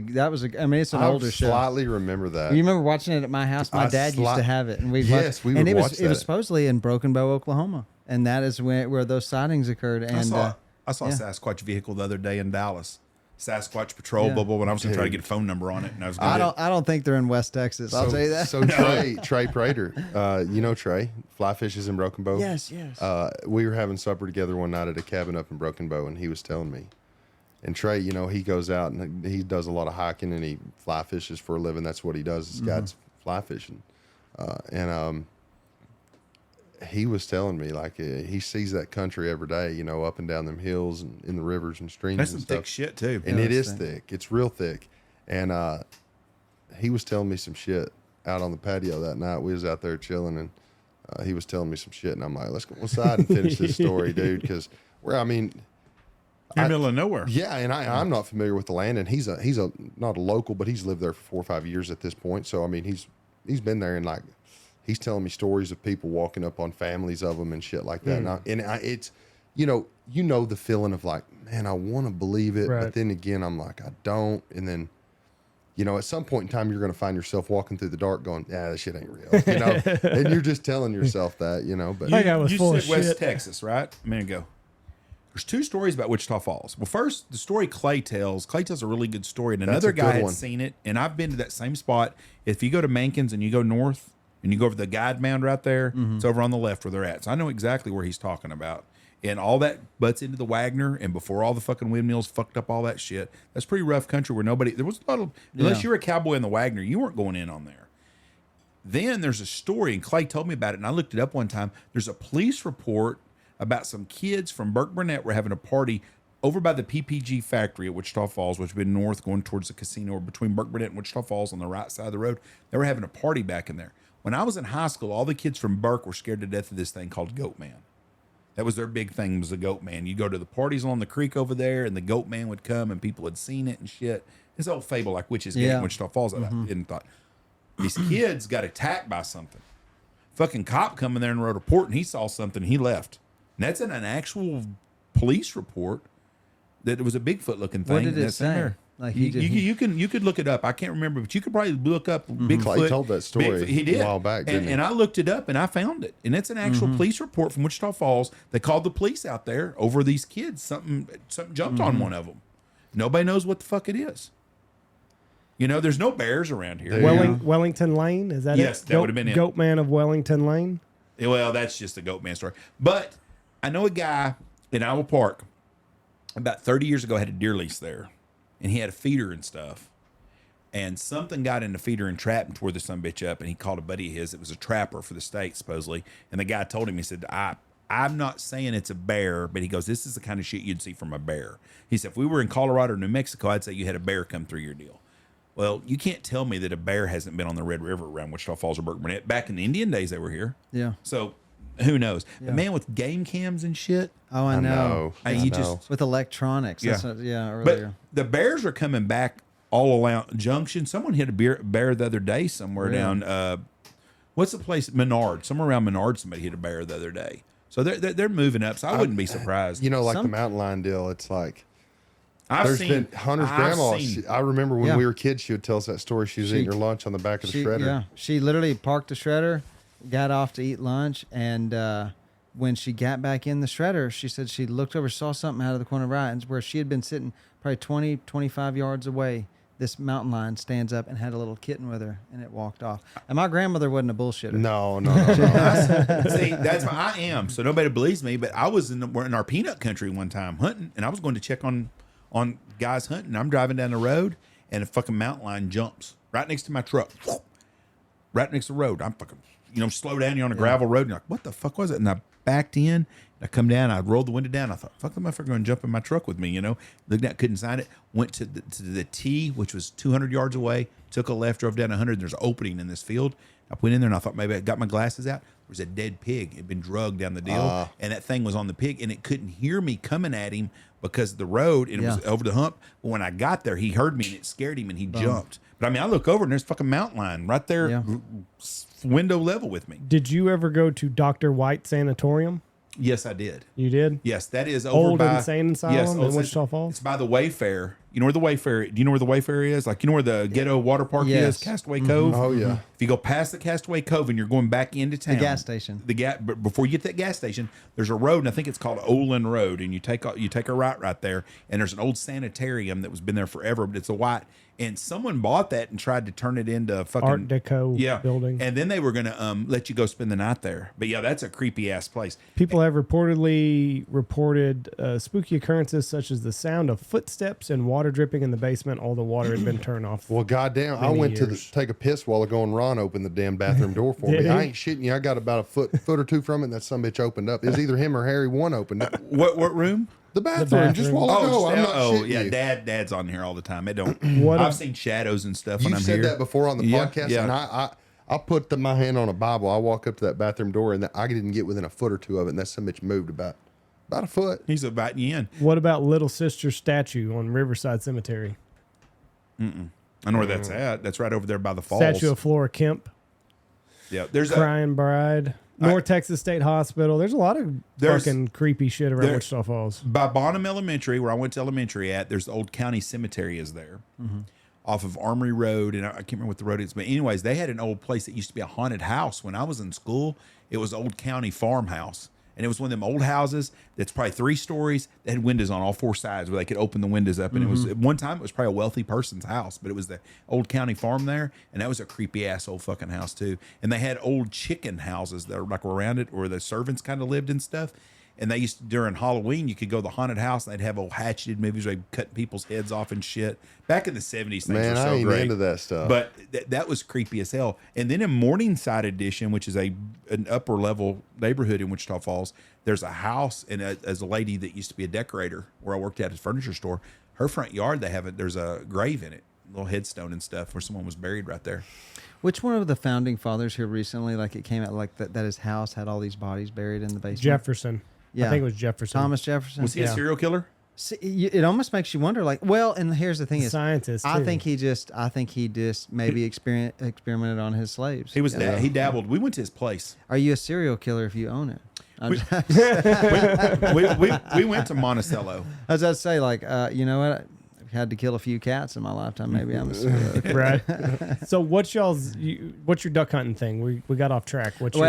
I mean, it's an I older show. slightly remember that. You remember watching it at my house? My I dad used to have it, and we Yes, we and would it was watch it was that. supposedly in Broken Bow, Oklahoma, and that is where those sightings occurred. And I saw yeah. a Sasquatch vehicle the other day in Dallas. Sasquatch Patrol, Yeah. blah, blah, when I was going to try to get a phone number on it. And I was I going don't think they're in West Texas. I'll tell you that. So Trey Prater, you know Trey, fly fishes in Broken Bow. yes. We were having supper together one night at a cabin up in Broken Bow, and he was telling me. And Trey, you know, he goes out and he does a lot of hiking, and he fly fishes for a living. That's what he does. His guide's fly fishing, and he was telling me like he sees that country every day, you know, up and down them hills and in the rivers and streams. That's and some stuff. thick shit, too. And Yeah, it it's is thick. thick. It's real thick. And he was telling me some shit out on the patio that night. We was out there chilling, and he was telling me some shit, and I'm like, let's go inside and finish this story, dude, because You're in the middle of nowhere. yeah, and I'm not familiar with the land, and he's a not a local, but he's lived there for 4 or 5 years at this point. So I mean, he's been there, and like he's telling me stories of people walking up on families of them and shit like that. It's you know the feeling of like, man, I want to believe it, Right. but then again, I'm like, I don't, and then. You know, at some point in time, you're going to find yourself walking through the dark going, yeah, that shit ain't real. You know, and you're just telling yourself that, you know. But That guy was You full said of West shit. Texas, right? A minute ago. There's two stories about Wichita Falls. Well, first, the story Clay tells a really good story, and another a good guy had one. seen it, and I've been to that same spot. If you go to Mankins and you go north, and you go over the guide mound right there, it's over on the left where they're at. So I know exactly where he's talking about. And all that butts into the Wagner, and before all the fucking windmills fucked up all that shit, that's pretty rough country where there was a lot of, unless you were a cowboy in the Wagner, you weren't going in on there. Then there's a story, and Clay told me about it, and I looked it up one time. There's a police report about some kids from Burke Burnett were having a party over by the PPG factory at Wichita Falls, which would be north going towards the casino, or between Burke Burnett and Wichita Falls on the right side of the road. They were having a party back in there. When I was in high school, all the kids from Burke were scared to death of this thing called Goat Man. That was their big thing, was the Goat Man. You go to the parties along the creek over there, and the Goat Man would come, and people had seen it and shit. This old fable like Witch's Gate in Wichita Falls. I didn't thought. These kids got attacked by something. Fucking cop come in there and wrote a report, and he saw something, and he left. And that's in an actual police report that it was a Bigfoot looking thing. What did and it that's in say? there. Like you could look it up. I can't remember, but you could probably look up Bigfoot. Clay told that story Bigfoot. He did a while back, didn't he? and I looked it up and I found it, and it's an actual police report from Wichita Falls. They called the police out there over these kids. Something jumped on one of them. Nobody knows what the fuck it is. You know, there's no bears around here. Wellington Lane, is that it? Yes, that would've been it. Goat Man of Wellington Lane. Well, that's just a Goat Man story. But I know a guy in Iowa Park about 30 years ago had a deer lease there, and he had a feeder and stuff. And something got in the feeder and trapped and tore the son bitch up. And he called a buddy of his that was a trapper for the state, supposedly. And the guy told him, he said, I'm not saying it's a bear, but he goes, this is the kind of shit you'd see from a bear. He said, if we were in Colorado or New Mexico, I'd say you had a bear come through your deal. Well, you can't tell me that a bear hasn't been on the Red River around Wichita Falls or Burke Burnett. Back in the Indian days, they were here. Yeah. So who knows? The man with game cams and shit. Oh, I know. Hey, I you know. just With electronics. Yeah. That's what, earlier. But the bears are coming back all around Junction. Someone hit a bear the other day somewhere down. What's the place? Menard. Somewhere around Menard, somebody hit a bear the other day. So they're moving up. So I wouldn't be surprised. You know, like Some- the mountain lion deal, it's like There's been Hunter's grandma. I remember when Yeah. we were kids, she would tell us that story. She was eating her lunch on the back of the shredder. Yeah, she literally parked the shredder, got off to eat lunch, and when she got back in the shredder, she said she looked over, saw something out of the corner of her eye, and where she had been sitting probably 20, 25 yards away. This mountain lion stands up and had a little kitten with her, and it walked off. And my grandmother wasn't a bullshitter. No. See, that's what I am. So nobody believes me, but I was in our peanut country one time hunting, and I was going to check on guys hunting. I'm driving down the road, and a fucking mountain lion jumps right next to my truck, right next to the road. I'm fucking, slow down. You're on a gravel road, and you're like, what the fuck was it? And I backed in. I come down, I rolled the window down. I thought, fuck, the motherfucker going to jump in my truck with me, Looked at, couldn't sign it. Went to the T, which was 200 yards away. Took a left, drove down 100. And there's an opening in this field. I went in there and I thought maybe I got my glasses out. There was a dead pig. It had been drugged down the deal, and that thing was on the pig, and it couldn't hear me coming at him because of the road, and it was over the hump. But when I got there, he heard me, and it scared him, and he jumped. But I look over, and there's fucking mountain lion right there, window level with me. Did you ever go to Dr. White Sanatorium? Yes, I did. You did? Yes, that is over Old by Insane Asylum in Wichita Falls? It's by the Wayfair. You know where the Wayfair? Do you know where the Wayfair is? Like, you know where the ghetto water park is? Castaway Cove. Oh yeah. If you go past the Castaway Cove and you're going back into town, The gas station. But before you get to that gas station, there's a road, and I think it's called Olin Road, and you take a right there, and there's an old sanitarium that was been there forever, but it's a white. And someone bought that and tried to turn it into fucking Art Deco building. And then they were gonna let you go spend the night there. But yeah, that's a creepy ass place. People have reported spooky occurrences such as the sound of footsteps and water dripping in the basement. All the water had been turned off. Well, goddamn, I went to take a piss while ago, and Ron opened the damn bathroom door for me. I ain't shitting you. I got about a foot or two from it, and that sumbitch opened up. It was either him or Harry. One opened it. What room? The bathroom, just while ago. I'm not shitting yeah, you. Dad's on here all the time. It don't. What I've seen shadows and stuff when You I'm said here. that before on the podcast, yeah. and I put my hand on a Bible. I walk up to that bathroom door, and I didn't get within a foot or two of it, and that sumbitch moved about a foot. He's inviting you in. What about Little Sister statue on Riverside Cemetery? I know where that's at. That's right over there by the falls. Statue of Flora Kemp, Yeah, there's Crying Bride, North Texas State Hospital. There's a lot of fucking creepy shit around Wichita Falls. by Bonham Elementary, where I went to elementary at. There's the old county cemetery is there, off of Armory Road, and I can't remember what the road is. But anyways, they had an old place that used to be a haunted house when I was in school. It was Old County Farmhouse. And it was one of them old houses that's probably 3 stories that had windows on all 4 sides where they could open the windows up. And it was, at one time, it was probably a wealthy person's house, but it was the Old County Farm there. And that was a creepy ass old fucking house too. And they had old chicken houses that were like around it where the servants kind of lived and stuff. And they used to, during Halloween, you could go to the haunted house and they'd have old hatcheted movies where they'd cut people's heads off and shit. Back in the 70s, things Man, were so I ain't great. into that stuff. But that was creepy as hell. And then in Morningside Edition, which is an upper level neighborhood in Wichita Falls, there's a house, and as a lady that used to be a decorator where I worked at a furniture store, her front yard, there's a grave in it, a little headstone and stuff where someone was buried right there. Which one of the founding fathers here recently, like it came out like that his house had all these bodies buried in the basement? Jefferson. Yeah. I think it was Jefferson. Thomas Jefferson. Was he a serial killer? See, it almost makes you wonder, like, well, and here's the thing: is Scientist, I too. think he just maybe experimented on his slaves. He was he dabbled. We went to his place. Are you a serial killer if you own it? We went to Monticello. As I say, like, you know what? I've had to kill a few cats in my lifetime. Maybe I'm a serial killer. Right. So what's your duck hunting thing? We got off track. We've been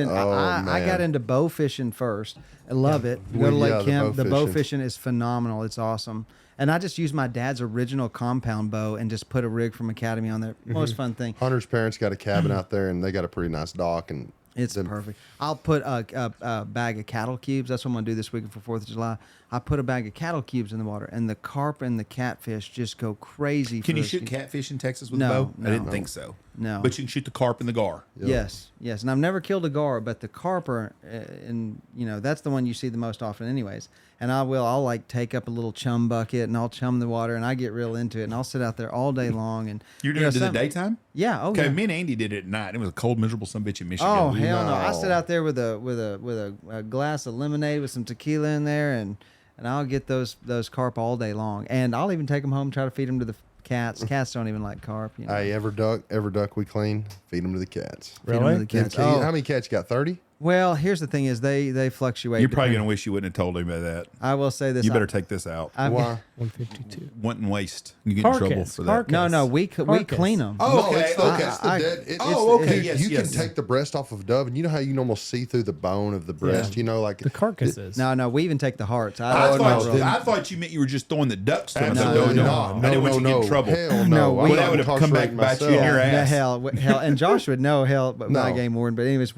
I got into bow fishing first. I love it. Go to Lake Kemp. The bow fishing is phenomenal. It's awesome. And I just used my dad's original compound bow and just put a rig from Academy on there. Most fun thing. Hunter's parents got a cabin out there, and they got a pretty nice dock, and It's perfect. I'll put a bag of cattle cubes. That's what I'm going to do this weekend for 4th of July. I put a bag of cattle cubes in the water, and the carp and the catfish just go crazy. Can you shoot catfish in Texas with a bow? I didn't think so. No. But you can shoot the carp and the gar. Yep. Yes. And I've never killed a gar, but the carp are, and that's the one you see the most often anyways. And I'll like take up a little chum bucket, and I'll chum the water, and I get real into it, and I'll sit out there all day long. And You're doing it in the daytime? Yeah. Okay, yeah. me and Andy did it at night. It was a cold, miserable sumbitch in Michigan. Oh hell no! I sit out there with a glass of lemonade with some tequila in there, and I'll get those carp all day long, and I'll even take them home, try to feed them to the cats. Cats don't even like carp. Hey, every duck we clean, feed them to the cats. Feed 'em to the Really? cats. How many cats you got? 30? Well, here's the thing: is they fluctuate. You're probably depending- gonna wish you wouldn't have told him about that. I will say this: You better take this out. Why? 152. Wanting waste. You get in trouble Carcass, for that. carcass. No, we clean them. Oh, No, okay. it's the, Okay. it's the dead. Okay, dude, yes, you yes. can take the breast off of a dove, and you know how you can almost see through the bone of the breast. Yeah. You know, like The carcasses. No, we even take the hearts. I don't thought you meant you were just throwing the ducks to him. Absolutely No, not. I didn't want you to get in trouble. Hell No, no. we- I'm Well, that not would have come back incarcerating and bite you in your myself. ass. hell, and Josh would know hell, but my No. game warden. But anyways,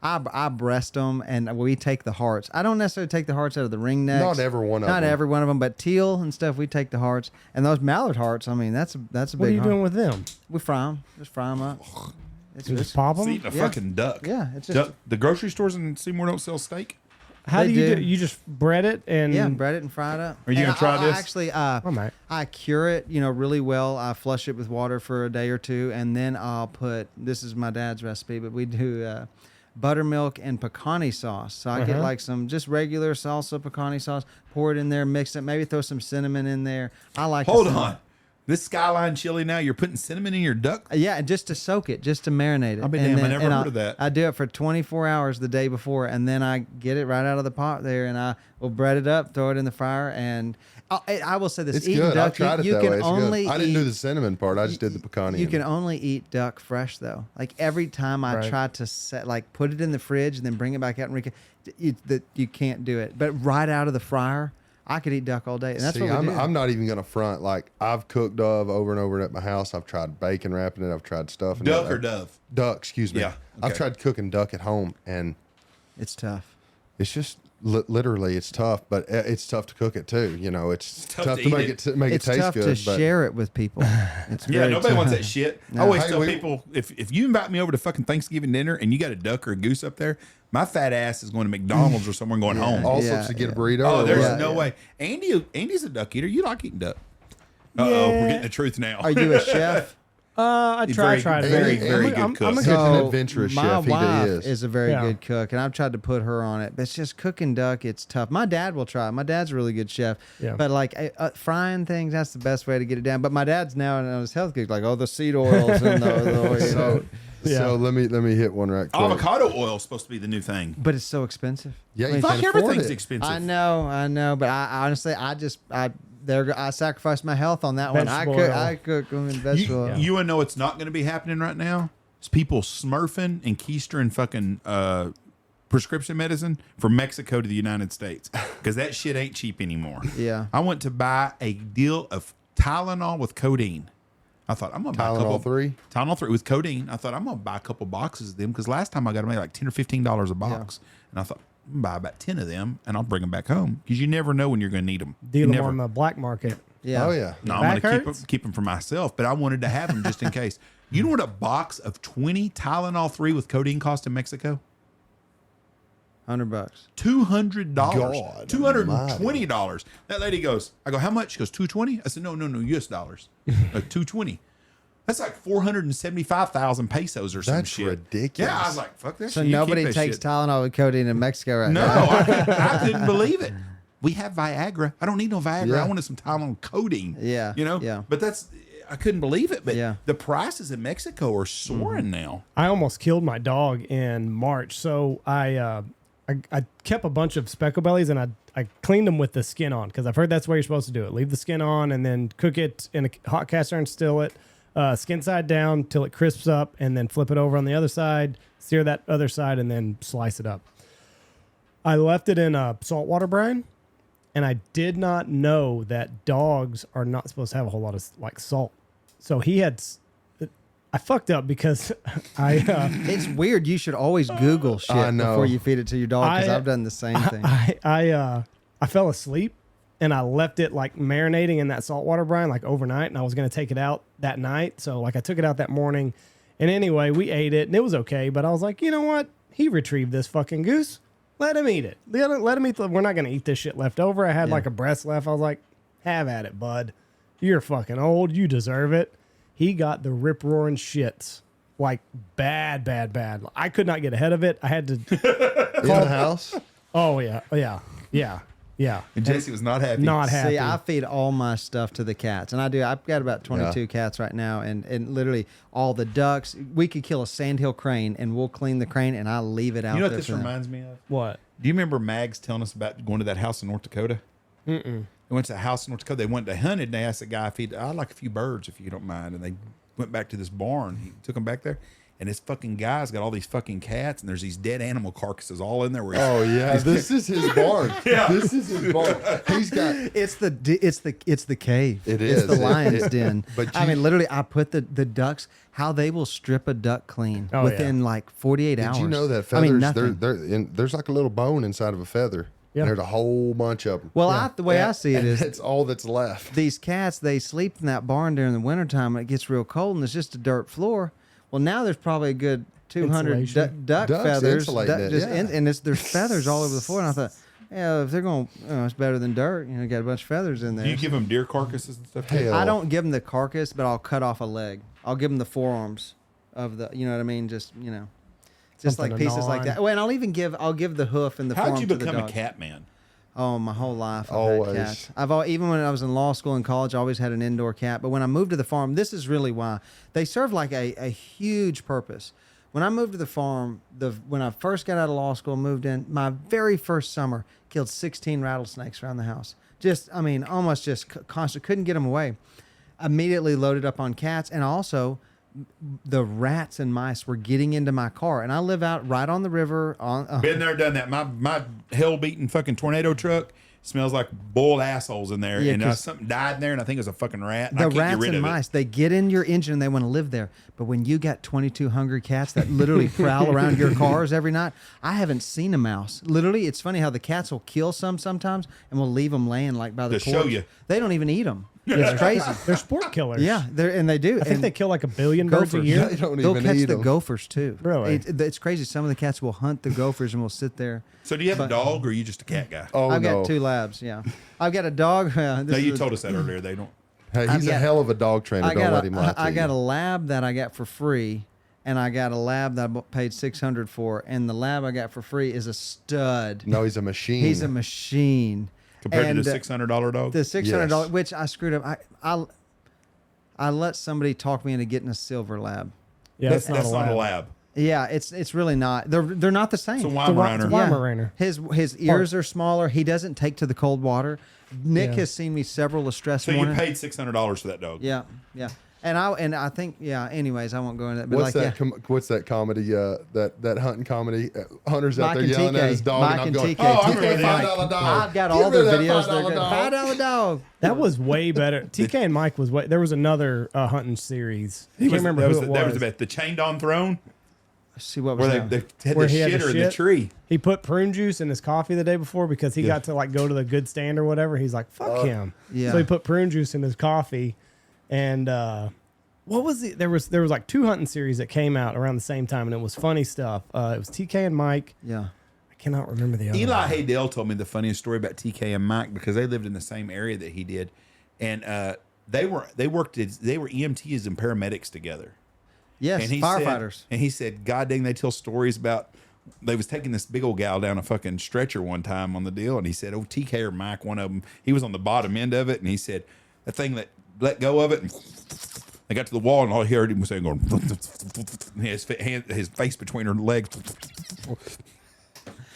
I breast them and we take the hearts. I don't necessarily take the hearts out of the ring necks. Not every one of Not them. every one of them, but teal and stuff. We take the hearts and those mallard hearts. I mean, that's a What are big. you doing with them? We fry them. Just fry them up. It's You just pop It's them? eating a Yeah. fucking duck. Yeah, it's just- Duck. The grocery stores in Seymour don't sell steak. How They do you do. do? You just bread it and yeah, bread it and fry it up. Are you And gonna try I this? actually, I might. I cure it, really well. I flush it with water for a day or two, and then I'll put. This is my dad's recipe, but we do buttermilk and pecani sauce. So I get like some just regular salsa pecani sauce, pour it in there, mix it, maybe throw some cinnamon in there. I like. Hold the on. This Skyline chili now, you're putting cinnamon in your duck? Yeah, and just to soak it, just to marinate it. I'll be And damned, I then- never and heard of that. I do it for 24 hours the day before, and then I get it right out of the pot there, and I will bread it up, throw it in the fryer, and I will say this: It's eating good. duck, I've tried it you that can way. It's only good. I didn't eat, do the cinnamon part. I just did the pecan. You can only eat duck fresh though. Like every time I Right. try to put it in the fridge and then bring it back out and you can't do it. But right out of the fryer, I could eat duck all day, and that's See, what we do. I'm not even gonna front. Like I've cooked dove over and over at my house. I've tried bacon wrapping it. I've tried stuffing Duck it. or dove? Duck, excuse me. Yeah, I've okay. tried cooking duck at home, and It's tough. it's just literally it's tough. But it's tough to cook it too. You know, it's tough tough to to eat make it. it make It's it taste tough good. to but share it with people. It's Yeah, very nobody tough. wants that shit. I always Hey, tell we- people if you invite me over to fucking Thanksgiving dinner and you got a duck or a goose up there, my fat ass is going to McDonald's or somewhere and going home. all Yeah, sorts to get a yeah. burrito. Oh, or there's what? no way. Andy's a duck eater. You like eating duck? Uh-oh, we're getting the truth now. Are you a chef? I Very- tried it. very, I'm- very I'm- good I'm cook. a Such good- an So, adventurous my chef. He wife is. a very Yeah. good cook, and I've tried to put her on it. But it's just cooking duck. It's tough. My dad will try it. My dad's a really good chef. Yeah. But like frying things, that's the best way to get it down. But my dad's now on his health kick, like the seed oils and the oil. So, Yeah. so let me hit one right quick. Avocado oil is supposed to be the new thing. But it's so expensive. Yeah, I mean, you Fuck, can't afford everything's it. expensive. I know, but I honestly, I sacrificed my health on that one. Vegetable oil. I cook them in vegetable oil. You wanna know what's not going to be happening right now? It's people smurfing and keistering fucking prescription medicine from Mexico to the United States because that shit ain't cheap anymore. Yeah. I went to buy a deal of Tylenol with codeine. I thought I'm gonna buy a couple. Tylenol 3? Tylenol 3 with codeine. I thought I'm gonna buy a couple boxes of them because last time I got them like $10 or $15 a box, and I thought I'm gonna buy about 10 of them and I'll bring them back home because you never know when you're gonna need them. Deal You them never. on the black market. Yeah. Oh yeah. No, I'm Back going to hurts? keep them for myself, but I wanted to have them just in case. You know what a box of 20 Tylenol 3 with codeine cost in Mexico? $100. $200. God $220. That lady goes, I go, how much? She goes, $220. I said, no, US dollars. $220. That's like 475,000 pesos or some That's shit. ridiculous. Yeah, I was like, fuck that So shit. You keep nobody that takes shit. Tylenol with codeine in Mexico right No, now. I couldn't believe it. We have Viagra. I don't need no Viagra. Yeah. I wanted some Tylenol codeine. Yeah, You know? yeah. But I couldn't believe it. But Yeah. the prices in Mexico are soaring now. I almost killed my dog in March. So I kept a bunch of speckle bellies and I cleaned them with the skin on because I've heard that's where you're supposed to do it. Leave the skin on and then cook it in a hot cast iron, still it, skin side down till it crisps up, and then flip it over on the other side, sear that other side, and then slice it up. I left it in a saltwater brine, and I did not know that dogs are not supposed to have a whole lot of like salt. So he had. I fucked up because I. It's weird. You should always Google shit I know. before you feed it to your dog because I- I've done the same thing. I fell asleep and I left it like marinating in that saltwater brine like overnight, and I was going to take it out that night. So like I took it out that morning, and anyway, we ate it and it was okay. But I was like, you know what? He retrieved this fucking goose. Let him eat it. Let him eat. We're not going to eat this shit left over. I had like a breast left. I was like, have at it, bud. You're fucking old. You deserve it. He got the rip roaring shits. Like bad. I could not get ahead of it. I had to In the house? Oh yeah. Yeah. And Jesse was not happy. Not happy. See, I feed all my stuff to the cats, and I do. I've got about 22 cats right now, and literally all the ducks. We could kill a sandhill crane, and we'll clean the crane, and I leave it out. You know what there this for them. reminds me of? What? Do you remember Mags telling us about going to that house in North Dakota? Mm-mm. They went to the house in North Dakota. They hunted, and they asked the guy if I'd like a few birds if you don't mind. And they went back to this barn. He took them back there. And this fucking guy's got all these fucking cats, and there's these dead animal carcasses all in there. Where Oh yeah, this is his barn. This is his barn. He's got. It's the cave. It It's is. the lion's den. But I mean, literally, I put the ducks. How they will strip a duck clean Oh, within like 48 hours. Did you know that I mean, feathers? nothing. There's like a little bone inside of a feather. Yeah. And there's a whole bunch of them. Well, the way I see it is, it's all that's left. these cats, they sleep in that barn during the wintertime when it gets real cold and it's just a dirt floor. Well, now there's probably a good 200 Insulation. duck Ducks feathers. insulating it, yeah. And there's feathers all over the floor. And I thought, yeah, if they're going, it's better than dirt. You know, got a bunch of feathers in there. do you give them deer carcasses and stuff? Hell. I don't give them the carcass, but I'll cut off a leg. I'll give them the forearms of the, you know what I mean? Just, just Something like to pieces gnaw like on. that. Well, and I'll give the hoof and the How'd forearm you to the become a dog. cat man? Oh, my whole life I've Always. had cats. Even when I was in law school and college, I always had an indoor cat. But when I moved to the farm, this is really why. They serve like a huge purpose. When I moved to the farm, when I first got out of law school, moved in, my very first summer, killed 16 rattlesnakes around the house. Almost just constant. Couldn't get them away. Immediately loaded up on cats, and also the rats and mice were getting into my car. And I live out right on the river. Been there, done that. My hell beating fucking tornado truck smells like boiled assholes in there, Yeah, and 'cause something died in there, and I think it was a fucking rat. And I The can't rats get rid and of mice, they get in your engine and they want to live there. But when you got 22 hungry cats that literally prowl around your cars every night, I haven't seen a mouse. Literally, it's funny how the cats will kill some sometimes and will leave them laying like by the To show porch. you. They don't even eat them. It's crazy. They're sport killers. Yeah, they do. I think they kill like 1 billion birds a gophers. year. They don't They'll even catch eat the them. gophers too. Really? It's crazy. Some of the cats will hunt the gophers and will sit there. So do you have a dog, or are you just a cat guy? Oh I've no! got 2 labs. Yeah, I've got a dog. No, you told us that earlier. They don't. Hey, I've he's a got- hell of a dog trainer. Don't let him lie to I got a you. lab that I got for free, and I got a lab that I paid $600 for, and the lab I got for free is a stud. No, he's a machine. He's a machine. Compared And, to the $600 dog? The $600, Yes. which I screwed up. I let somebody talk me into getting a silver lab. Yeah, that's that's not a lab. lab. Yeah, it's really not. They're not the same. It's a It's a Weimaraner. Weimaraner. His ears are smaller. He doesn't take to the cold water. Nick Yeah. has seen me several stress So you morning. paid $600 for that dog. Yeah. And I think anyways, I won't go into that. But What's like, that? What's that comedy? That hunting comedy. Hunter's out Mike there and yelling TK. at his dog, Mike and I'm and going, TK. "Oh, I'm TK going Mike. $5 dog. I've got Give all me the that videos. They're $5 good. dog." $5 dog. That was way better. TK and Mike was way. There was another hunting series. I He can't was, remember that who was, it that was. was about the chained on throne See what was where that? they had Where the he had the shitter in the shit? tree. He put prune juice in his coffee the day before because he got to like go to the good stand or whatever. He's like, fuck him. yeah. So he put prune juice in his coffee, and what was it? There was like 2 hunting series that came out around the same time, and it was funny stuff. It was TK and Mike. Yeah. I cannot remember the other. Eli one. Haydell told me the funniest story about TK and Mike because they lived in the same area that he did, and they were EMTs and paramedics together. Yes, And he firefighters. Said, and he said, God dang, they tell stories about they was taking this big old gal down a fucking stretcher one time on the deal, and he said, TK or Mike, one of them, he was on the bottom end of it, and he said, the thing that let go of it, and they got to the wall, and all he heard him was saying, going, his face between her legs.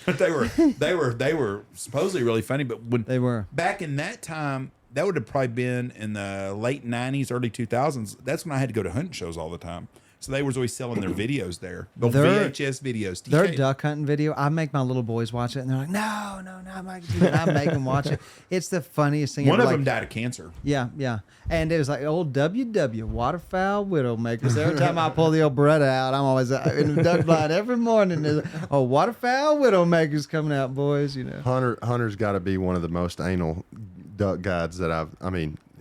But they were supposedly really funny, but when They were. back in that time, that would have probably been in the late 90s, early 2000s. That's when I had to go to hunting shows all the time. So they was always selling their videos there. The Their- VHS videos. Their TK duck hunting video, I make my little boys watch it, and they're like, no, not Mike. And I make them watch it. It's the funniest thing One ever. of Like, them died of cancer. Yeah. And it was like old WW, waterfowl widowmakers. Every time I pull the old Beretta out, I'm always in the duck blind every morning. There's, waterfowl widowmakers coming out, boys, you know. Hunter's got to be one of the most anal duck guides that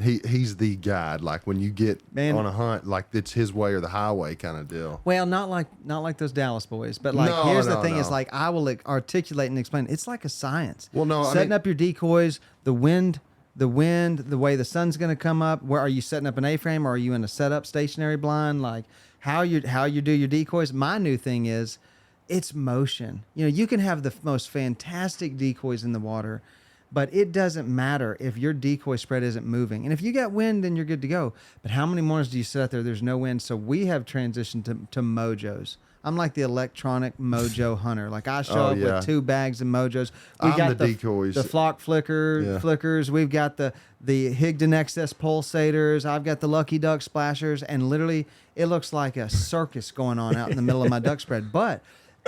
he's the guide. Like when you get Man. on a hunt, like it's his way or the highway kind of deal. Well, not like those Dallas boys, but like No, here's the no, thing: no. is like I will articulate and explain. It's like a science. Well, no, I setting mean- up your decoys, the wind, the way the sun's going to come up. Where are you setting up an A-frame, or are you in a setup stationary blind? Like how you do your decoys. My new thing is, it's motion. You know, you can have the most fantastic decoys in the water. But it doesn't matter if your decoy spread isn't moving. And if you got wind, then you're good to go. But how many mornings do you sit out there? There's no wind. So we have transitioned to mojos. I'm like the electronic mojo hunter. Like I show up with 2 bags of mojos. We got the decoys. The flock flickers. We've got the Higdon excess pulsators. I've got the Lucky Duck splashers. And literally, it looks like a circus going on out in the middle of my duck spread. But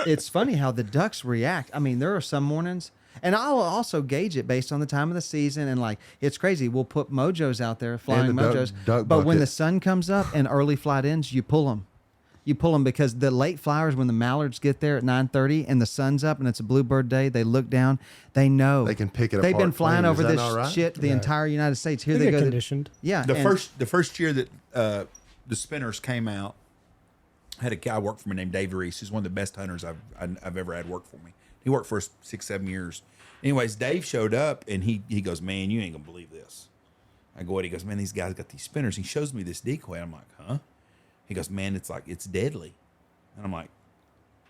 it's funny how the ducks react. I mean, there are some mornings, and I'll also gauge it based on the time of the season. And like, it's crazy. We'll put mojos out there, flying mojos. But when the sun comes up and early flight ends, you pull them. You pull them because the late flyers, when the mallards get there at 9:30 and the sun's up and it's a bluebird day, they look down, they know they can pick it They've apart been flying clean. over Is that this not right? shit the entire United States. Here They they get go. conditioned. Yeah. The first year that the spinners came out, I had a guy work for me named Dave Reese, who's one of the best hunters I've ever had work for me. He worked for us 6-7 years. Anyways, Dave showed up and he goes, man, you ain't gonna believe this. I go, what? He goes, man, these guys got these spinners. He shows me this decoy. I'm like, huh? He goes, man, it's deadly. And I'm like,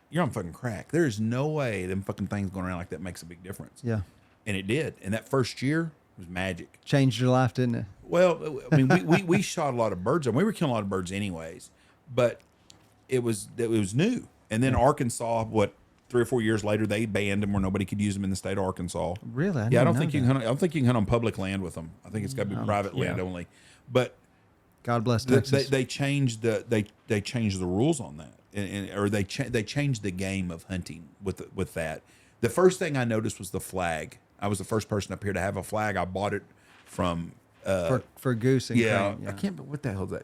you're on fucking crack. There is no way them fucking things going around like that makes a big difference. Yeah. And it did. And that first year was magic. Changed your life, didn't it? Well, I mean, we shot a lot of birds, and we were killing a lot of birds anyways. But it was new. And then Arkansas, 3 or 4 years later, they banned them where nobody could use them in the state of Arkansas. Really? I don't think you can hunt. I don't think you can hunt on public land with them. I think it's got to be private land only. But God bless Texas. they changed they changed the rules on that. Or they changed the game of hunting with that. The first thing I noticed was the flag. I was the first person up here to have a flag. I bought it from for goose and crane. I can't. But what the hell is that?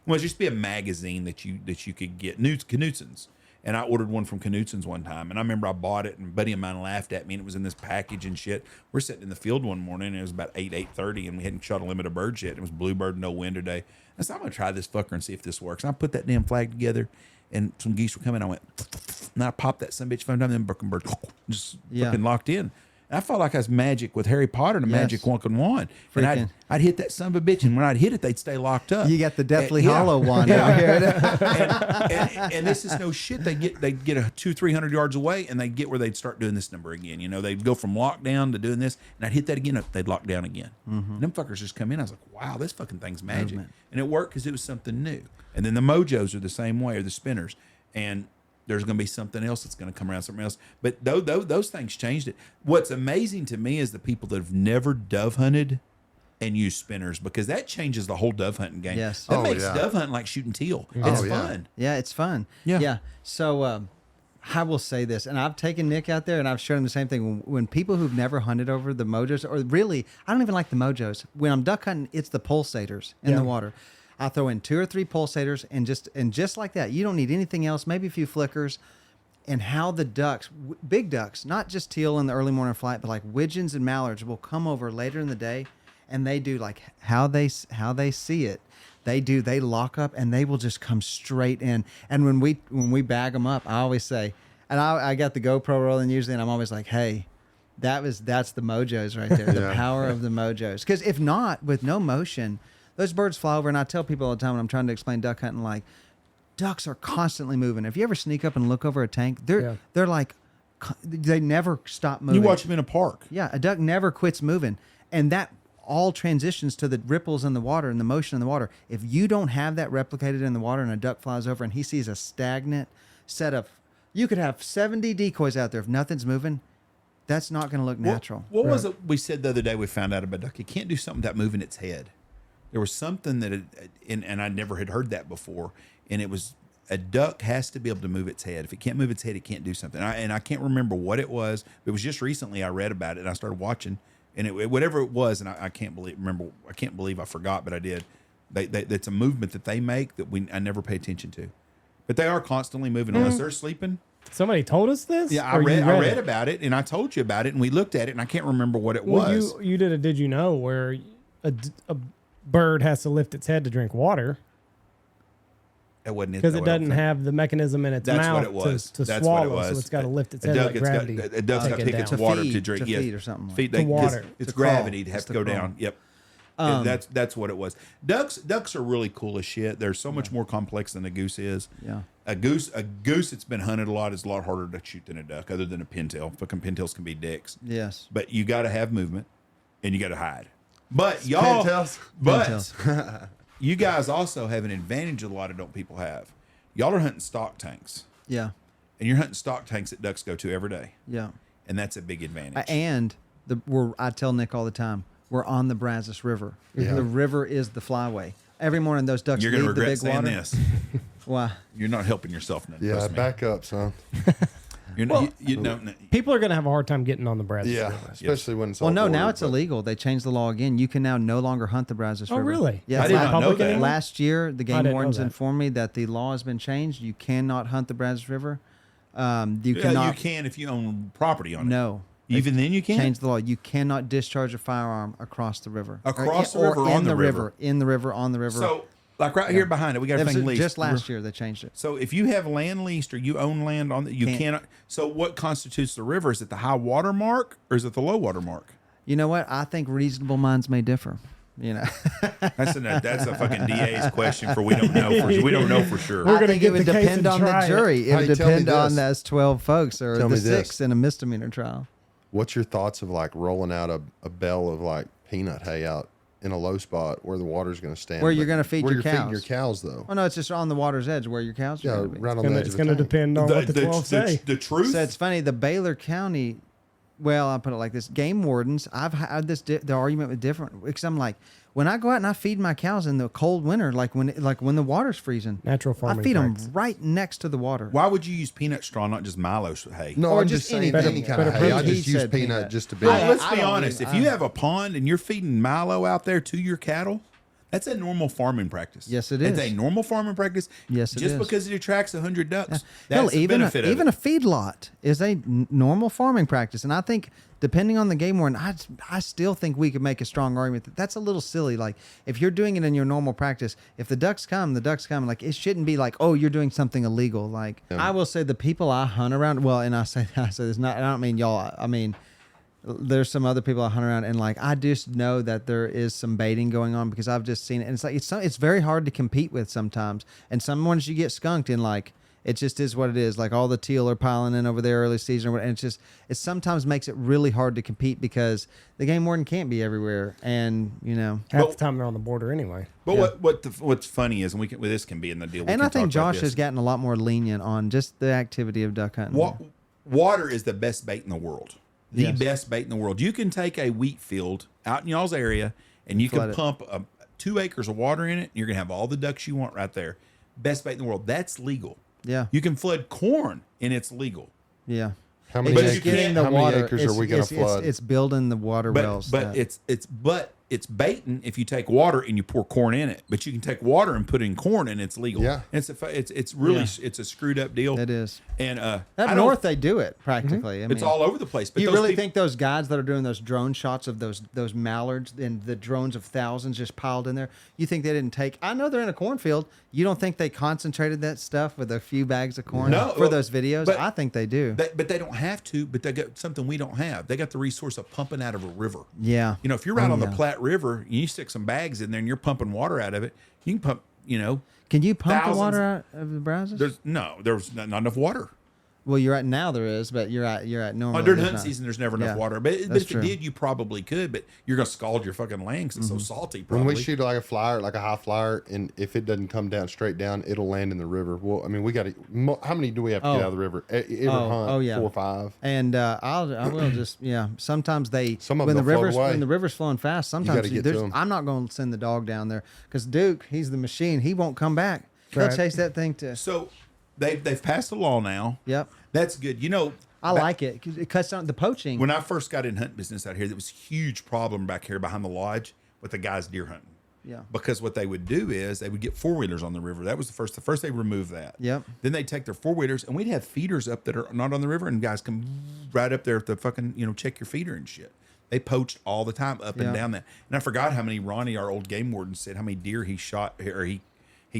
Well, it used to be a magazine that you could get Knutson's, and I ordered one from Knutson's one time. And I remember I bought it, and a buddy of mine laughed at me, and it was in this package and shit. We're sitting in the field one morning, and it was about 8:30, and we hadn't shot a limit of birds yet. It was bluebird, no wind today. I said, I'm gonna try this fucker and see if this works. And I put that damn flag together. And some geese were coming. I went, and I popped that son bitch phone down. Then birds just fucking locked in. And I felt like I was magic with Harry Potter and a magic wand. And I'd hit that son of a bitch, and when I'd hit it, they'd stay locked up. You got the Deathly Hollow wand out here. and this is no shit. They'd get 200-300 yards away, and they'd get where they'd start doing this number again. You know, they'd go from lockdown to doing this, and I'd hit that again. They'd lock down again. And them fuckers just come in. I was like, wow, this fucking thing's magic. And it worked because it was something new. And then the mojos are the same way, or the spinners. And there's going to be something else that's going to come around, something else. But those things changed it. What's amazing to me is the people that have never dove hunted and used spinners, because that changes the whole dove hunting game. Yes. That makes dove hunting like shooting teal. It's fun. Yeah, it's fun. Yeah. So I will say this, and I've taken Nick out there, and I've shown him the same thing. When people who've never hunted over the mojos, or really, I don't even like the mojos. When I'm duck hunting, it's the pulsators in the water. I throw in 2 or 3 pulsators, and just like that, you don't need anything else. Maybe a few flickers, and how the ducks, big ducks, not just teal in the early morning flight, but like widgeons and mallards will come over later in the day, and they do like how they see it. They lock up, and they will just come straight in. And when we bag them up, I always say, and I got the GoPro rolling usually, and I'm always like, hey, that's the mojos right there, the power of the mojos. Because if not, with no motion, those birds fly over, and I tell people all the time when I'm trying to explain duck hunting, like, ducks are constantly moving. If you ever sneak up and look over a tank, they're like, they never stop moving. You watch them in a park. Yeah, a duck never quits moving. And that all transitions to the ripples in the water and the motion in the water. If you don't have that replicated in the water and a duck flies over and he sees a stagnant set of, you could have 70 decoys out there. If nothing's moving, that's not going to look natural. What was it we said the other day we found out about a duck? It can't do something without moving its head. There was something that, and I never had heard that before, and it was a duck has to be able to move its head. If it can't move its head, it can't do something. And I can't remember what it was. It was just recently I read about it, and I started watching, and whatever it was, and I can't believe I forgot, but I did. That's a movement that they make that I never pay attention to, but they are constantly moving unless they're sleeping. Somebody told us this? Yeah, I read about it, and I told you about it, and we looked at it, and I can't remember what it was. You did a did you know where a bird has to lift its head to drink water. It wasn't it, because it doesn't have the mechanism in its mouth to swallow, so it's got to lift its head like gravity. A duck's got to pick its water to drink. To feed or something. Feed water. It's gravity to have to go down. Yep. That's what it was. Ducks are really cool as shit. They're so much more complex than a goose is. Yeah. A goose that's been hunted a lot is a lot harder to shoot than a duck, other than a pintail. Fucking pintails can be dicks. Yes. But you got to have movement, and you got to hide. But y'all, Pintails? you guys also have an advantage a lot of people have. Y'all are hunting stock tanks, Yeah. and you're hunting stock tanks that ducks go to every day, Yeah. and that's a big advantage. And I tell Nick all the time, we're on the Brazos River. Yeah. The river is the flyway. Every morning those ducks You're going to leave the regret big saying water. this. Why? You're not helping yourself none. Yeah, trust me. back up, son. You're not, you don't. People are going to have a hard time getting on the Brazos Yeah, River. especially when it's Well, all no, now bordered, it's but- illegal. They changed the law again. You can now no longer hunt the Brazos Oh, River. really? Yeah. I did not know Public that. anymore? Last year, the I game didn't know wardens that. informed me that the law has been changed. You cannot hunt the Brazos River. You Yeah, cannot. you can if you own property on it. No. Even then you can't? Change the law. You cannot discharge a firearm across the river. Across the Or river or in on the river? In the river, on the river. So, like right here behind it, we got a It was thing leased. just last year they changed it. So if you have land leased or you own land on it, you Can't. cannot. So what constitutes the river? Is it the high water mark or is it the low water mark? You know what? I think reasonable minds may differ. You know, That's a fucking DA's question for we don't know for sure. We're I gonna think get it would the case depend and on the try it. jury. It would Hey, tell me depend on this. those 12 folks or Tell the me this. 6 in a misdemeanor trial. What's your thoughts of like rolling out a bale of like peanut hay out in a low spot where the water's going to stand? Where you're but gonna feed where your you're feeding cows. your cows though. Oh no, it's just on the water's edge where your cows are Yeah, going to be. right on the edge It's of going a to tank. depend on what the 12 say. The truth. So it's funny. The Baylor County, well, I'll put it like this: game wardens. I've had the argument with different because I'm like, when I go out and I feed my cows in the cold winter, like when the water's freezing, Natural I farming feed practice. them right next to the water. Why would you use peanut straw, not just Milo hay? No, Or I'm just just saying anything. any kind of Better hay. I protein. just He use said peanut peanut. just to be. Well, let's I be don't honest. even- If you have a pond and you're feeding Milo out there to your cattle, that's a normal farming practice. Yes, it It's is. a normal farming practice. Yes, it just is. because it attracts 100 ducks. Hell, That's the even benefit of even it. a feedlot is a normal farming practice, and I think depending on the game warden, I still think we could make a strong argument that that's a little silly. Like if you're doing it in your normal practice, if the ducks come, the ducks come. Like it shouldn't be like, oh, you're doing something illegal. Like I will say, the people I hunt around, well, and I say this not, I don't mean y'all. I mean, there's some other people I hunt around, and like I just know that there is some baiting going on because I've just seen it, and it's like it's very hard to compete with sometimes, and some ones you get skunked in like. It just is what it is. Like all the teal are piling in over there early season, and it sometimes makes it really hard to compete because the game warden can't be everywhere, and you know. Half the time they're on the border anyway. But what's funny is, and this can be in the deal. And I think Josh has gotten a lot more lenient on just the activity of duck hunting. Water is the best bait in the world. The Yes. best bait in the world. You can take a wheat field out in y'all's area, and you Flood can it. pump 2 acres of water in it. And you're gonna have all the ducks you want right there. Best bait in the world. That's legal. Yeah, You can flood corn, and it's legal. yeah. How It's many just acres? getting the How many water. acres are we going to flood? It's building the water wells. But it's baiting if you take water and you pour corn in it. But you can take water and put in corn, and it's legal. Yeah. It's really Yeah. it's a screwed up deal. it is. And Up I don't- north, they do it practically. I mean, it's all over the place. But You those really people- think those guys that are doing those drone shots of those mallards and the drones of thousands just piled in there? You think they didn't take? I know they're in a cornfield. You don't think they concentrated that stuff with a few bags of corn No, for those videos? but- I think they do. But they don't have to. But they got something we don't have. They got the resource of pumping out of a river. Yeah. You know, if you're right Oh, on the yeah. Platte River, and you stick some bags in there, and you're pumping water out of it. You can pump. You know, Can you pump thousands- the water out of the Brazos? there's not enough water. Well, you're right now. There is, but you're at normal. During there's hunt not. season, there's never enough Yeah, water. But that's if true. it did, you probably could. But you're gonna scald your fucking land 'cause it's so salty. When Probably. we shoot like a flyer, like a high flyer, and if it doesn't come down straight down, it'll land in the river. Well, I mean, we got to. How many do we have to get Oh. out of the river? Every hunt, oh, yeah. 4 or 5. And I will just sometimes they Some of when the them they'll float rivers away. when the river's flowing fast. Sometimes gotta get to 'em. I'm not going to send the dog down there because Duke, he's the machine. He won't come back. He'll Right. chase that thing to. So they've passed a law now. Yep. That's good. You know, I like it 'cause it cuts down the poaching. when I first got in hunting business out here, there was a huge problem back here behind the lodge with the guys deer hunting. Yeah. Because what they would do is they would get 4-wheelers on the river. That was the first. They removed that. Yep. Then they take their 4-wheelers, and we'd have feeders up that are not on the river, and guys come right up there to fucking check your feeder and shit. They poached all the time up Yeah. and down that. And I forgot how many Ronnie, our old game warden, said how many deer he shot or he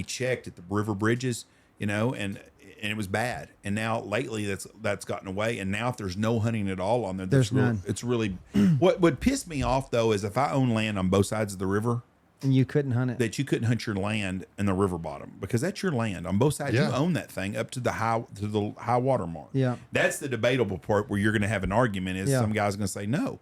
checked at the river bridges, and it was bad. And now lately that's gotten away. And now if there's no hunting at all on there, There's none. It's really what would piss me off though is if I own land on both sides of the river, And you couldn't hunt it. that you couldn't hunt your land in the river bottom because that's your land on both sides. Yeah. You own that thing up to the high water mark. Yeah. That's the debatable part where you're going to have an argument. Is Yeah. some guy's going to say no,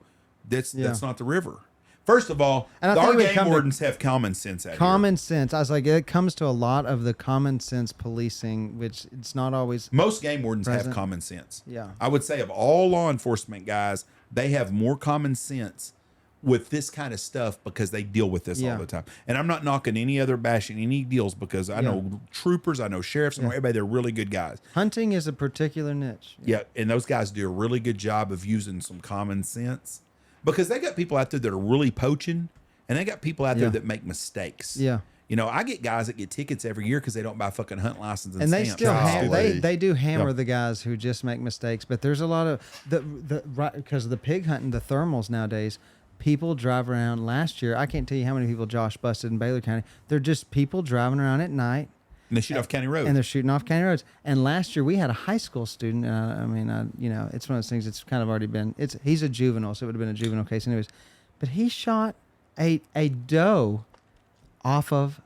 that's Yeah. not the river. First of all, And I our think we game come to- wardens have common sense. Out Common sense. I was like, it comes to a lot of the common sense policing, which it's not always. Most game wardens Present. have common sense. Yeah. I would say of all law enforcement guys, they have more common sense with this kind of stuff because they deal with this Yeah. all the time. And I'm not knocking any other bashing any deals because I know troopers, I know sheriffs, I know everybody, they're really good guys. Hunting is a particular niche. Yeah, and those guys do a really good job of using some common sense because they got people out there that are really poaching and they got people out there Yeah. that make mistakes. Yeah. You know, I get guys that get tickets every year because they don't buy fucking hunt license and And they stamps. still Golly. they do hammer Yeah. the guys who just make mistakes, but there's a lot of because of the pig hunting, the thermals nowadays. People drive around. Last year, I can't tell you how many people Josh busted in Baylor County. They're just people driving around at night And they shoot off county roads. and they're shooting off county roads. And last year we had a high school student. You know, it's one of those things. It's kind of already been. He's a juvenile, so it would have been a juvenile case anyways. But he shot a doe off of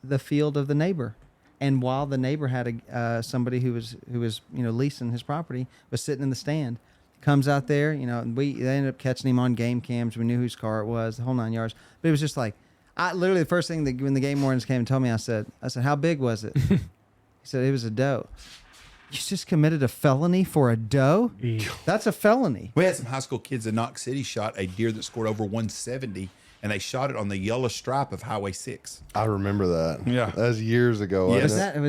the field of the neighbor, and while the neighbor had somebody who was leasing his property was sitting in the stand, comes out there, and they ended up catching him on game cams. We knew whose car it was, the whole 9 yards. But it was just like, I literally the first thing that when the game wardens came and told me, I said, how big was it? He said it was a doe. You just committed a felony for a doe? That's a felony. We had some high school kids in Knox City shot a deer that scored over 170, and they shot it on the yellow stripe of Highway 6. I remember that. Yeah. That was years ago. Yes. Who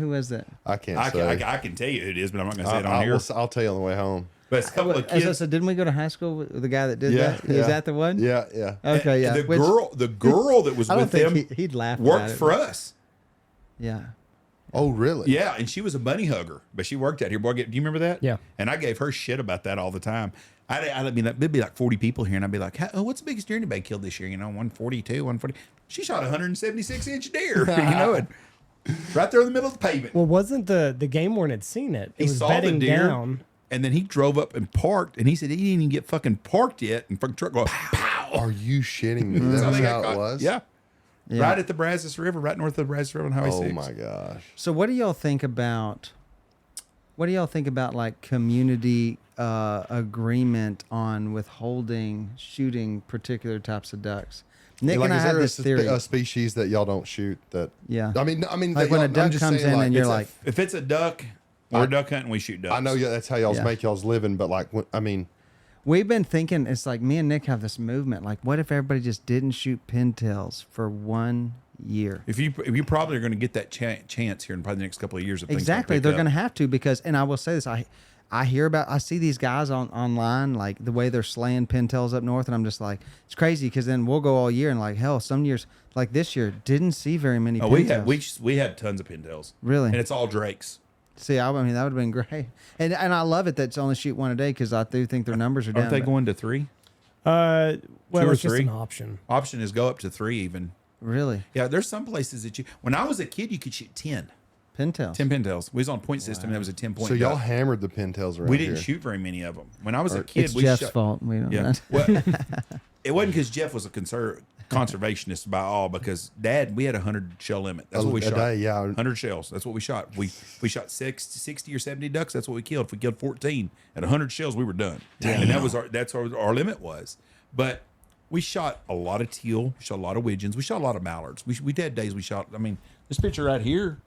was that? I can't I say. can tell you who it is, but I'm not going to say it on here. I'll tell you on the way home. But it's a couple of As I kids. said, didn't we go to high school with the guy that did Yeah, that? yeah. Is that the one? Yeah, yeah. Okay, yeah. The girl that was I don't with think them he'd laugh. worked about it. for us. Yeah. Oh, really? Yeah, and she was a bunny hugger, but she worked out here. Boy, do you remember that? Yeah. And I gave her shit about that all the time. I'd be like, there'd be like 40 people here, and I'd be like, what's the biggest deer anybody killed this year? 142, 140. She shot a 176-inch deer, and right there in the middle of the pavement. Well, wasn't the game warden had seen it? It He was saw the bedding deer, down. and then he drove up and parked, and he said he didn't even get fucking parked yet, and fucking truck go pow. Are you shitting me? That's That was they got how it caught. was? Yeah. Yeah. Right at the Brazos River, right north of the Brazos River on Highway 6. Oh, my gosh. So what do y'all think about like community agreement on withholding shooting particular types of ducks? Nick Like, and I is have there this theory. a species that y'all don't shoot that? Yeah. I mean, Like when a I'm duck just comes saying, in and you're It's a- like, if it's a duck, we're duck hunting, we shoot ducks. I know that's how y'all's Yeah. make y'all's living, but like, I mean, we've been thinking, it's like me and Nick have this movement. Like, what if everybody just didn't shoot pintails for 1 year? If you probably are going to get that chance here in probably the next couple of years. If things don't Exactly. pick They're up. going to have to, because, and I will say this, I see these guys online, like the way they're slaying pintails up north, and I'm just like, it's crazy, because then we'll go all year, and like, hell, some years, like this year, didn't see very many Oh, pintails. we had tons of pintails. Really? And it's all drakes. See, I mean, that would have been great. And I love it that it's only shoot one a day, because I do think their numbers are down. Aren't they but- going to 3? Well, Two or it's just three? an option. Option is go up to 3 even. Really? Yeah, there's some places that when I was a kid, you could shoot 10 Pintails. pintails. We was on point system, and that was a 10-point so y'all duck. hammered the pintails around We didn't here. shoot very many of them. When I was a kid, It's we Jeff's shot. fault. We don't Yeah. know. Well, it wasn't because Jeff was a conservationist by all, because Dad, we had a 100 shell limit. That's what we A shot. day, yeah. 100 shells. That's what we shot. We shot 60 or 70 ducks. That's what we killed. If we killed 14 at 100 shells, we were done. And that's our limit was. But we shot a lot of teal. We shot a lot of widgeons. We shot a lot of mallards. We had days we shot. I mean, this picture right here,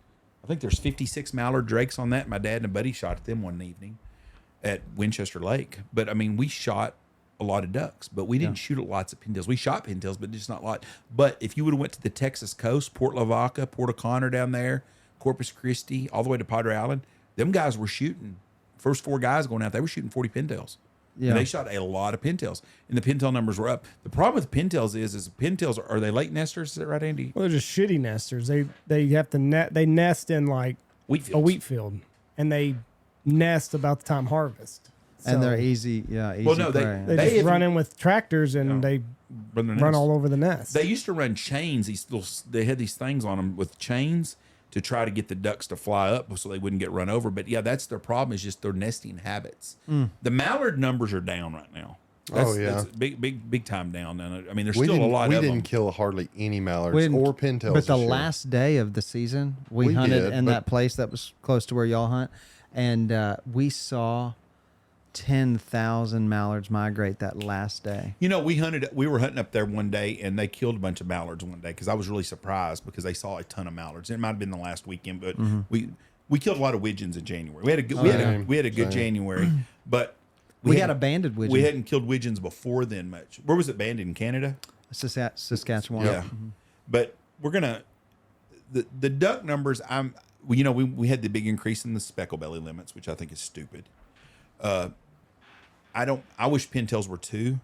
I think there's 56 mallard drakes on that. My dad and a buddy shot at them one evening at Winchester Lake. But I mean, we shot a lot of ducks, but we didn't shoot lots of pintails. We shot pintails, but just not a lot. But if you would have went to the Texas coast, Port Lavaca, Port O'Connor down there, Corpus Christi, all the way to Padre Island, them guys were shooting. First 4 guys going out, they were shooting 40 pintails. Yeah. And they shot a lot of pintails, and the pintail numbers were up. The problem with pintails is pintails are they late nesters? Is that right, Andy? Well, they're just shitty nesters. They have to they nest in like Wheat a fields. wheat field, and they nest about the time harvest. And So they're easy. Yeah. Easy Well, no, prey. They They just even- run in with tractors and they run all over the nest. They used to run chains. They had these things on them with chains to try to get the ducks to fly up so they wouldn't get run over. But yeah, that's their problem, is just their nesting habits. The mallard numbers are down right now. That's big time down. I mean, there's We still a didn't, lot we of didn't them. kill hardly any mallards We didn't- or pintails. But the this year. last day of the season, we We hunted did, in but- that place that was close to where y'all hunt, and we saw 10,000 mallards migrate that last day. You know, we were hunting up there one day, and they killed a bunch of mallards one day because I was really surprised because they saw a ton of mallards. It might have been the last weekend, but we killed a lot of widgeons in January. We had a good January, but We got a banded widgeon. We hadn't killed widgeons before then much. Where was it banded in Canada? Saskatchewan. Yeah, but we're gonna the duck numbers. We had the big increase in the speckle belly limits, which I think is stupid. I wish pintails were 2.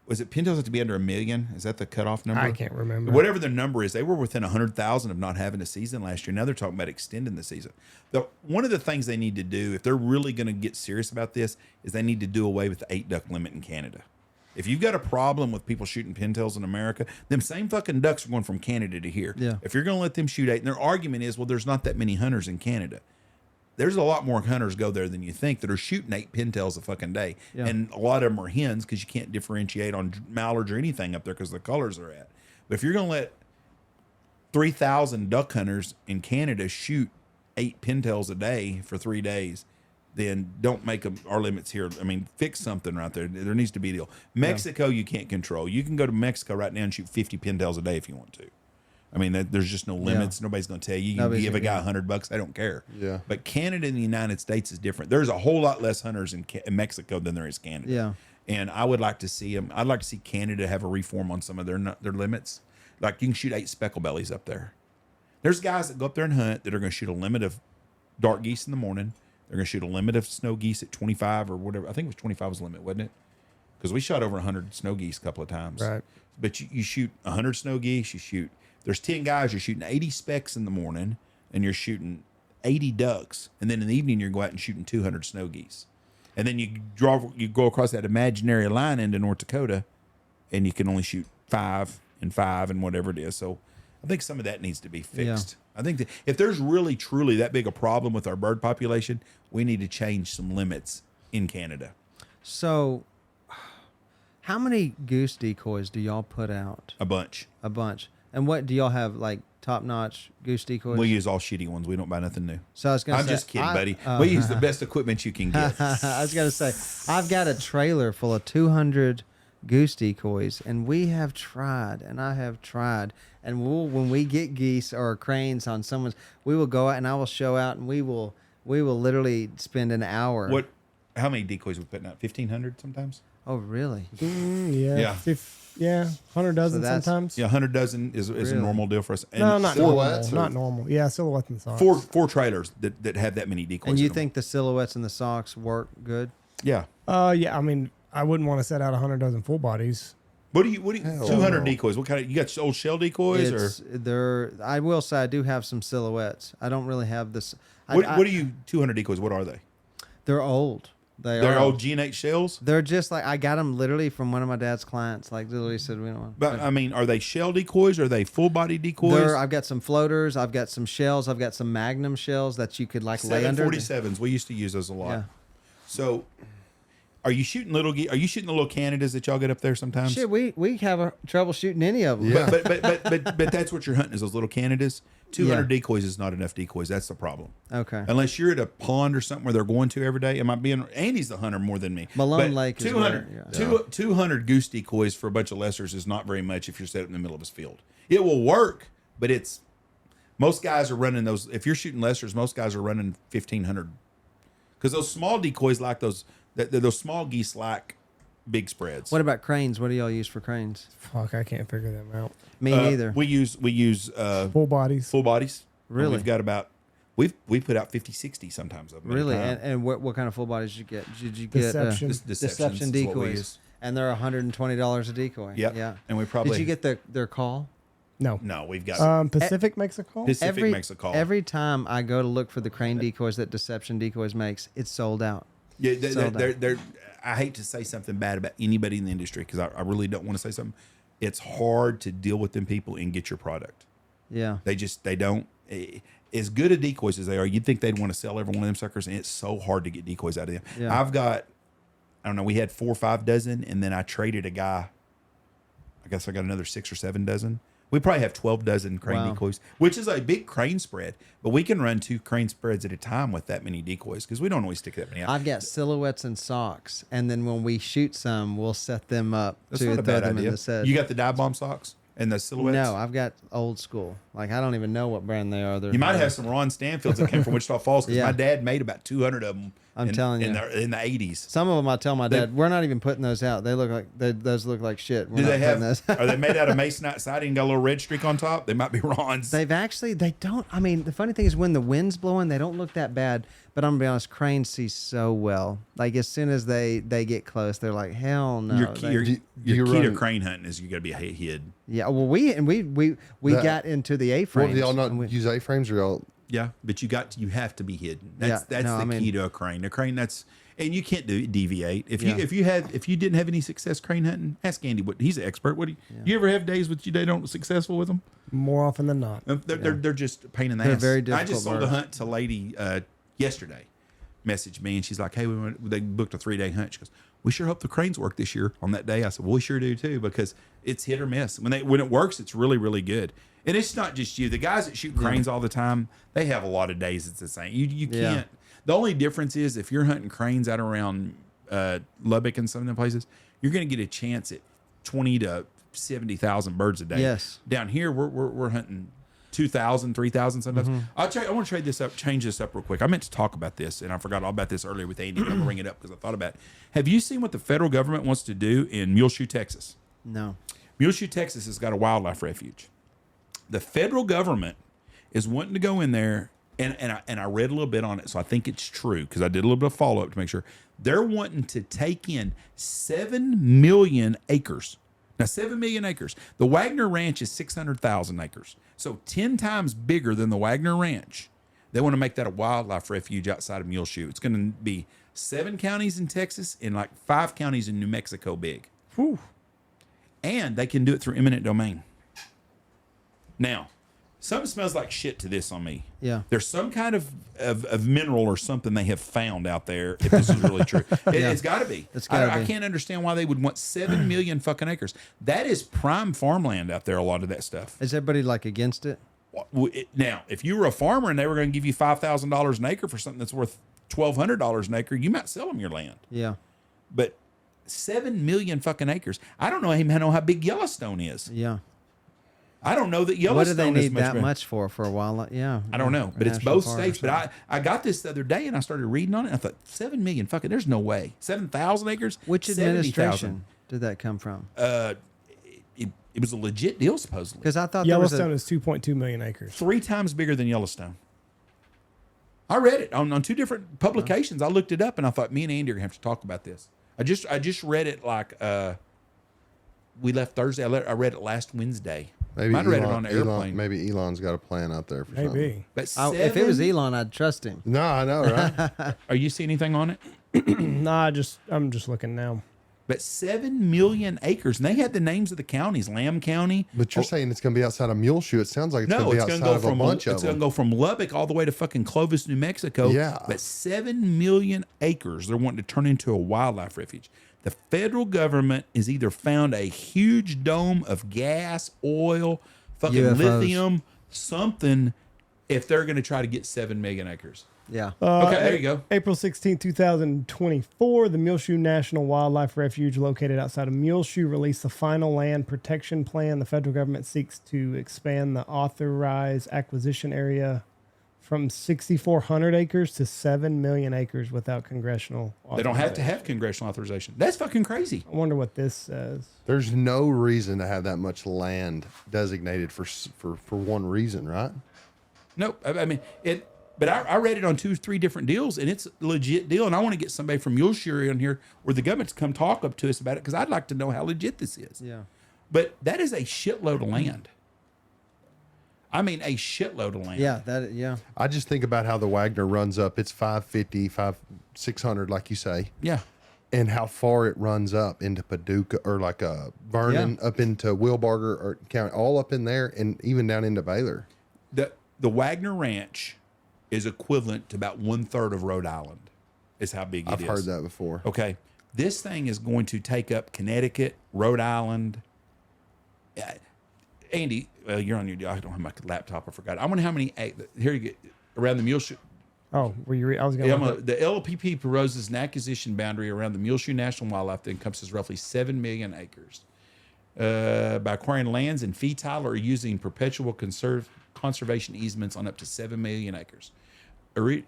Was it pintails have to be under 1 million? Is that the cutoff number? I can't remember. Whatever the number is, they were within 100,000 of not having a season last year. Now they're talking about extending the season. One of the things they need to do, if they're really going to get serious about this, is they need to do away with the 8 duck limit in Canada. If you've got a problem with people shooting pintails in America, them same fucking ducks are going from Canada to here. Yeah. If you're going to let them shoot 8, and their argument is, well, there's not that many hunters in Canada. There's a lot more hunters go there than you think that are shooting 8 pintails a fucking day. Yeah. And a lot of them are hens because you can't differentiate on mallards or anything up there because the colors are at. But if you're going to let 3,000 duck hunters in Canada shoot 8 pintails a day for 3 days, then don't make them our limits here. I mean, fix something right there. There needs to be a deal. Mexico, you can't control. You can go to Mexico right now and shoot 50 pintails a day if you want to. I mean, there's just no limits. Yeah. Nobody's going to tell you. You can give a guy $100. I don't care. Yeah. But Canada and the United States is different. There's a whole lot less hunters in Mexico than there is Canada. Yeah. And I would like to see them. I'd like to see Canada have a reform on some of their limits. Like you can shoot 8 speckle bellies up there. There's guys that go up there and hunt that are going to shoot a limit of dark geese in the morning. They're going to shoot a limit of snow geese at 25 or whatever. I think it was 25 was the limit, wasn't it? Because we shot over 100 snow geese a couple of times. Right. But you shoot 100 snow geese. There's 10 guys. You're shooting 80 specks in the morning, and you're shooting 80 ducks. And then in the evening, you're going out and shooting 200 snow geese. And then you go across that imaginary line into North Dakota, and you can only shoot 5 and 5 and whatever it is. So I think some of that needs to be fixed. I think that if there's really truly that big a problem with our bird population, we need to change some limits in Canada. So, how many goose decoys do y'all put out? A bunch. A bunch. And what do y'all have, like top-notch goose decoys? We use all shitty ones. We don't buy nothing new. So I was going to I'm say, just kidding, buddy. We use the best equipment you can get. I was going to say, I've got a trailer full of 200 goose decoys, and we have tried, and I have tried, and when we get geese or cranes on someone's, we will go out and I will show out, and we will literally spend an hour. How many decoys we putting out? 1,500 sometimes. Oh, really? Yeah. Yeah. 100 dozen that's- sometimes. Yeah, 100 dozen is a Really? normal deal for us. And No, not silhouettes normal. or- Not normal. Yeah, silhouettes and socks. four trailers that have that many decoys. And you in them. think the silhouettes and the socks work good? Yeah. Yeah. I mean, I wouldn't want to set out 100 dozen full bodies. What do you? Hell 200 no. decoys. What kind of? You got old shell decoys I will say I do have some silhouettes. I don't really have this. what are you? 200 decoys. What are they? They're old. They're old G&H shells. They're just like, I got them literally from one of my dad's clients. Like literally said, we don't want. But I mean, are they shell decoys? Or are they full body decoys? I've got some floaters. I've got some shells. I've got some Magnum shells that you could like lay under. 747s. We used to use those a lot. Yeah. So, are you shooting Are you shooting the little Canadas that y'all get up there sometimes? Shit, we have trouble shooting any of them. Yeah. But that's what you're hunting is those little Canadas. 200 decoys is not enough decoys. That's the problem. Okay. Unless you're at a pond or something where they're going to every day. Am I being? Andy's the hunter more than me. Malone But Lake is 200, where- 200 goose decoys for a bunch of lessers is not very much if you're set in the middle of his field. It will work, but most guys are running those. If you're shooting lessers, most guys are running 1,500 because those small decoys like those small geese like big spreads. What about cranes? What do y'all use for cranes? Fuck, I can't figure them out. Me neither. We use Full bodies. full bodies. Really? We've got about we put out 50, 60 sometimes of them. at a Really? time. And what kind of full bodies did you get? Did you get Deception. deception is what we decoys? use. And they're $120 a decoy. Yep. Yeah. And we probably Did you get their call? No. No, we've got Pacific makes a call. Pacific makes a call. Every time I go to look for the crane decoys that Deception Decoys makes, it's sold out. Yeah, sold out. I hate to say something bad about anybody in the industry because I really don't want to say something. It's hard to deal with them people and get your product. Yeah. They don't. As good at decoys as they are, you'd think they'd want to sell every one of them suckers, and it's so hard to get decoys out of them. Yeah. I've got I don't know, we had 4 or 5 dozen, and then I traded a guy. I guess I got another 6 or 7 dozen. We probably have 12 dozen crane decoys, which is a big crane spread. But we can run 2 crane spreads at a time with that many decoys because we don't always stick that many out. I've got silhouettes and socks, and then when we shoot some, we'll set them up That's to not a throw bad them idea. in the set. You got the dive bomb socks and the silhouettes? No, I've got old school. Like, I don't even know what brand they are. You might have some Ron Stanfields that came from Wichita Falls because Yeah. my dad made about 200 of them. I'm telling you. in the 80s. Some of them, I tell my dad, we're not even putting those out. They look like those look like shit. We're Do not they have? putting those. Are they made out of masonite siding and got a little red streak on top? They might be Ron's. They don't. I mean, the funny thing is when the wind's blowing, they don't look that bad. But I'm gonna be honest, cranes see so well. Like as soon as they get close, they're like, hell no. Your key to run- crane hunting is you got to be hid. Yeah. Well, we got into the Well, A-frames. do y'all not and we- use A-frames or y'all? Yeah, but you have to be hidden. That's Yeah, no, the I mean- key to a crane. A crane and you can't deviate. If Yeah. if you didn't have any success crane hunting, ask Andy. He's an expert. You ever have days with you that don't successful with them? More often than not. They're just a pain in the They're ass. very I difficult just sold a birds. hunt to a lady yesterday. Messaged me and she's like, "Hey, they booked a 3-day hunt." She goes, "We sure hope the cranes work this year." On that day, I said, "Well, we sure do too because it's hit or miss. When it works, it's really really good." And it's not just you. The guys that shoot cranes all the time, they have a lot of days it's the same. You Yeah. can't. The only difference is if you're hunting cranes out around Lubbock and some of them places, you're going to get a chance at 20 to 70,000 birds a day. Yes. Down here, we're hunting 2,000, 3,000 sometimes. I want to change this up real quick. I meant to talk about this, and I forgot all about this earlier with Andy. I'm going to bring it up because I thought about it. Have you seen what the federal government wants to do in Muleshoe, Texas? No. Muleshoe, Texas has got a wildlife refuge. The federal government is wanting to go in there, and I read a little bit on it, so I think it's true because I did a little bit of follow-up to make sure. They're wanting to take in 7 million acres. Now, 7 million acres. The Wagner Ranch is 600,000 acres. So 10 times bigger than the Wagner Ranch. They want to make that a wildlife refuge outside of Muleshoe. It's going to be 7 counties in Texas and like 5 counties in New Mexico big. Whew. And they can do it through eminent domain. Now, something smells like shit to this on me. Yeah. There's some kind of mineral or something they have found out there, if this is really true. It's got to be. It's gotta I be. can't understand why they would want 7 million fucking acres. That is prime farmland out there, a lot of that stuff. Is everybody like against it? Now, if you were a farmer and they were going to give you $5,000 an acre for something that's worth $1,200 an acre, you might sell them your land. Yeah. But 7 million fucking acres. I don't know how big Yellowstone is. Yeah. I don't know that Yellowstone What do they is need much that bigger. much for a while? Yeah. I don't know, but it's National both park or states. But something. I got this the other day and I started reading on it. And I thought 7 million fucking. There's no way. 7,000 acres. Which 70,000. administration did that come from? It was a legit deal supposedly. Because I thought there was Yellowstone is 2.2 million acres. 3 times bigger than Yellowstone. I read it on 2 different publications. I looked it up and I thought me and Andy are gonna have to talk about this. I just read it like we left Thursday. I read it last Wednesday. Maybe Might have read it on the airplane. Maybe Elon's got a plan out there for something. Maybe. But if it was Elon, I'd trust him. No, I know, right? Are you seeing anything on it? Nah, I'm just looking now. But 7 million acres, and they had the names of the counties: Lamb County. But you're saying it's going to be outside of Muleshoe. It sounds like it's going No, to be it's outside going to go of a from bunch of it's going to them. go from Lubbock all the way to fucking Clovis, New Mexico. Yeah. But 7 million acres they're wanting to turn into a wildlife refuge. The federal government has either found a huge dome of gas, oil, fucking UFOs. lithium, something. If they're going to try to get 7 million acres. Yeah. Okay, there you go. April 16, 2024, the Muleshoe National Wildlife Refuge located outside of Muleshoe released the final land protection plan. The federal government seeks to expand the authorized acquisition area from 6,400 acres to 7 million acres without congressional authorization. They don't have to have congressional authorization. That's fucking crazy. I wonder what this says. There's no reason to have that much land designated for one reason, right? Nope. I mean, it. But I read it on 2 or 3 different deals, and it's a legit deal. And I want to get somebody from Muleshoe in here where the government's come talk up to us about it because I'd like to know how legit this is. Yeah. But that is a shitload of land. I mean, a shitload of land. Yeah. I just think about how the Wagner runs up. It's 550, 600, like you say, Yeah. and how far it runs up into Paducah or like Vernon, up into Wilbarger or County, all up in there, and even down into Baylor. The Wagner Ranch is equivalent to about 1/3 of Rhode Island. Is how big it is. I've heard that before. Okay. This thing is going to take up Connecticut, Rhode Island. Andy, you're on your. I don't have my laptop. I forgot. I wonder how many. Here you get around the Muleshoe. Oh, were you? I was going to. The LPP proposes an acquisition boundary around the Muleshoe National Wildlife that encompasses roughly 7 million acres. By acquiring lands in fee title or using perpetual conservation easements on up to 7 million acres. Let's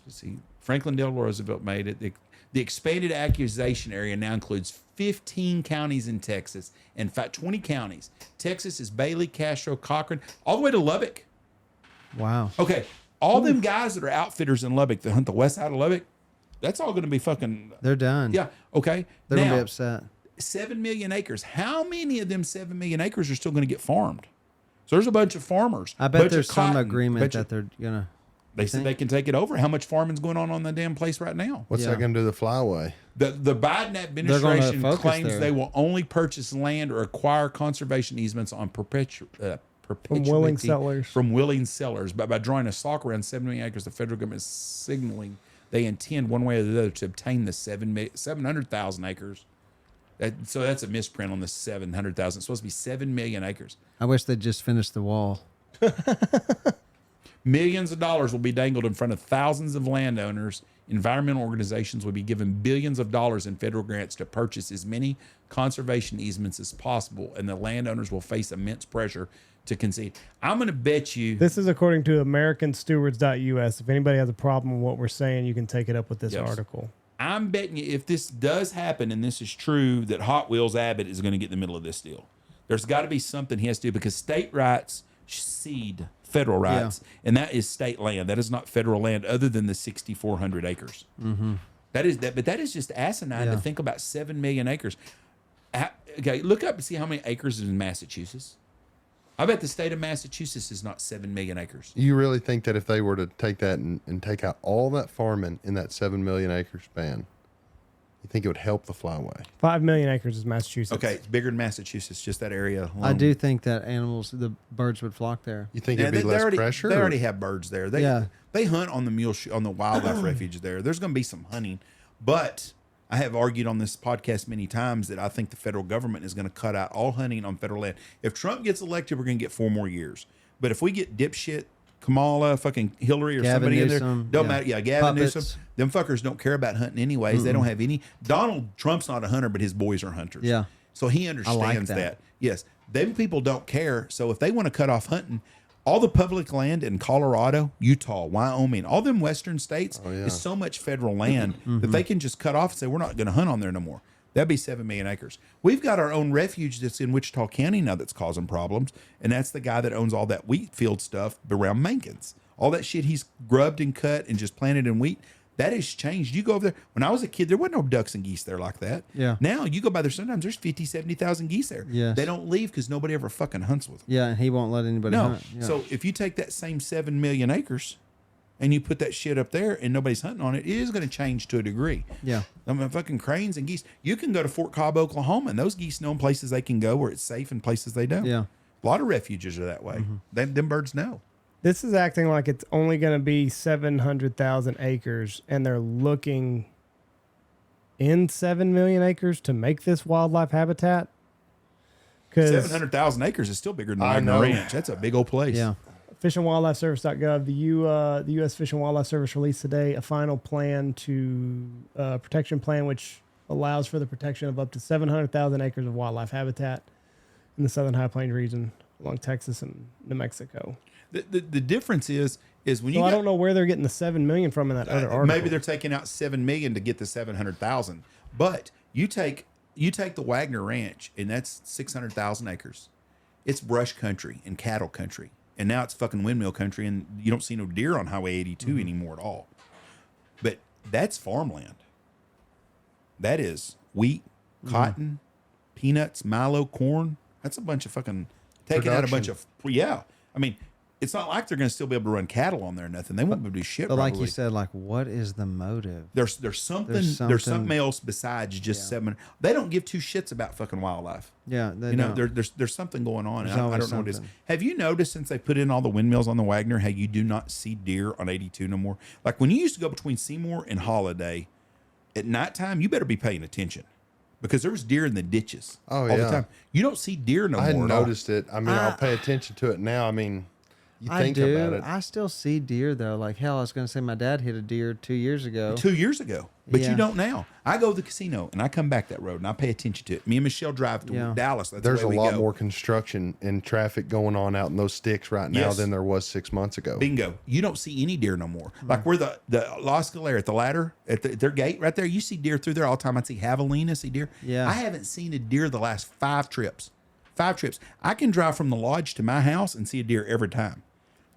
see. Franklin Delano Roosevelt made it. The expanded acquisition area now includes 15 counties in Texas. In fact, 20 counties. Texas is Bailey, Castro, Cochran, all the way to Lubbock. Wow. Okay. All them guys that are outfitters in Lubbock that hunt the west side of Lubbock, that's all going to be fucking. They're done. Yeah. Okay. They're going to be upset. 7 million acres. How many of them 7 million acres are still going to get farmed? So there's a bunch of farmers. I bet there's some agreement that they're going to. They said they can take it over. How much farming's going on the damn place right now? What's that going to do to the flyway? The Biden administration claims they will only purchase land or acquire conservation easements on perpetuity from willing sellers. But by drawing a stock around 7 million acres, the federal government is signaling they intend one way or the other to obtain the 700,000 acres. So that's a misprint on the 700,000. It's supposed to be 7 million acres. I wish they'd just finished the wall. Millions of dollars will be dangled in front of thousands of landowners. Environmental organizations will be given billions of dollars in federal grants to purchase as many conservation easements as possible, and the landowners will face immense pressure to concede. I'm going to bet you. This is according to AmericanStewards.us. If anybody has a problem with what we're saying, you can take it up with this article. I'm betting you if this does happen and this is true, that Hot Wheels Abbott is going to get in the middle of this deal. There's got to be something he has to do because state rights cede federal rights, and that is state land. That is not federal land other than the 6,400 acres. Mm-hmm. That is just asinine to think about 7 million acres. Okay, look up and see how many acres is in Massachusetts. I bet the state of Massachusetts is not 7 million acres. You really think that if they were to take that and take out all that farming in that 7 million acre span, you think it would help the flyway? 5 million acres is Massachusetts. Okay, it's bigger than Massachusetts, just that area alone. I do think that the birds would flock there. You think it'd be less pressure? They already have birds there. They hunt on the wildlife refuge there. There's going to be some hunting, but I have argued on this podcast many times that I think the federal government is going to cut out all hunting on federal land. If Trump gets elected, we're going to get 4 more years. But if we get dipshit Kamala, fucking Hillary, or Gavin somebody Newsom, in there, don't matter. Yeah, Gavin Puppets. Newsom. Them fuckers don't care about hunting anyways. They don't have any. Donald Trump's not a hunter, but his boys are hunters. Yeah. So he understands that. Yes. Them people don't care. So if they want to cut off hunting, all the public land in Colorado, Utah, Wyoming, all them western states is so much federal land that they can just cut off and say, we're not going to hunt on there no more. That'd be 7 million acres. We've got our own refuge that's in Wichita County now that's causing problems. And that's the guy that owns all that wheat field stuff around Mankins. All that shit he's grubbed and cut and just planted in wheat, that has changed. You go over there. When I was a kid, there wasn't no ducks and geese there like that. Yeah. Now you go by there sometimes, there's 50, 70,000 geese there. Yes. They don't leave because nobody ever fucking hunts with them. Yeah, and he won't let anybody hunt. Yeah. So if you take that same 7 million acres and you put that shit up there and nobody's hunting on it, it is going to change to a degree. Yeah. I mean, fucking cranes and geese. You can go to Fort Cobb, Oklahoma, and those geese know places they can go where it's safe and places they don't. Yeah. A lot of refuges are that way. Them birds know. This is acting like it's only going to be 700,000 acres, and they're looking in 7 million acres to make this wildlife habitat. 700,000 acres is still bigger than Wagner Ranch. That's a big old place. Yeah. Fish and Wildlife Service.gov. The U.S. Fish and Wildlife Service released today a final plan protection plan, which allows for the protection of up to 700,000 acres of wildlife habitat in the Southern High Plains region along Texas and New Mexico. The difference is when you. I don't know where they're getting the 7 million from in that other article. Maybe they're taking out 7 million to get the 700,000. But you take the Wagner Ranch, and that's 600,000 acres. It's brush country and cattle country, and now it's fucking windmill country, and you don't see no deer on Highway 82 anymore at all. But that's farmland. That is wheat, cotton, peanuts, milo, corn. That's a bunch of fucking taking out a bunch of I mean. It's not like they're going to still be able to run cattle on there or nothing. They won't be able to do shit. But like you said, what is the motive? There's something else besides just 7. They don't give 2 shits about fucking wildlife. Yeah, there's something going on. I don't know what it is. Have you noticed since they put in all the windmills on the Wagner, how you do not see deer on 82 no more? Like when you used to go between Seymour and Holiday, at nighttime, you better be paying attention because there was deer in the ditches all the yeah. time. You don't see deer no I more. hadn't at all. noticed it. I mean, I'll pay attention to it now. I mean, you I think do. about it. I still see deer though. Like hell, I was gonna say my dad hit a deer 2 years ago. 2 years ago, but Yeah. you don't now. I go to the casino and I come back that road and I pay attention to it. Me and Michelle drive to Yeah. Dallas. That's There's the a way we lot go. more construction and traffic going on out in those sticks right now Yes. than there was 6 months ago. Bingo. You don't see any deer no more. Like where the La Escalera at the ladder, at their gate right there, you see deer through there all the time. I see javelina, see deer. Yeah. I haven't seen a deer the last 5 trips. 5 trips. I can drive from the lodge to my house and see a deer every time.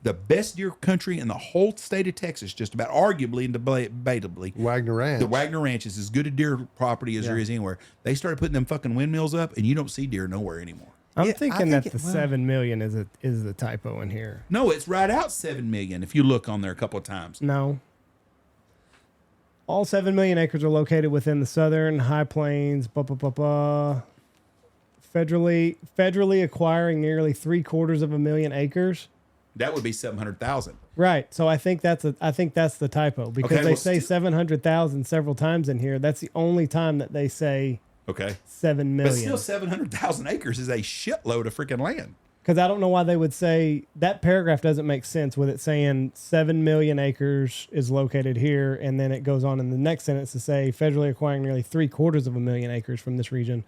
The best deer country in the whole state of Texas, just about arguably and debatably. Wagner Ranch. The Wagner Ranch is as good a deer property as there is anywhere. They started putting them fucking windmills up, and you don't see deer nowhere anymore. I'm Yeah, thinking I that think the it- well- 7 million is the typo in here. No, it's right out 7 million if you look on there a couple of times. No. All 7 million acres are located within the southern high plains. Federally acquiring nearly 3/4 acres. That would be 700,000. Right. So I think that's the typo because Okay, they well, say st- 700,000 several times in here. That's the only time that they say Okay. 7 But million. still, 700,000 acres is a shitload of freaking land. Because I don't know why they would say that paragraph doesn't make sense with it saying 7 million acres is located here. And then it goes on in the next sentence to say federally acquiring nearly 750,000 acres from this region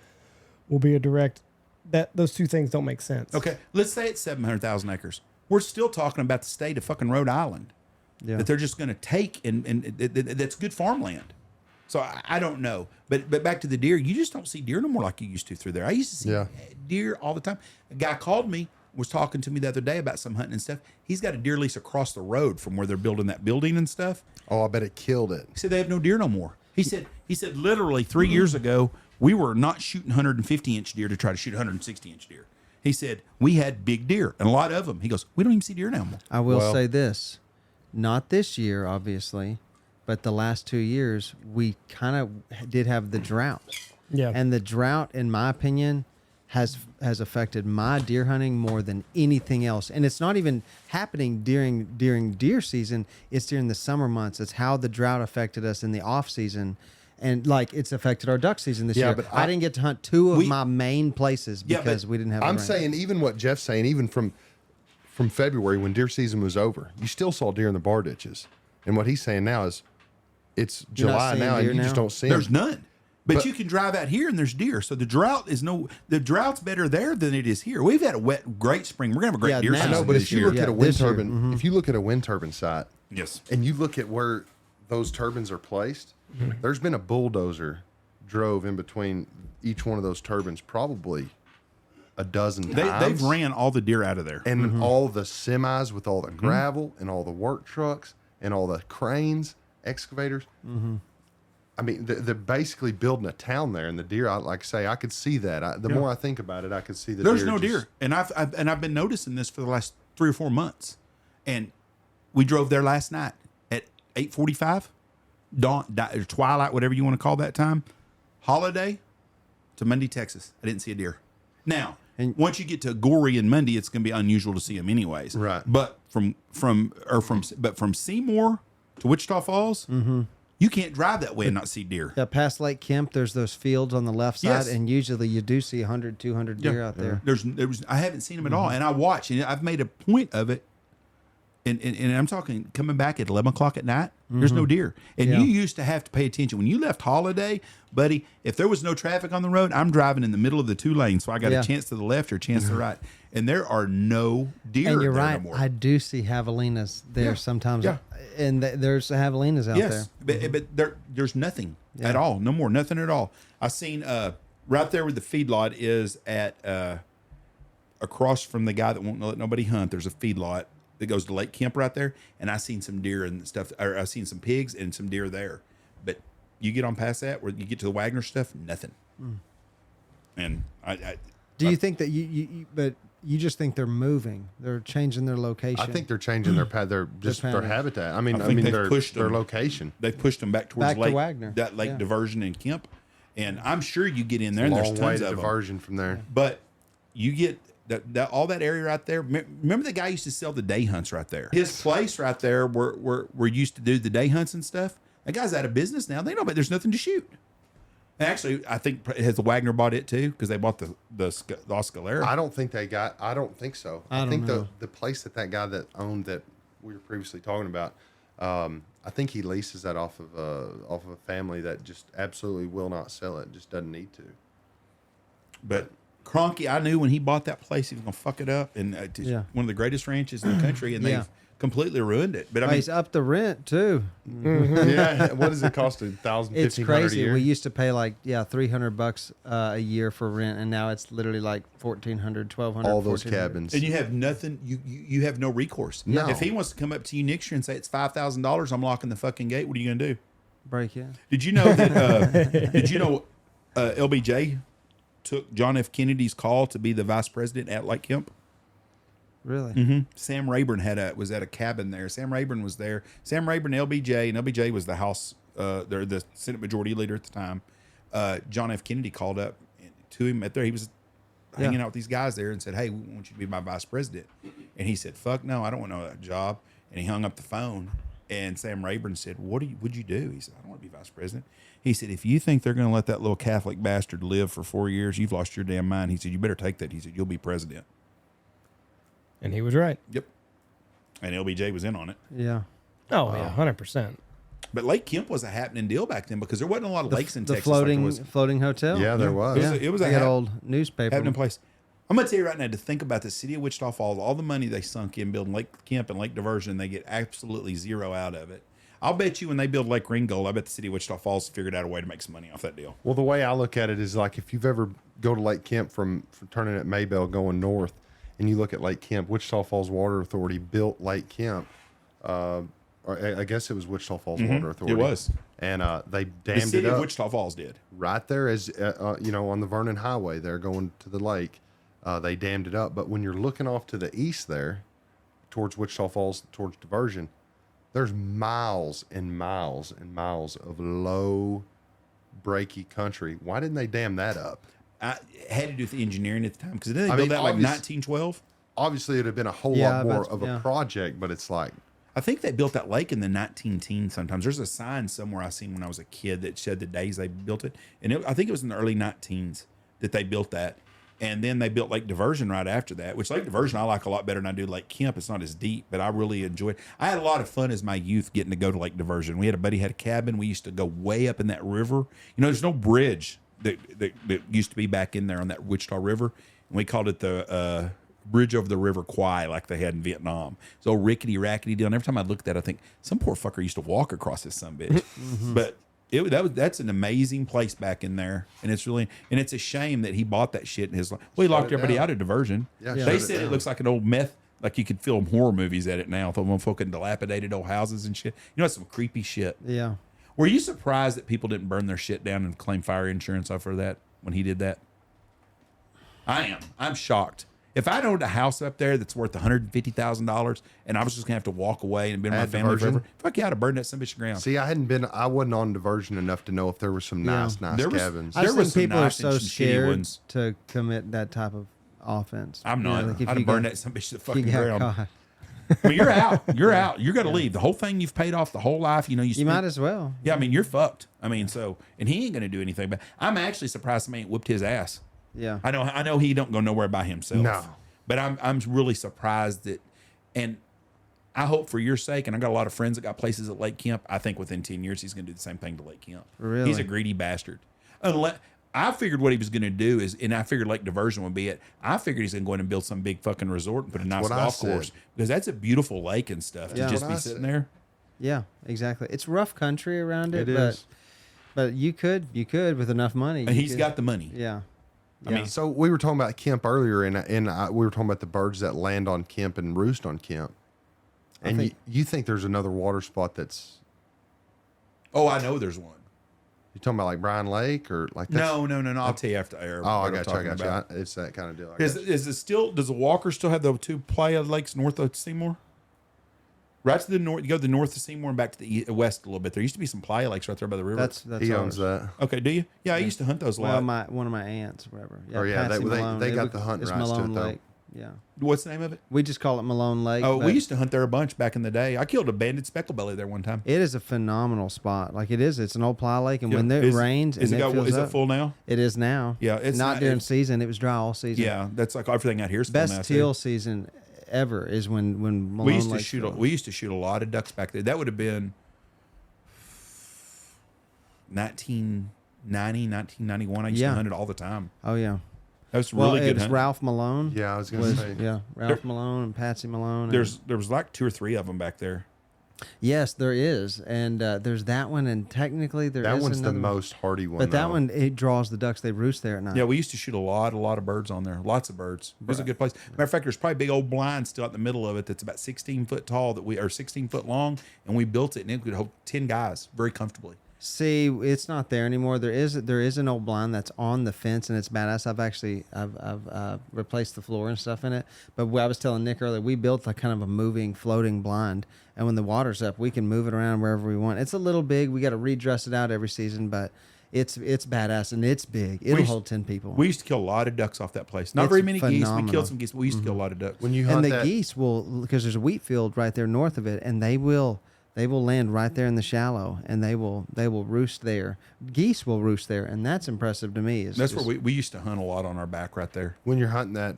will be a direct, that those two things don't make sense. Okay. Let's say it's 700,000 acres. We're still talking about the state of fucking Rhode Island Yeah. that they're just going to take and that's good farmland. So I don't know. But back to the deer, you just don't see deer no more like you used to through there. I used to see Yeah. deer all the time. A guy called me, was talking to me the other day about some hunting and stuff. He's got a deer lease across the road from where they're building that building and stuff. Oh, I bet it killed it. He said they have no deer no more. He said literally 3 years ago, we were not shooting 150-inch deer to try to shoot 160-inch deer. He said, we had big deer, and a lot of them. He goes, we don't even see deer no more. I will Well- say this, not this year, obviously, but the last 2 years, we kind of did have the drought. Yeah. And the drought, in my opinion, has affected my deer hunting more than anything else. And it's not even happening during deer season. It's during the summer months. It's how the drought affected us in the off season. And like it's affected our duck season this Yeah, year. but I didn't get to hunt two of We- my main places Yeah, because but we didn't have. I'm the rain. saying even what Jeff's saying, even from February when deer season was over, you still saw deer in the bar ditches. And what he's saying now is it's You're not July seeing now and deer you just now? don't see There's them. none. But But- you can drive out here and there's deer. So the drought's better there than it is here. We've had a wet, great spring. We're gonna have a great Yeah, deer now. season I know, but this if you year. look at a Yeah, wind this year, turbine, if you look at a wind turbine site Yes. and you look at where those turbines are placed, there's been a bulldozer drove in between each one of those turbines probably a dozen times. They've ran all the deer out of there. And all the semis with all the gravel and all the work trucks and all the cranes, excavators. I mean, they're basically building a town there, and the deer. Like I say, I could see that. The more I think about it, I could see the There's deer. no just- deer, and I've been noticing this for the last 3 or 4 months. And we drove there last night at 8:45, or twilight, whatever you want to call that time, holiday to Mundy, Texas. I didn't see a deer. Now, once you get to Gory and Mundy, it's going to be unusual to see them anyways. Right. But from Seymour to Wichita Falls, you can't drive that way and not see deer. Yeah, past Lake Kemp, there's those fields on the left side, Yes. and usually you do see 100, 200 deer out there. I haven't seen them at all, and I watch, and I've made a point of it. And I'm talking coming back at 11 o'clock at night. There's no deer, and Yeah. you used to have to pay attention when you left Holiday, buddy. If there was no traffic on the road, I'm driving in the middle of the 2 lanes, so I got Yeah. a chance to the left or a chance to the right, and there are no deer. And you're there right. No more. I do see javelinas there Yeah. sometimes. Yeah. And there's javelinas out Yes, there. but there's nothing at all. No more, nothing at all. I seen right there where the feedlot is at across from the guy that won't let nobody hunt. There's a feedlot that goes to Lake Kemp right there, and I seen some deer and stuff. Or I seen some pigs and some deer there. But you get on past that, where you get to the Wagner stuff, nothing. And Do you think that but you just think they're moving? They're changing their location. I think they're changing their pad. They're just their pattern. habitat. I mean, I think they've their pushed their them. location. they pushed them back towards Back to Lake Wagner. that Lake Yeah. Diversion in Kemp, and I'm sure you get in there and there's Long way tons to of them. diversion from there. But you get all that area right there. Remember the guy used to sell the day hunts right there. His place right there, where used to do the day hunts and stuff. That guy's out of business now. They know, but there's nothing to shoot. And actually, I think has the Wagner bought it too because they bought the Oscalera. I don't think they got. I don't think so. I think the place that guy that owned that we were previously talking about. I think he leases that off of a family that just absolutely will not sell it. Just doesn't need to. But Cronky, I knew when he bought that place, he was going to fuck it up. And one of the greatest ranches in the country, and they've completely ruined it. But I mean, he's upped the rent too. Yeah, what does it cost? $1,000, It's $1,500 crazy. a year? We used to pay like $300 a year for rent, and now it's literally like $1,400, $1,200. All those $1,400. cabins. and you have nothing. You have no recourse. No. If he wants to come up to you next year and say it's $5,000, I'm locking the fucking gate. What are you going to do? Break in. Did you know that? Did you know LBJ took John F. Kennedy's call to be the vice president at Lake Kemp? Really? Sam Rayburn was at a cabin there. Sam Rayburn was there. Sam Rayburn, LBJ, and LBJ was the House, the Senate Majority Leader at the time. John F. Kennedy called up to him at there. He was hanging out with these guys there and said, "Hey, we want you to be my vice president." And he said, "Fuck no, I don't want that job." And he hung up the phone. And Sam Rayburn said, "What'd you do?" He said, "I don't want to be vice president." He said, "If you think they're going to let that little Catholic bastard live for 4 years, you've lost your damn mind." He said, "You better take that." He said, "You'll be president." And he was right. Yep. And LBJ was in on it. Yeah. Oh, yeah, 100%. But Lake Kemp was a happening deal back then because there wasn't a lot of lakes in The Texas. Like there was. floating hotel. Yeah, there was. It was a that old newspaper. happening place. I'm going to tell you right now, to think about the city of Wichita Falls, all the money they sunk in building Lake Kemp and Lake Diversion, they get absolutely zero out of it. I'll bet you when they build Lake Ringgold, I bet the city of Wichita Falls figured out a way to make some money off that deal. Well, the way I look at it is like if you've ever go to Lake Kemp from turning at Maybell going north, and you look at Lake Kemp, Wichita Falls Water Authority built Lake Kemp. Or I guess it was Wichita Falls Water Authority. It was. And they dammed The city it up of Wichita Falls did. right there as on the Vernon Highway there going to the lake. They dammed it up. But when you're looking off to the east there, towards Wichita Falls, towards Diversion, there's miles and miles and miles of low breaky country. Why didn't they dam that up? I had to do with the engineering at the time because then they I built mean, that like obvious- 1912. Obviously, it'd have been a whole Yeah, lot more but- of a yeah. project, but it's like, I think they built that lake in the 19 teens sometimes. There's a sign somewhere I seen when I was a kid that showed the days they built it. And I think it was in the early 19s that they built that. And then they built Lake Diversion right after that, which Lake Diversion I like a lot better than I do Lake Kemp. It's not as deep, but I really enjoyed it. I had a lot of fun as my youth getting to go to Lake Diversion. We had a buddy had a cabin. We used to go way up in that river. There's no bridge that used to be back in there on that Wichita River. And we called it the bridge over the River Kwai, like they had in Vietnam. So rickety rackety deal. And every time I looked at it, I think some poor fucker used to walk across this sumbitch. But that's an amazing place back in there, and it's a shame that he bought that shit in his life. Well, he locked everybody out of Diversion. Yeah, They said it looks like an old meth, like you could film horror movies at it now. With them fucking dilapidated old houses and shit. It's some creepy shit. Yeah. Were you surprised that people didn't burn their shit down and claim fire insurance off of that when he did that? I am. I'm shocked. If I'd owned a house up there that's worth $150,000 and I was just gonna have to walk away and be with my At family Diversion? forever, fuck yeah, I'd have burned that some bitch to ground. see, I wasn't on Diversion enough to know if there was some nice There was- cabins. I There just was think some people are nice and so some shitty scared ones. to commit that type of offense. I'm not. Like if I'd you have burned got- that some bitch to the if fucking you got ground. caught. I mean, you're out. You're out. You're going to leave. The whole thing you've paid off the whole life. You You spent- might as well. Yeah, I mean, you're fucked. I mean, and he ain't going to do anything. But I'm actually surprised somebody ain't whooped his ass. Yeah. I know he don't go nowhere by himself. No. But I'm really surprised that, and I hope for your sake, and I got a lot of friends that got places at Lake Kemp. I think within 10 years he's going to do the same thing to Lake Kemp. Really? He's a greedy bastard. Unless I figured what he was going to do is, and I figured Lake Diversion would be it. I figured he's going to go in and build some big fucking resort and put a nice what I golf said. course because that's a beautiful lake and stuff Yeah. to just What be I sitting said. there. Yeah, exactly. It's rough country around it, It but is. but you could with enough money. And you he's could- got the money. Yeah. I mean, So we were talking about Kemp earlier, and we were talking about the birds that land on Kemp and roost on Kemp. And think- you think there's another water spot that's Oh, I know there's one. you talking about like Bryan Lake or like that's, No. I'll tell you after air. Oh, I what I'm got you. I talking got about. you. It's that kind of deal. I got you. Is it still? Does the Walker still have the two playa lakes north of Seymour? Right to the north. You go to the north of Seymour and back to the west a little bit. There used to be some playa lakes right there by the river. That's He ours. owns that. Okay, do you? Yeah, I used to hunt those a Well, lot. one of my aunts, or whatever. Oh, yeah, Patsy they Malone. got It the hunt it's rights to it, Malone though. Lake. Yeah. What's the name of it? We just call it Malone Lake. Oh, but we used to hunt there a bunch back in the day. I killed a banded specklebelly there one time. It is a phenomenal spot. Like it is. It's an old ply lake, and Yeah. when it rains and is it, it fills is up, it full now? it is now. Yeah, it's not not- during it's- season. It was dry all season. Yeah, that's like everything out here is full now. Best too. teal season ever is when Malone We used to Lake's shoot. full. We used to shoot a lot of ducks back there. That would have been 1990, 1991. I used Yeah. to hunt it all the time. Oh yeah. That was Well, really good. it's hunting. Ralph Malone. Yeah, I was gonna say. Yeah, Ralph Malone and Patsy Malone. and- There was like 2 or 3 of them back there. yes, there is, and there's that one, and technically there That is one's the another one. most hardy one. But that though. one, it draws the ducks. They roost there at night. Yeah, we used to shoot a lot of birds on there. Lots of birds. It was a good place. Matter of fact, there's probably a big old blind still out in the middle of it that's about 16 foot tall or 16 foot long, and we built it and it could hold 10 guys very comfortably. See, it's not there anymore. There is an old blind that's on the fence, and it's badass. I've replaced the floor and stuff in it. But I was telling Nick earlier, we built like kind of a moving, floating blind, and when the water's up, we can move it around wherever we want. It's a little big. We got to redress it out every season, but it's badass and it's big. It'll used- hold 10 people. We used to kill a lot of ducks off that place. Not It's very many geese. We phenomenal. killed some geese, but we used to kill a lot of ducks. when you and hunt the that, geese will, because there's a wheat field right there north of it, and they will land right there in the shallow, and they will roost there. Geese will roost there, and that's impressive to me. That's where we used to hunt a lot on our back right there. when you're hunting that,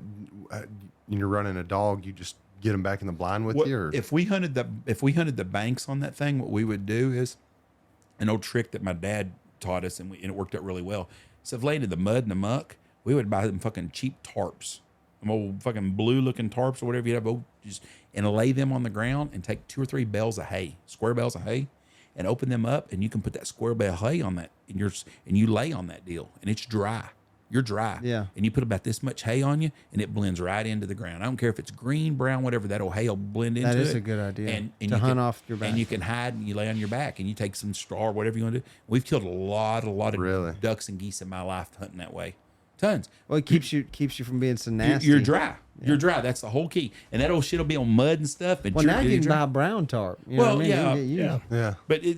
and you're running a dog, you just get them back in the blind with What- you. Or? if we hunted the banks on that thing, what we would do is an old trick that my dad taught us, and it worked out really well. So if laying in the mud and the muck, we would buy them fucking cheap tarps, them old fucking blue looking tarps or whatever you have, and lay them on the ground and take 2 or 3 bales of hay, square bales of hay, and open them up, and you can put that square bale of hay on that, and you lay on that deal, and it's dry. You're dry. Yeah. And you put about this much hay on you, and it blends right into the ground. I don't care if it's green, brown, whatever, that old hay will blend into it. That is a good idea, And to you hunt can- off your back. And you can hide, and you lay on your back, and you take some straw or whatever you want to do. We've killed a lot of Really? ducks and geese in my life hunting that way. Tons. Well, it keeps you from being so nasty. You're dry. You're dry. That's the whole key. And that old shit will be on mud and stuff. And Well, now you you're can dry. buy brown tarp. You know Well, what I mean? yeah, You can get-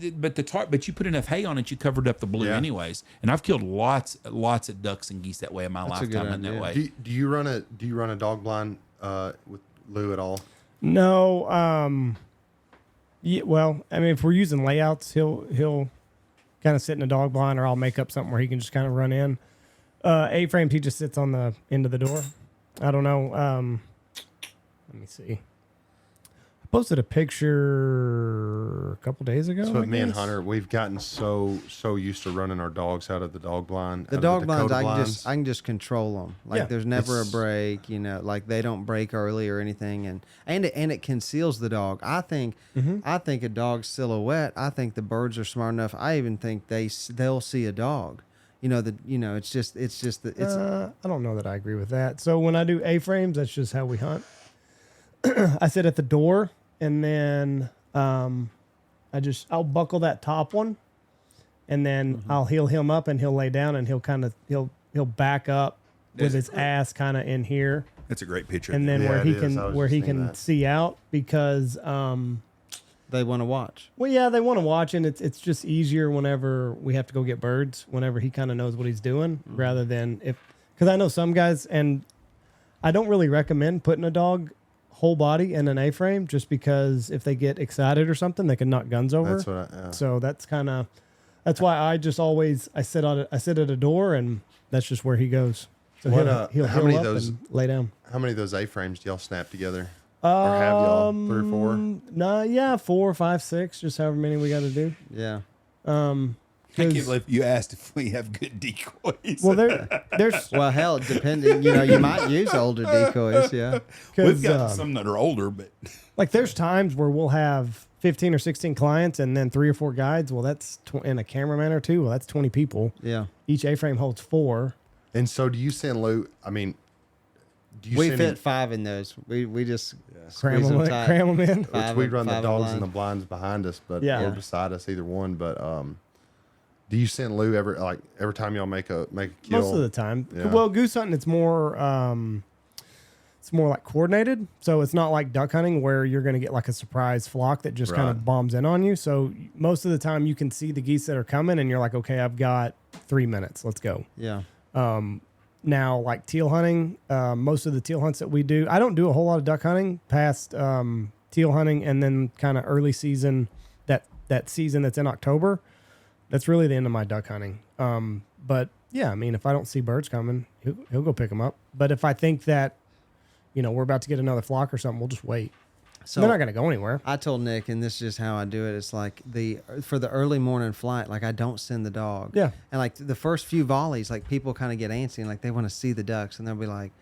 yeah. But the tarp, but you put enough hay on it, you covered up the blue Yeah. anyways. And I've killed lots of ducks and geese that way in my That's a good lifetime hunting that idea. way. Do you run a dog blind with Lou at all? No. Yeah, well, I mean, if we're using layouts, he'll kind of sit in a dog blind, or I'll make up something where he can just kind of run in. A-frames, he just sits on the end of the door. I don't know. Let me see. I posted a picture a couple days ago. That's what I me and guess. Hunter, we've gotten so used to running our dogs out of the dog blind. The out of dog blinds, Dakota I can just control them. Like Yeah. there's never a It's- break. You know, like they don't break early or anything, and it conceals the dog. I think a dog's silhouette. I think the birds are smart enough. I even think they'll see a dog. It's just I don't know that I agree with that. So when I do A-frames, that's just how we hunt. I sit at the door, and then I'll buckle that top one, and then I'll heel him up, and he'll lay down, and he'll back up with his ass kind of in here, That's a great picture. and then Yeah, where it he is. can I was where just he thinking can that. see out, because they want to watch. well, yeah, they want to watch, and it's just easier whenever we have to go get birds, whenever he kind of knows what he's doing, rather than because I know some guys, and I don't really recommend putting a dog whole body in an A-frame, just because if they get excited or something, they can knock guns over. That's what I. So that's why I just always I sit at a door, and that's just where he goes. So What, he'll how heel many up of those- and lay down. How many of those A-frames do y'all snap together? Or have y'all 3 or 4? No, yeah, 4, 5, 6, just however many we got to do. Yeah. I can't believe you asked if we have good decoys. Well, there's Well, hell, depending, you might use older decoys. Yeah. we've 'cause, got some that are older, but like there's times where we'll have 15 or 16 clients, and then 3 or 4 guides. Well, that's and a cameraman or 2. Well, that's 20 people. Yeah. Each A-frame holds 4. And so, do you send Lou? I mean, do you We send fit him, 5 in those. We just Cram squeeze them them tight. in. which Five we and- run the five dogs and and the blinds behind us, but Yeah. or beside us, either one. But do you send Lou every time y'all make a kill? Most of the time. Yeah. Well, goose hunting, it's more like coordinated. So it's not like duck hunting where you're going to get like a surprise flock that just kind Right. of bombs in on you. So most of the time you can see the geese that are coming, and you're like, okay, I've got 3 minutes. Let's go. Yeah. now, like teal hunting, most of the teal hunts that we do, I don't do a whole lot of duck hunting past teal hunting, and then kind of early season, that season that's in October. That's really the end of my duck hunting. But yeah, I mean, if I don't see birds coming, he'll go pick them up. But if I think that, we're about to get another flock or something, we'll just wait. So they're not going to go anywhere. I told Nick, and this is just how I do it. It's like for the early morning flight, like I don't send the dog. Yeah. And like the first few volleys, like people kind of get antsy and like they want to see the ducks, and they'll be like,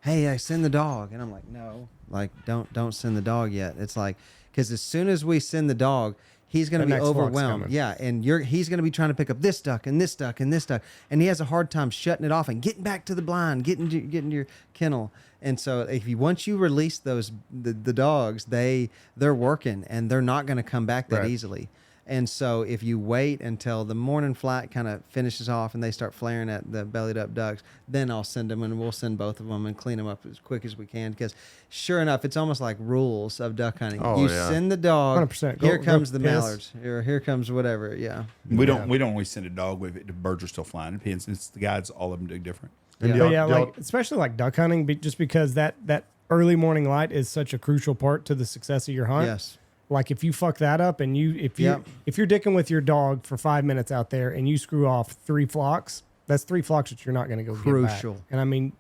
"Hey, I send the dog," and I'm like, "No, like don't send the dog yet." It's like because as soon as we send the dog, he's going to be overwhelmed. Yeah, and he's going to be trying to pick up this duck and this duck and this duck, and he has a hard time shutting it off and getting back to the blind, getting your kennel. And so once you release the dogs, they're working and they're not going to come back that easily. And so if you wait until the morning flight kind of finishes off and they start flaring at the bellied up ducks, then I'll send them, and we'll send both of them and clean them up as quick as we can. Because sure enough, it's almost like rules of duck hunting. Oh, you yeah. send the dog, 100%. here comes the piss. mallards, or here comes whatever. Yeah. We don't always send a dog with it. The birds are still flying. It depends. It's the guides. All of them do different. And But y'all- like especially like duck hunting, just because that early morning light is such a crucial part to the success of your hunt. Yes. Like if you fuck that up and if you're dicking with your dog for 5 minutes out there and you screw off 3 flocks, that's 3 flocks that you're not going to go Crucial. get back. And I mean,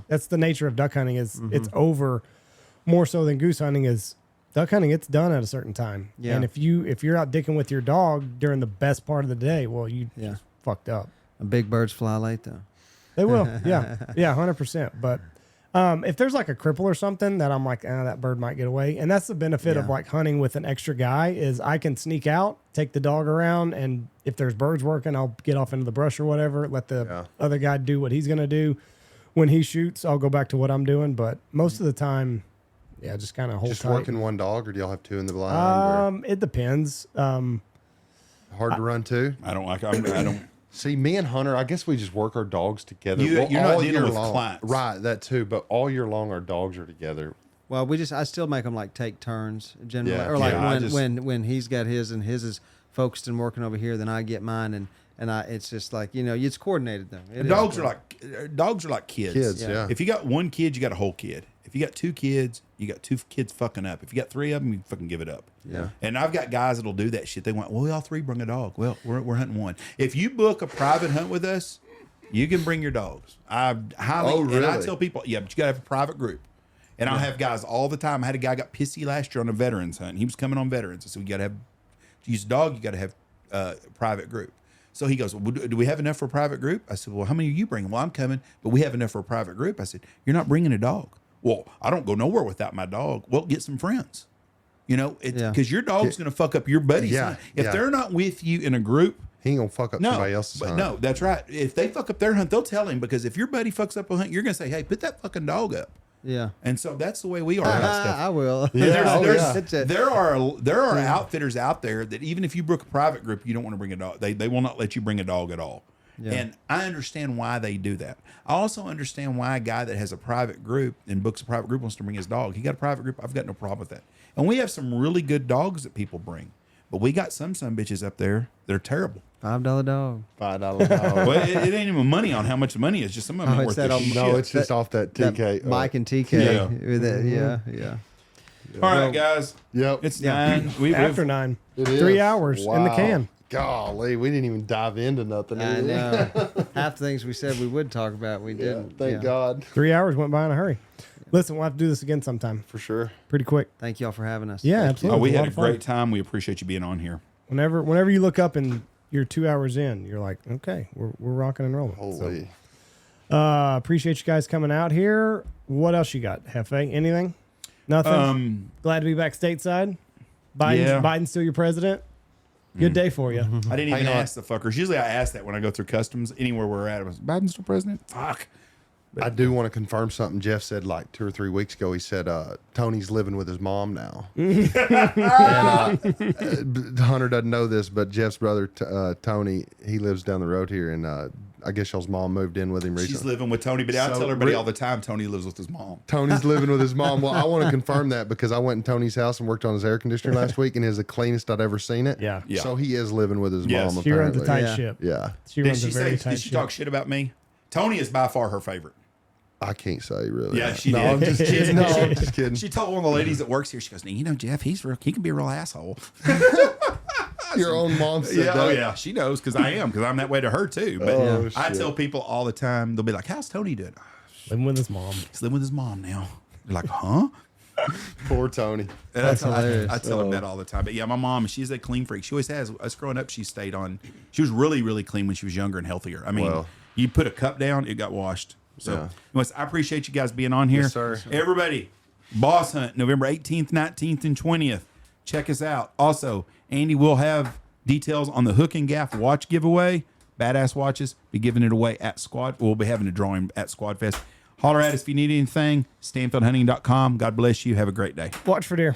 that's the nature of duck hunting is it's over more so than goose hunting is. Duck hunting, it's done at a certain time. Yeah. And if you're out dicking with your dog during the best part of the day, well, you just fucked up. Big birds fly late though. They will. Yeah. Yeah, 100%. But if there's like a cripple or something that I'm like, that bird might get away. And that's the benefit of like hunting with an extra guy is I can sneak out, take the dog around, and if there's birds working, I'll get off into the brush or whatever, let the other guy do what he's going to do. When he shoots, I'll go back to what I'm doing. But most of the time, just kind of hold Just tight. working one dog, or do y'all have 2 in the blind? It depends. Hard to run too. I don't. See, me and Hunter, I guess we just work our dogs together. You're not all dealing year with long. clients. Right, that too. But all year long, our dogs are together. Well, I still make them like take turns generally, Yeah. or like Yeah, when he's got his and his is focused and working over here, then I get mine, and it's just like it's coordinated though. Dogs are like kids. Kids, yeah. If you got one kid, you got a whole kid. If you got 2 kids, you got 2 kids fucking up. If you got 3 of them, you fucking give it up. Yeah. And I've got guys that'll do that shit. They want, well, all 3 bring a dog. Well, we're hunting one. If you book a private hunt with us, you can bring your dogs. I highly, Oh, really? and I tell people, but you got to have a private group. And I'll have guys all the time. I had a guy got pissy last year on a veterans hunt. He was coming on veterans. I said, to use a dog, you got to have a private group. So he goes, well, do we have enough for a private group? I said, well, how many are you bringing? Well, I'm coming, but we have enough for a private group. I said, you're not bringing a dog. Well, I don't go nowhere without my dog. Well, get some friends. Because your dog's going to fuck up your buddies. Yeah, If they're not with you in a group, He ain't gonna fuck up somebody else's hunt. No, that's right. If they fuck up their hunt, they'll tell him, because if your buddy fucks up a hunt, you're going to say, hey, put that fucking dog up. Yeah. And so that's the way we are about stuff. I will. There are outfitters out there that even if you book a private group, you don't want to bring a dog. They will not let you bring a dog at all. Yeah. And I understand why they do that. I also understand why a guy that has a private group and books a private group wants to bring his dog. He got a private group. I've got no problem with that. And we have some really good dogs that people bring. But we got some bitches up there that are terrible. $5 dog. $5 dog. Well, it ain't even money on how much the money is. Just some of them Oh, ain't it's worth that the old- shit. No, it's just off that TK. Mike and TK. Yeah. With it. Yeah. All right, guys. Yep. It's 9. We've After 9. It is. 3 hours in the Wow. can. Golly, we didn't even dive into nothing. I did we? know. Half the things we said we would talk about, we Yeah, didn't. thank God. 3 hours went by in a hurry. Listen, we'll have to do this again sometime. For sure. Pretty quick. Thank y'all for having us. Yeah, Thank absolutely. we It was had a lot of fun. great time. We appreciate you being on here. Whenever you look up and you're 2 hours in, you're like, okay, we're rocking and rolling. Holy. So, appreciate you guys coming out here. What else you got, Hefe? Anything? Nothing? Glad to be back stateside. Biden's still your president. Good day for you. I didn't even Hang on. ask the fuckers. Usually I ask that when I go through customs, anywhere we're at. I was, Biden still president? Fuck. I do want to confirm something Jeff said like 2 or 3 weeks ago. He said Tony's living with his mom now. And Hunter doesn't know this, but Jeff's brother Tony, he lives down the road here, and I guess y'all's mom moved in with him recently. She's living with Tony, but I So, tell everybody Rick- all the time Tony lives with his mom. Tony's living with his mom. Well, I want to confirm that because I went in Tony's house and worked on his air conditioner last week, and it is the cleanest I'd ever seen it. Yeah. Yeah. So he is living with his Yes. mom. She runs a Apparently. tight Yeah. ship. Yeah. She Did runs she a very say? tight Did she ship. talk shit about me? Tony is by far her favorite. I can't say really. Yeah, she no, did. I'm just kidding. No, I'm just kidding. She told one of the ladies that works here, she goes, you know, Jeff, he can be a real asshole. Your own mom said Yeah, that. oh yeah, she knows because I'm that way to her too. But Oh, I shit. tell people all the time, they'll be like, how's Tony doing? Living with his mom. He's living with his mom now. They're like, huh? Poor Tony. And That's I hilarious. tell them that all the time. But yeah, my mom, she's a clean freak. She always has. Us growing up, she stayed on. She was really, really clean when she was younger and healthier. I mean, Well. you put a cup down, it got washed. So, Yeah. anyways, I appreciate you guys being on here. Yes, sir. Everybody, Boss Hunt, November 18th, 19th, and 20th. Check us out. Also, Andy will have details on the Hook and Gaff watch giveaway. Badass watches. Be giving it away at Squad. We'll be having a drawing at Squad Fest. Holler at us if you need anything. StanfieldHunting.com. God bless you. Have a great day. Watch for deer.